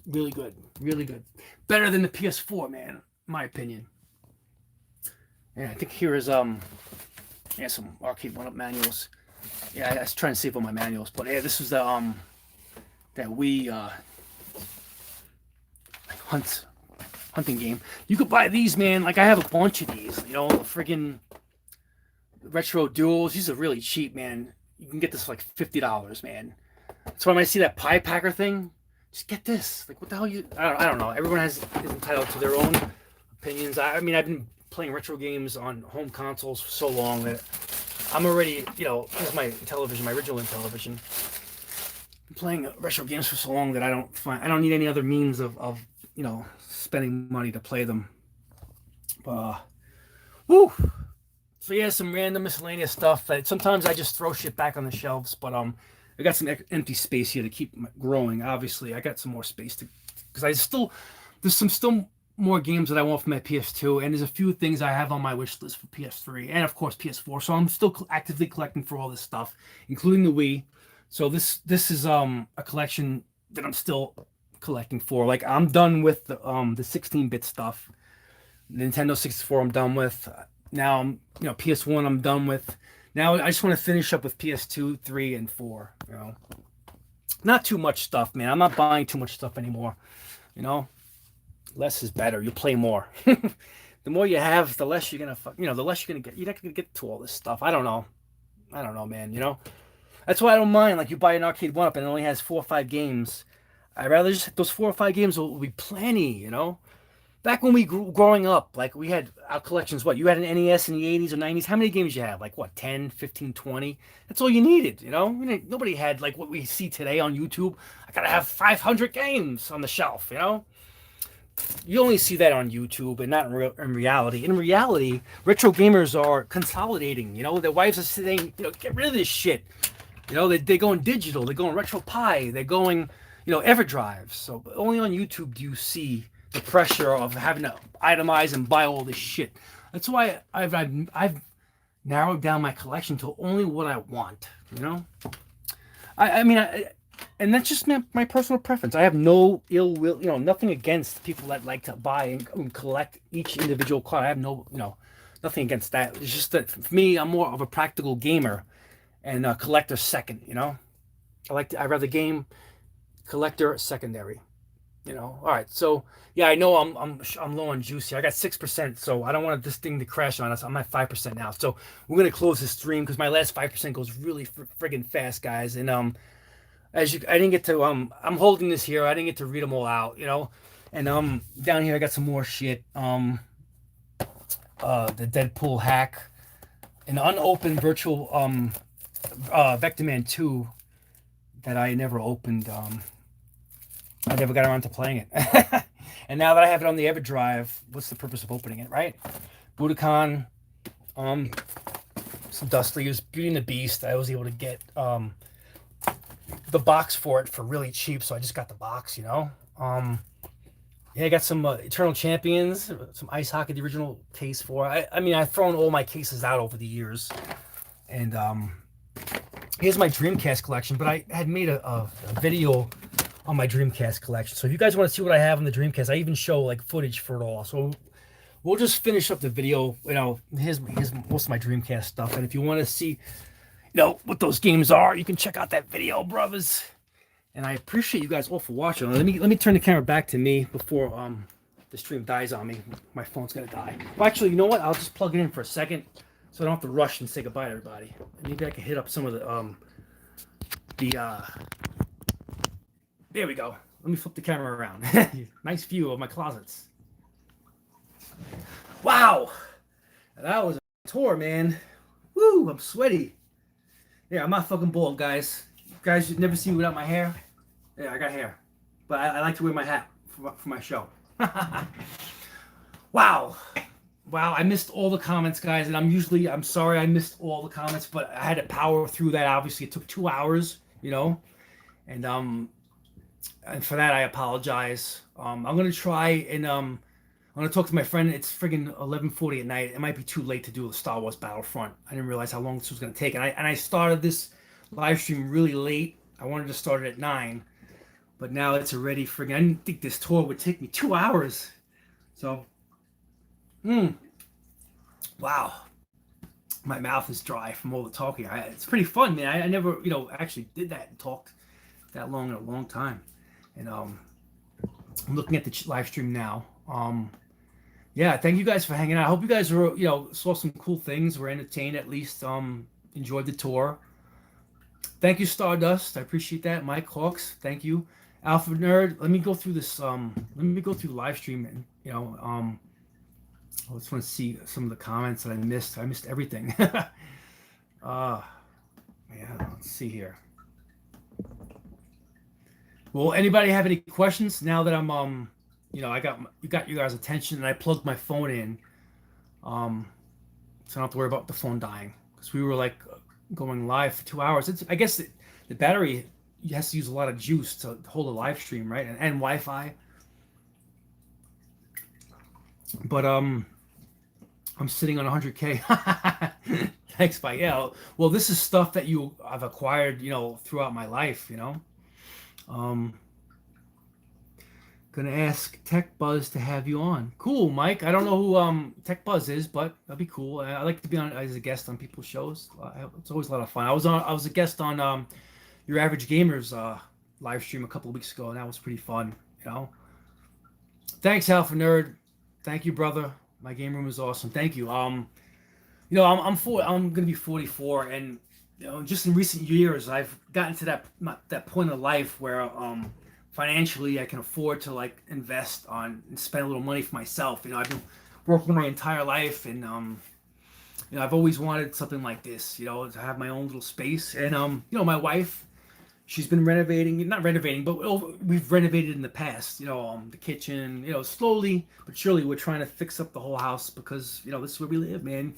Speaker 1: Really good. Really good. Better than the PS4, man, in my opinion. Yeah, I think here is yeah, some arcade one-up manuals. Yeah, I was trying to save all my manuals, but yeah, this was the that Wii hunting game. You could buy these, man. Like I have a bunch of these. You know, friggin' retro duels. These are really cheap, man. You can get this for like $50, man. So when I see that pie packer thing, just get this. Like, what the hell you? I don't know. Everyone is entitled to their own opinions. I mean, I've been playing retro games on home consoles for so long that I'm already, you know, this is my television, my original television. I'm playing retro games for so long that I don't need any other means of you know, spending money to play them. Woo. So yeah, some random miscellaneous stuff that sometimes I just throw shit back on the shelves, but I got some empty space here to keep growing. Obviously, I got some more space to because there's still more games that I want for my PS2, and there's a few things I have on my wish list for PS3 and of course PS4. So I'm still actively collecting for all this stuff, including the Wii. So this is a collection that I'm still collecting for. Like I'm done with the 16-bit stuff. Nintendo 64 I'm done with. Now I'm, you know, PS1 I'm done with. Now I just want to finish up with PS2, 3, and 4. You know, not too much stuff, man. I'm not buying too much stuff anymore. You know, less is better. You play more. The more you have, the less you're gonna, you know, the less you're gonna get. You're not gonna get to all this stuff. I don't know, man. You know, that's why I don't mind. Like you buy an arcade one-up and it only has 4 or 5 games. I'd rather just those 4 or 5 games will be plenty. You know. Back when we grew growing up, like we had our collections, what, you had an NES in the 80s or 90s? How many games you have? Like what, 10, 15, 20? That's all you needed, you know? Nobody had like what we see today on YouTube. I gotta have 500 games on the shelf, you know? You only see that on YouTube and not in reality. In reality, retro gamers are consolidating, you know? Their wives are saying, you know, get rid of this shit. You know, they're going digital, they're going RetroPie, they're going, you know, EverDrive. So only on YouTube do you see the pressure of having to itemize and buy all this shit. That's why I've narrowed down my collection to only what I want. You know, I mean, and that's just my personal preference. I have no ill will, you know, nothing against people that like to buy and collect each individual card. I have no, you know, nothing against that. It's just that for me, I'm more of a practical gamer and a collector second. You know, I'd rather game, collector secondary. You know, all right. So yeah, I know I'm low on juice here. I got 6%, so I don't want this thing to crash on us. I'm at 5% now, so we're gonna close this stream because my last 5% goes really friggin' fast, guys. And I didn't get to I'm holding this here. I didn't get to read them all out, you know. And down here I got some more shit. The Deadpool hack, an unopened virtual Vectorman 2 that I never opened. I never got around to playing it. And now that I have it on the EverDrive, what's the purpose of opening it, right? Budokan, some dust leaves, Beauty and the Beast. I was able to get the box for it for really cheap, so I just got the box, you know? Yeah, I got some Eternal Champions, some Ice Hockey, the original case for it. I mean, I've thrown all my cases out over the years. And here's my Dreamcast collection, but I had made a video on my Dreamcast collection. So if you guys want to see what I have on the Dreamcast, I even show like footage for it all. So we'll just finish up the video. You know, here's most of my Dreamcast stuff. And if you want to see, you know, what those games are, you can check out that video, brothers. And I appreciate you guys all for watching. Let me turn the camera back to me before the stream dies on me. My phone's gonna die. Well, actually, you know what? I'll just plug it in for a second, so I don't have to rush and say goodbye to everybody. Maybe I can hit up some of the there we go. Let me flip the camera around. Nice view of my closets. Wow, that was a tour, man. Woo, I'm sweaty. Yeah, I'm not fucking bald, guys. You guys, you've never seen me without my hair. Yeah, I got hair, but I like to wear my hat for my show. Wow. wow, I missed all the comments, guys, and I'm sorry I missed all the comments, but I had to power through that. Obviously, it took 2 hours, and for that I apologize. I'm gonna try and I'm gonna talk to my friend. It's friggin' 11:40 at night. It might be too late to do the Star Wars Battlefront. I didn't realize how long this was gonna take, and I started this live stream really late. I wanted to start it at 9, but now it's already friggin'. I didn't think this tour would take me 2 hours. So, wow, my mouth is dry from all the talking. It's pretty fun, man. I never, actually did that and talked that long in a long time. And I'm looking at the live stream now. Yeah, thank you guys for hanging out. I hope you guys were, saw some cool things, were entertained at least, enjoyed the tour. Thank you, Stardust. I appreciate that. Mike Hawks, thank you. Alpha Nerd, let me go through this. Let me go through the live stream and, I just want to see some of the comments that I missed. I missed everything. Yeah, let's see here. Well, anybody have any questions now that I'm, I got you guys' attention and I plugged my phone in, so I don't have to worry about the phone dying because we were like going live for 2 hours. I guess the battery has to use a lot of juice to hold a live stream, right? And Wi-Fi. But I'm sitting on 100K. Thanks, bye. Yeah. Well, this is stuff that I've acquired, throughout my life, Gonna ask Tech Buzz to have you on. Cool, Mike. I don't know who Tech Buzz is, but that'd be cool. I like to be on as a guest on people's shows. It's always a lot of fun. I was a guest on Your Average Gamers live stream a couple of weeks ago, and that was pretty fun. Thanks, Alpha Nerd. Thank you, brother. My game room is awesome. Thank you. I'm gonna be 44, and just in recent years, I've gotten to that point of life where financially I can afford to like invest on and spend a little money for myself. I've been working my entire life, and I've always wanted something like this. To have my own little space, and my wife, she's been not renovating, but we've renovated in the past. The kitchen. Slowly but surely we're trying to fix up the whole house because this is where we live, man.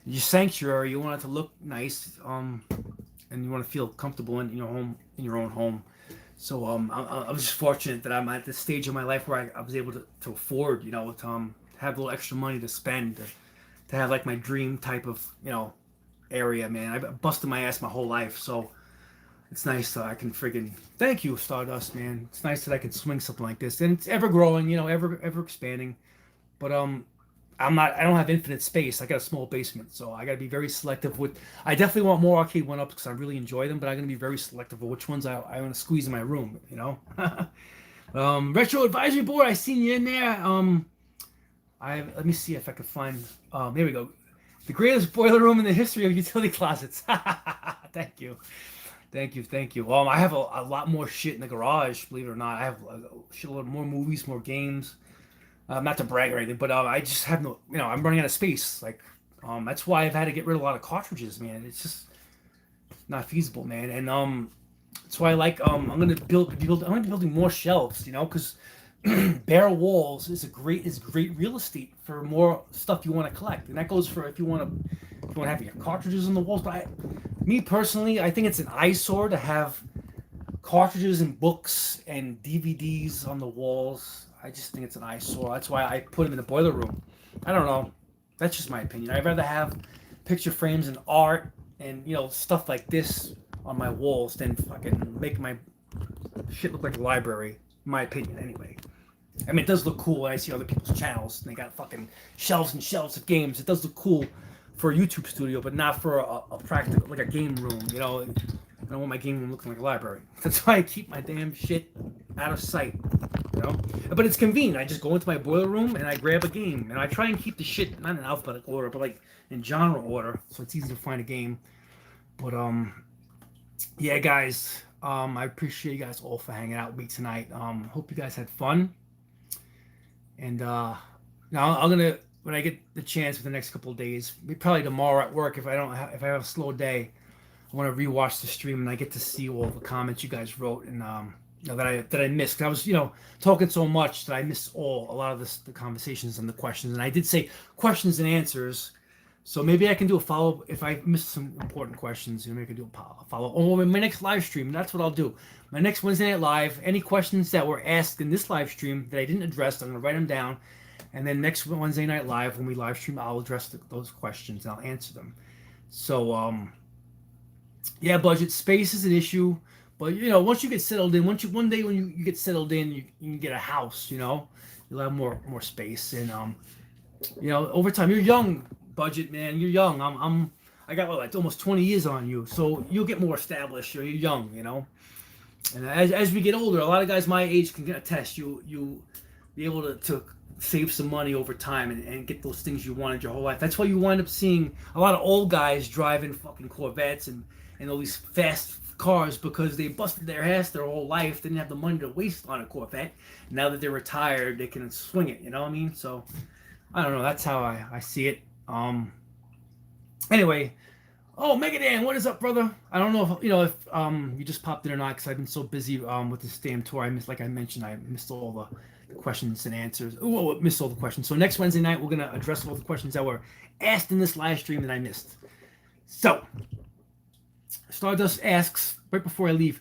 Speaker 1: Your sanctuary. You want it to look nice, and you want to feel comfortable in your home, in your own home. So I was just fortunate that I'm at this stage of my life where I was able to afford, to have a little extra money to spend, to have like my dream type of, area, man. I've busted my ass my whole life, so it's nice that I can friggin' thank you, Stardust, man. It's nice that I can swing something like this, and it's ever growing, ever expanding. But I don't have infinite space. I got a small basement, so I got to be very selective with. I definitely want more arcade one-ups because I really enjoy them, but I'm going to be very selective of which ones I want to squeeze in my room. Retro Advisory Board. I seen you in there. Let me see if I can find. There we go. The greatest boiler room in the history of utility closets. Thank you. I have a lot more shit in the garage. Believe it or not, I have a shitload more movies, more games. Not to brag or anything, but I just have no, I'm running out of space. Like, that's why I've had to get rid of a lot of cartridges, man. It's just not feasible, man. And that's why I like, I'm gonna be building more shelves, because bare walls is great real estate for more stuff you want to collect, and that goes for if you want to have your cartridges on the walls. But me personally, I think it's an eyesore to have cartridges and books and DVDs on the walls. I just think it's an eyesore. That's why I put them in the boiler room. I don't know. That's just my opinion. I'd rather have picture frames and art and stuff like this on my walls than fucking make my shit look like a library. In my opinion, anyway. I mean, it does look cool when I see other people's channels and they got fucking shelves and shelves of games. It does look cool for a YouTube studio, but not for a practical, like a game room. I don't want my game room looking like a library. That's why I keep my damn shit out of sight. But it's convenient. I just go into my boiler room and I grab a game, and I try and keep the shit not in alphabetical order, but like in genre order, so it's easy to find a game. But yeah, guys, I appreciate you guys all for hanging out with me tonight. Hope you guys had fun. And now I'm gonna, when I get the chance for the next couple of days, probably tomorrow at work, if I have a slow day, I want to rewatch the stream and I get to see all the comments you guys wrote, and that I missed. I was, talking so much that I missed a lot of the conversations and the questions. And I did say questions and answers. So maybe I can do a follow if I missed some important questions. Maybe I can do a follow. Or my next live stream, that's what I'll do. My next Wednesday Night Live, any questions that were asked in this live stream that I didn't address, I'm going to write them down. And then next Wednesday Night Live, when we live stream, I'll address those questions and I'll answer them. So, yeah, budget space is an issue. But, once you get settled in, one day when you get settled in, you can get a house, you'll have more space. And, over time, you're young, budget, man. You're young. I got like almost 20 years on you. So you'll get more established. You're young, And as we get older, a lot of guys my age can attest. You'll be able to save some money over time and get those things you wanted your whole life. That's why you wind up seeing a lot of old guys driving fucking Corvettes and all these fast cars because they busted their ass their whole life. They didn't have the money to waste on a Corvette. Now that they're retired, they can swing it. You know what I mean? So I don't know. That's how I see it. Anyway. Oh, Megadan, what is up, brother? I don't know if you just popped in or not because I've been so busy with this damn tour. I missed all the questions and answers. Oh, missed all the questions. So next Wednesday night, we're gonna address all the questions that were asked in this live stream that I missed. So, Stardust asks right before I leave,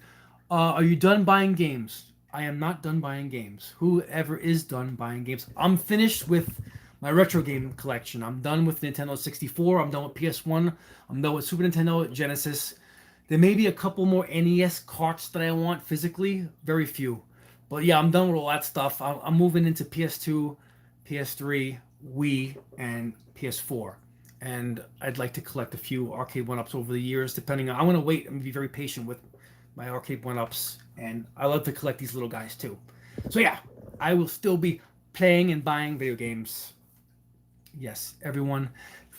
Speaker 1: are you done buying games? I am not done buying games. Whoever is done buying games, I'm finished with my retro game collection. I'm done with Nintendo 64. I'm done with PS1. I'm done with Super Nintendo, Genesis. There may be a couple more NES carts that I want physically. Very few. But yeah, I'm done with all that stuff. I'm moving into PS2, PS3, Wii, and PS4. And I'd like to collect a few arcade one-ups over the years, depending on... I'm going to wait and be very patient with my arcade one-ups. And I love to collect these little guys too. So yeah, I will still be playing and buying video games. Yes, everyone.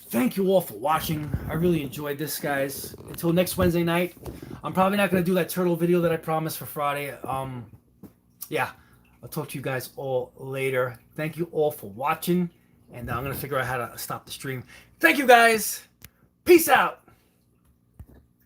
Speaker 1: Thank you all for watching. I really enjoyed this, guys. Until next Wednesday night. I'm probably not going to do that turtle video that I promised for Friday. Yeah, I'll talk to you guys all later. Thank you all for watching. And I'm going to figure out how to stop the stream. Thank you, guys. Peace out.